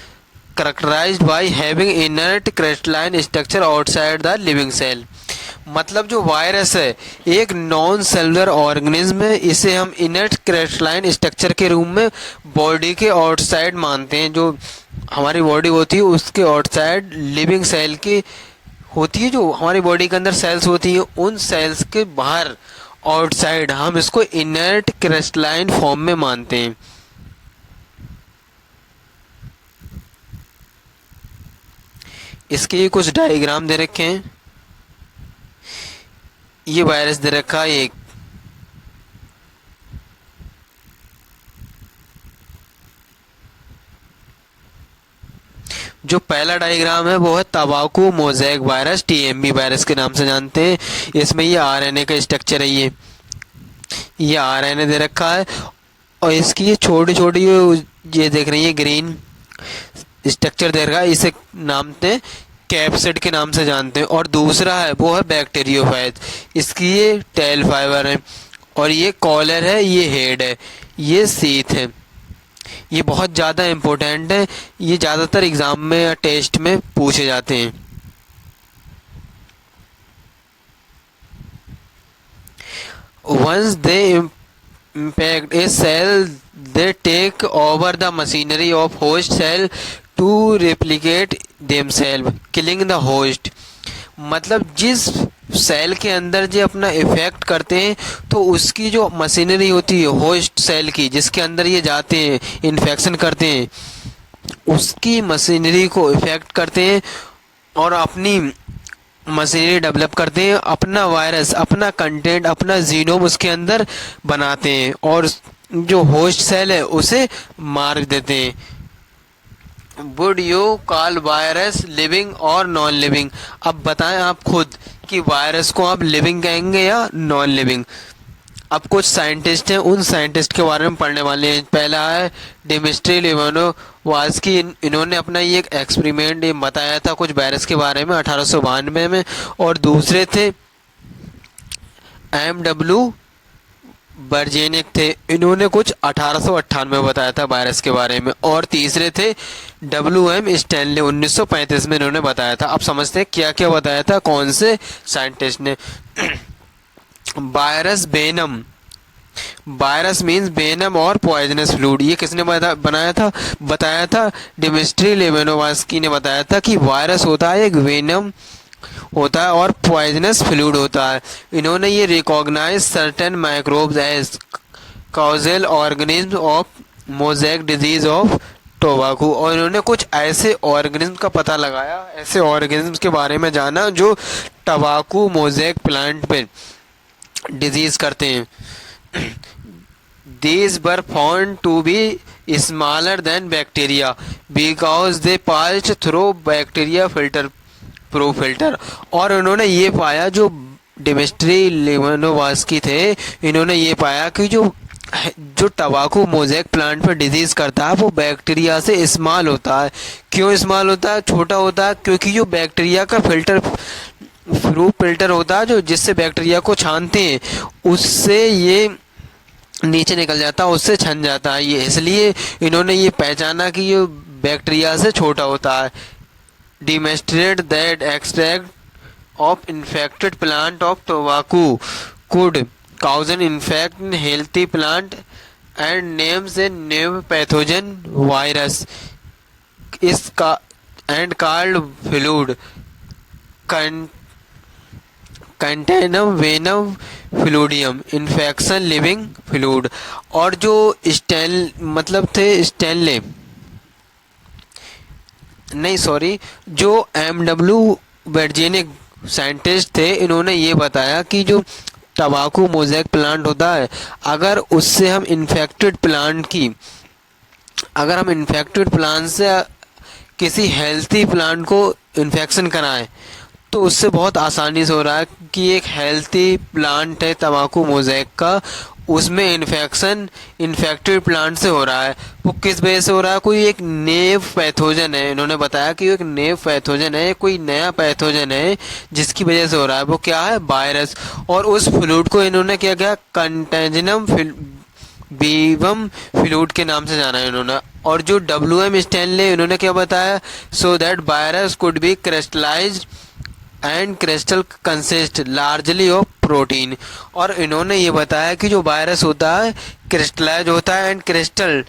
characterized by having inert crystalline structure outside the living cell, मतलब जो वायरस है एक नॉन सेलुलर ऑर्गेनिज्म है, इसे हम इनर्ट क्रिस्टलाइन स्ट्रक्चर के रूप में बॉडी के आउटसाइड मानते हैं। जो हमारी बॉडी होती है उसके आउटसाइड लिविंग सेल की होती है, जो हमारी बॉडी के अंदर सेल्स होती हैं उन सेल्स के बाहर आउटसाइड हम इसको इनर्ट क्रिस्टलाइन फॉर्म में मानते हैं। इसके कुछ डायग्राम दे रखे हैं। ये वायरस दे रखा है एक, जो पहला डायग्राम है वो है तंबाकू मोज़ेक वायरस, टीएमवी वायरस के नाम से जानते हैं। इसमें ये आरएनए का स्ट्रक्चर है, ये आरएनए दे रखा है और इसकी ये छोटी छोटी ये देख रही है ग्रीन स्ट्रक्चर दे रखा है, इसे नाम से कैप्सिड के नाम से जानते हैं। और दूसरा है वो है बैक्टीरियोफेज, इसकी ये टेल फाइबर है और ये कॉलर है, ये हेड है, ये सीथ है। ये बहुत ज़्यादा इम्पोर्टेंट है, ये ज़्यादातर एग्जाम में या टेस्ट में पूछे जाते हैं। Once they impact a cell, they take over the machinery of host cell to replicate themselves, killing the host। मतलब जिस सेल के अंदर जो अपना इफेक्ट करते हैं तो उसकी जो मशीनरी होती है होस्ट सेल की, जिसके अंदर ये जाते हैं इन्फेक्शन करते हैं, उसकी मशीनरी को इफेक्ट करते हैं और अपनी मशीनरी डेवलप करते हैं, अपना वायरस, अपना कंटेंट, अपना जीनोम उसके अंदर बनाते हैं और जो होस्ट सेल है उसे मार देते हैं। Would you call virus living और नॉन लिविंग? अब बताएं आप खुद कि वायरस को आप लिविंग कहेंगे या नॉन लिविंग। अब कुछ साइंटिस्ट हैं, उन साइंटिस्ट के बारे में पढ़ने वाले हैं। पहला है डिमिट्री लिवानोवास्की, इन्होंने अपना ये एक एक्सपेरिमेंट बताया था कुछ वायरस के बारे में 1892 में। और दूसरे थे एम.डब्ल्यू. बर्जेनिक थे, इन्होंने कुछ 1898 में बताया था वायरस के बारे में। और तीसरे थे W.M. स्टैनली, 1935 में इन्होंने बताया था। अब समझते हैं क्या क्या बताया था कौन से साइंटिस्ट ने। Virus venom, virus means venom और पॉइजनस फ्लूइड, ये किसने बताया था डिमिट्री लिवानोवास्की ने बताया था कि वायरस होता है एक वेनम होता है और पॉइजनस फ्लूइड होता है। इन्होंने ये recognize certain microbes as causal organism of mosaic disease of tobacco, और इन्होंने कुछ ऐसे ऑर्गेनिज्म का पता लगाया, ऐसे ऑर्गेनिज्म के बारे में जाना जो टबाकू मोज़ेक प्लांट पे डिजीज करते हैं। These were found to be smaller than bacteria because they passed through bacteria filter। और उन्होंने ये पाया, जो डिमिट्री लिवानोवास्की थे, इन्होंने ये पाया कि जो टबाकू मोज़ेक प्लांट पर डिजीज करता है वो बैक्टीरिया से स्मॉल होता है। क्यों स्मॉल होता है, छोटा होता है? क्योंकि जो बैक्टीरिया का फिल्टर होता है, जो जिससे बैक्टीरिया को छानते हैं, उससे ये नीचे निकल जाता है, उससे छन जाता है ये, इसलिए इन्होंने ये पहचाना कि ये बैक्टीरिया से छोटा होता है। Demonstrate that extract of infected plant of tobacco could cause an infection in healthy plant and names a new pathogen virus is and called fluid contagium vivum fluidum infection living fluid. और जो स्टैनले नहीं सॉरी जो M.W. बर्जेनिक साइंटिस्ट थे, इन्होंने ये बताया कि जो तंबाकू मोज़ेक प्लांट होता है, अगर उससे हम इन्फेक्टेड प्लांट की अगर हम इन्फेक्टेड प्लांट से किसी हेल्थी प्लांट को इन्फेक्शन कराएं तो उससे बहुत आसानी से हो रहा है कि एक हेल्थी प्लांट है तंबाकू मोज़ेक का, उसमें इन्फेक्शन इन्फेक्टेड प्लांट से हो रहा है। वो किस वजह से हो रहा है? कोई एक नेव पैथोजन है, इन्होंने बताया कि एक नेव पैथोजन है, कोई नया पैथोजन है जिसकी वजह से हो रहा है। वो क्या है? वायरस। और उस फ्लूइड को इन्होंने क्या किया? कंटेजिनम बीवम फ्लूइड के नाम से जाना है इन्होंने। और जो WM स्टैनले इन्होंने क्या बताया? So that virus could be crystallised and crystal consist largely of protein. और इन्होंने ये बताया कि जो वायरस होता है क्रिस्टलाइज होता है एंड क्रिस्टल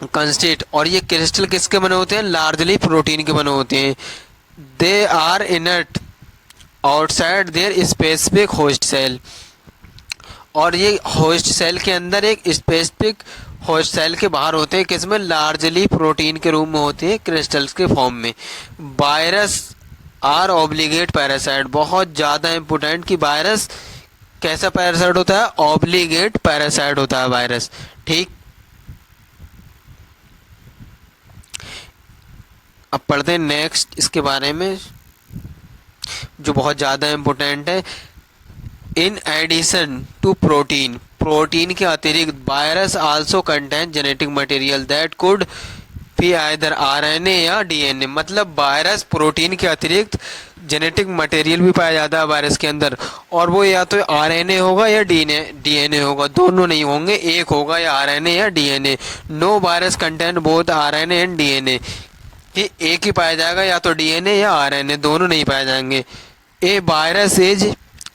कंसिस्ट, और ये क्रिस्टल किसके बने होते हैं? लार्जली प्रोटीन के बने होते हैं। They are inert outside their specific host cell, और ये होस्ट सेल के अंदर एक स्पेसिफिक होस्ट सेल के बाहर होते हैं, किसमें? लार्जली प्रोटीन के रूप में होते हैं, क्रिस्टल्स के फॉर्म में। वायरस आर ऑब्लिगेट पैरासाइट, बहुत ज़्यादा इंपॉर्टेंट कि वायरस कैसा पैरासाइट होता है? ऑब्लिगेट पैरासाइट होता है वायरस। ठीक, अब पढ़ते हैं नेक्स्ट इसके बारे में जो बहुत ज़्यादा इंपॉर्टेंट है। इन एडिशन टू प्रोटीन के अतिरिक्त virus also contain genetic material that could be either RNA या DNA। मतलब वायरस प्रोटीन के अतिरिक्त जेनेटिक मटेरियल भी पाया जाता है वायरस के अंदर, और वो या तो RNA होगा या DNA होगा, दोनों नहीं होंगे, एक होगा या RNA या DNA। No virus contain both RNA and DNA, कि एक ही पाया जाएगा, या तो DNA या RNA, दोनों नहीं पाए जाएंगे। A virus is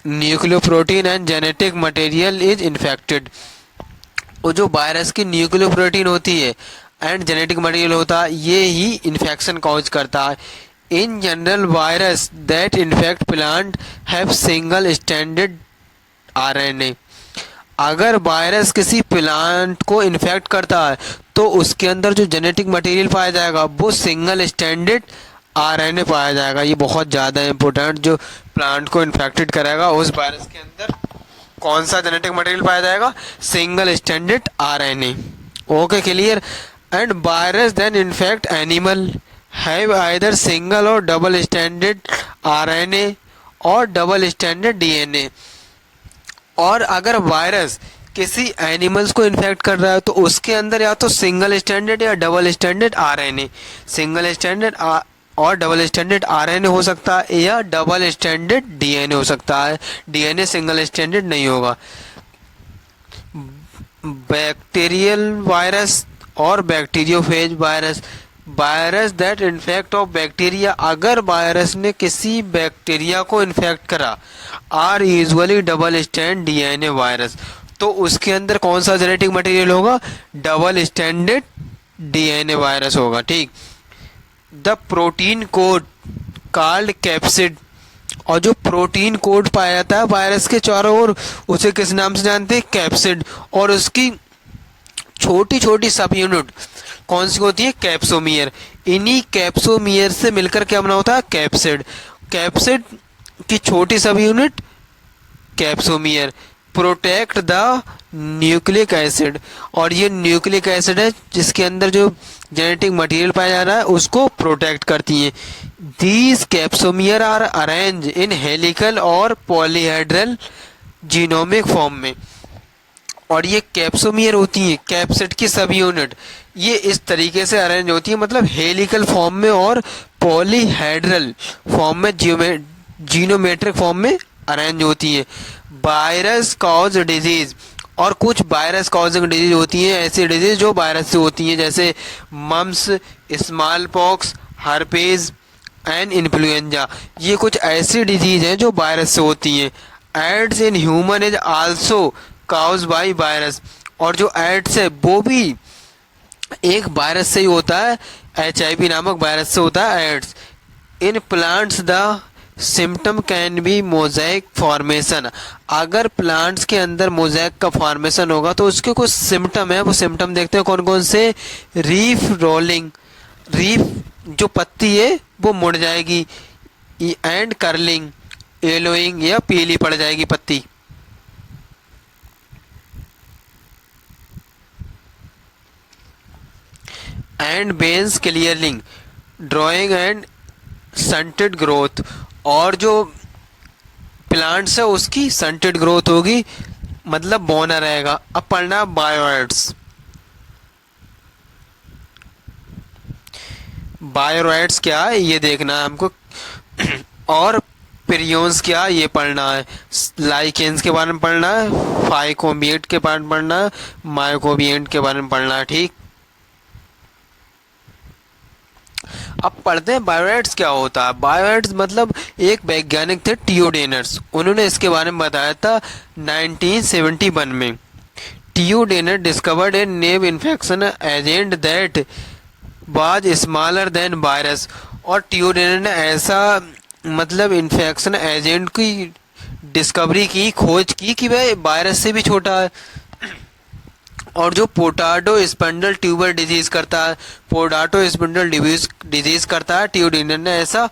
nucleoprotein and genetic material is infected. और जो वायरस की न्यूक्लियोप्रोटीन होती है एंड जेनेटिक मटेरियल होता है, ये ही इन्फेक्शन कॉज करता है। In general virus that infect plant have single stranded RNA। अगर वायरस किसी प्लांट को इन्फेक्ट करता है तो उसके अंदर जो जेनेटिक मटेरियल पाया जाएगा वो सिंगल स्टैंडर्ड RNA पाया जाएगा। ये बहुत ज़्यादा इंपॉर्टेंट, जो प्लांट को इन्फेक्टेड करेगा उस वायरस के अंदर कौन सा जेनेटिक मटेरियल पाया जाएगा? Single stranded RNA। Okay, clear. And virus then infect animal have either single और डबल स्टैंडर्ड RNA और डबल स्टैंडर्ड DNA। और अगर वायरस किसी एनिमल्स को इन्फेक्ट कर रहा है तो उसके अंदर या तो सिंगल स्टैंडर्ड या double stranded RNA, single standard और डबल स्टैंडर्ड RNA हो सकता है, या डबल स्टैंडर्ड DNA हो सकता है। DNA सिंगल स्टैंडर्ड नहीं होगा। बैक्टीरियल वायरस और bacteriophage virus, virus that infect of bacteria, अगर वायरस ने किसी बैक्टीरिया को इन्फेक्ट करा, are usually double strand DNA virus, तो उसके अंदर कौन सा जेनेटिक मटेरियल होगा? डबल स्टैंडर्ड DNA वायरस होगा। ठीक, the protein coat called capsid, और जो प्रोटीन कोड पाया जाता है वायरस के चारों ओर उसे किस नाम से जानते हैं? कैप्सिड। और उसकी छोटी छोटी सब यूनिट कौन सी होती है? कैप्सोमियर। इन्हीं कैप्सोमियर से मिलकर क्या बना होता है? कैप्सिड। कैप्सिड की छोटी सब unit capsomere protect the nucleic acid, और ये न्यूक्लिक एसिड है जिसके अंदर जो जेनेटिक मटेरियल पाया जा रहा है उसको प्रोटेक्ट करती हैं। These capsomere are arrange in helical और पॉलीहेड्रल जीनोमिक फॉर्म में, और ये कैप्सोमियर होती हैं, कैप्सिड की सब यूनिट, ये इस तरीके से अरेंज होती है, मतलब हेलिकल फॉर्म में और पॉलीहेड्रल फॉर्म में, जीनोमेट्रिक फॉर्म में अरेंज होती है। वायरस कॉज डिजीज, और कुछ वायरस कॉजिंग डिजीज होती हैं, ऐसी डिजीज जो वायरस से होती हैं, जैसे mumps, smallpox, herpes and influenza. ये कुछ ऐसी डिजीज हैं जो वायरस से होती हैं। AIDS in human is also cause by virus, और जो एड्स है वो भी एक वायरस से ही होता है, HIV नामक वायरस से होता है AIDS. In plants the symptom can be mosaic formation, अगर प्लांट्स के अंदर मोज़ेक का फॉर्मेशन होगा तो उसके कुछ सिम्टम है, वो सिम्टम देखते हैं कौन कौन से? रीफ रोलिंग, रीफ जो पत्ती है वो मुड़ जाएगी, एंड कर्लिंग, येलोइंग या पीली पड़ जाएगी पत्ती। एंड बेन्स क्लियरिंग ड्राइंग एंड सनटेड ग्रोथ, और जो प्लांट्स है उसकी सनटेड ग्रोथ होगी, मतलब बौना रहेगा। अब पढ़ना बायोएड्स। बायोएड्स क्या है ये देखना है हमको। और प्रियोन्स क्या है ये पढ़ना है। लाइकेंस के बारे में पढ़ना है, फाइकोबिएट के बारे में पढ़ना है, माइकोबिएट के बारे में पढ़ना है। ठीक, अब पढ़ते हैं बायोएड्स क्या होता है। बायोएड्स मतलब एक वैज्ञानिक थे टियोडेनर्स, उन्होंने इसके बारे में बताया था 1971 में। Theo Diener discovered a new infection agent that was smaller than virus. और टियोडेनर ने ऐसा मतलब इन्फेक्शन एजेंट की डिस्कवरी की, खोज की कि वह वायरस से भी छोटा है। और जो पोटाटो स्पिंडल ट्यूबर डिजीज करता है, पोटाटो स्पिंडल डिजीज करता है, टियोडेनर ने ऐसा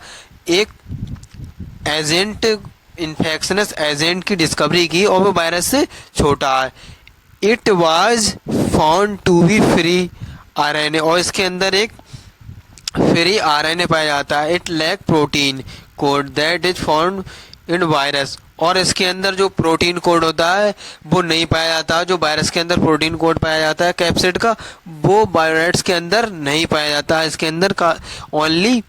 एक एजेंट, इन्फेक्शनस एजेंट की डिस्कवरी की और वो वायरस से छोटा है। It was found to be free RNA, और इसके अंदर एक फ्री आरएनए पाया जाता है। It lack protein coat that is found in virus, और इसके अंदर जो प्रोटीन कोड होता है वो नहीं पाया जाता। जो वायरस के अंदर प्रोटीन कोड पाया जाता है कैप्सिड का, वो बायोएड्स के अंदर नहीं पाया जाता है। इसके अंदर का ओनली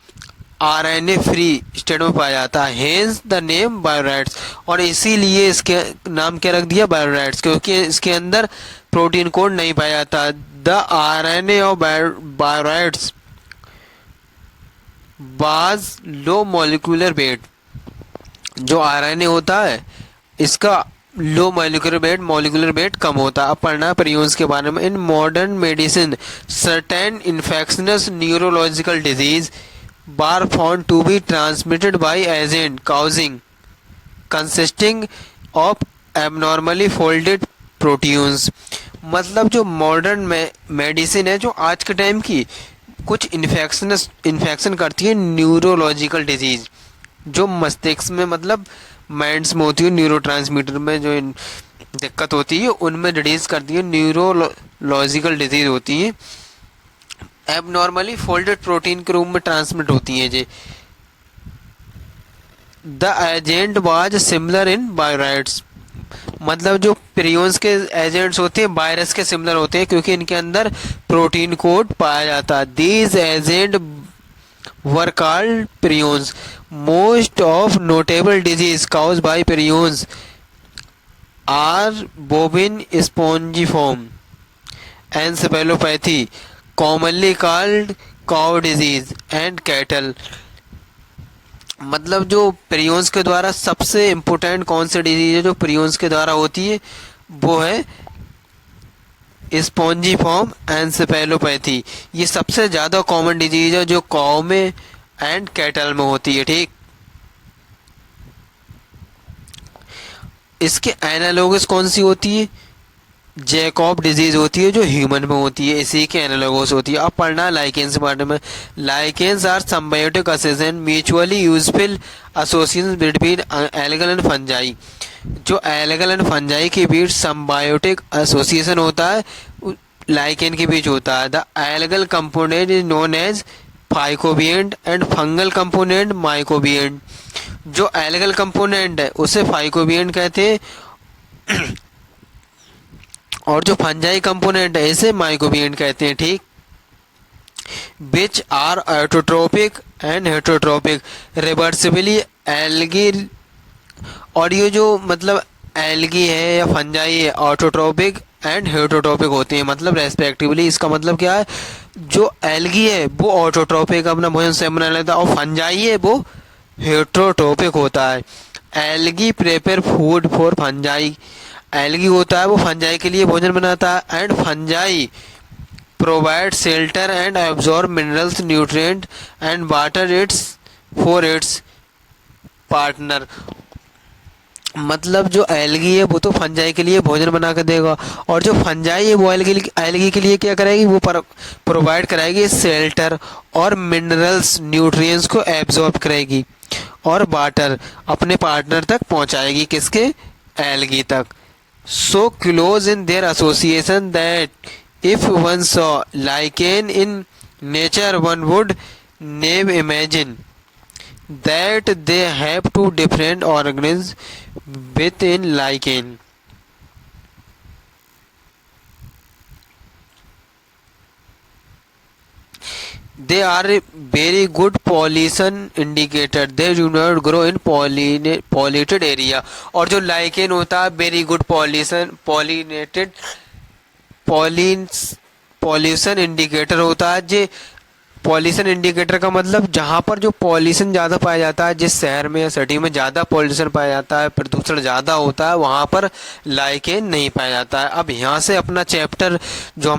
आरएनए फ्री स्टेट में पाया जाता है, हेंस द नेम बायोएड्स। और इसीलिए इसके नाम क्या रख दिया, बायोएड्स, क्योंकि इसके अंदर प्रोटीन कोड नहीं पाया जाता। द आरएनए ऑफ बायोएड्स बाज लो मॉलिक्यूलर वेट, जो आरएनए होता है इसका लो मॉलिक्यूलर वेट कम होता है। अब पढ़ना प्रियोन्स के बारे में। In modern medicine certain infectious neurological disease were found to be transmitted by agent causing consisting of abnormally folded proteins. मतलब जो मॉडर्न मेडिसिन है, जो आज के टाइम की कुछ इन्फेक्शन करती है न्यूरोलॉजिकल डिजीज, जो मस्तिष्क में मतलब माइंड्स में होती है, न्यूरोट्रांसमीटर में जो दिक्कत होती है उनमें डिजीज करती है, न्यूरोलॉजिकल डिजीज होती है, एबनॉर्मली फोल्डेड प्रोटीन के रूप में ट्रांसमिट होती है। जे the agent was similar in viroids, मतलब जो प्रियोन्स के एजेंट्स होते हैं वायरस के सिमिलर होते हैं, क्योंकि इनके अंदर प्रोटीन कोड पाया जाता है। These agent were called prions. Most of notable disease caused by prions are bovine spongiform encephalopathy commonly called cow disease and cattle. मतलब जो प्रियोन्स के द्वारा सबसे इम्पोर्टेंट कौन सी डिजीज है जो प्रियोन्स के द्वारा होती है, वो है स्पॉन्जिफॉर्म एन्सेफेलोपैथी। ये सबसे ज़्यादा कॉमन डिजीज है जो काऊ में एंड कैटल में होती है। ठीक, इसके एनालॉगस कौन सी होती है, जैकॉब डिजीज होती है जो ह्यूमन में होती है, इसी के एनालॉगस होती है। अब पढ़ना लाइकेंस के बारे में। Lichens are symbiotic association mutually useful association between algal and fungi. जो एल्गल एंड फंजाई के बीच सिम्बायोटिक एसोसिएशन होता है लाइकेन के बीच होता है। The algal component is known as phycobiont and fungal component mycobiont. जो एल्गल कंपोनेंट है उसे फाइकोबिएंट कहते हैं, और जो फंजाई कंपोनेंट है इसे माइकोबिएंट कहते हैं। ठीक, which are autotrophic and heterotrophic reversibly algae. और ये जो मतलब एल्गी है या फंजाई है ऑटोट्रोपिक एंड हेटरोट्रोपिक होते हैं, मतलब रेस्पेक्टिवली। इसका मतलब क्या है, जो एल्गी है वो ऑटोट्रोपिक अपना भोजन स्वयं बना लेता है, और फंजाई है वो हेटरोट्रोपिक होता है। Algae prepare food for fungi, algae होता है वो फंजाई के लिए भोजन बनाता है, and fungi provide shelter and absorb minerals nutrient and water it's for its partner. मतलब जो एल्गी है वो तो फंजाई के लिए भोजन बना कर देगा, और जो फंजाई है वो एल्गी के लिए क्या करेगी, वो प्रोवाइड कराएगी शेल्टर और मिनरल्स न्यूट्रिएंट्स को एब्जॉर्ब करेगी। और वाटर अपने पार्टनर तक पहुंचाएगी, किसके, एल्गी तक। So close in their association that if one saw lichen in nature one would naive imagine that they have two different organisms within lichen. They are a very good pollination indicator. They do not grow in pollinated area. और जो लाइकेन होता है very good pollinated pollution indicator होता है। जे पॉल्यूशन इंडिकेटर का मतलब जहाँ पर जो पॉल्यूशन ज़्यादा पाया जाता है, जिस शहर में या सिटी में ज़्यादा पॉल्यूशन पाया जाता है, प्रदूषण ज़्यादा होता है, वहाँ पर लाइकेन नहीं पाया जाता है। अब यहाँ से अपना चैप्टर जो हम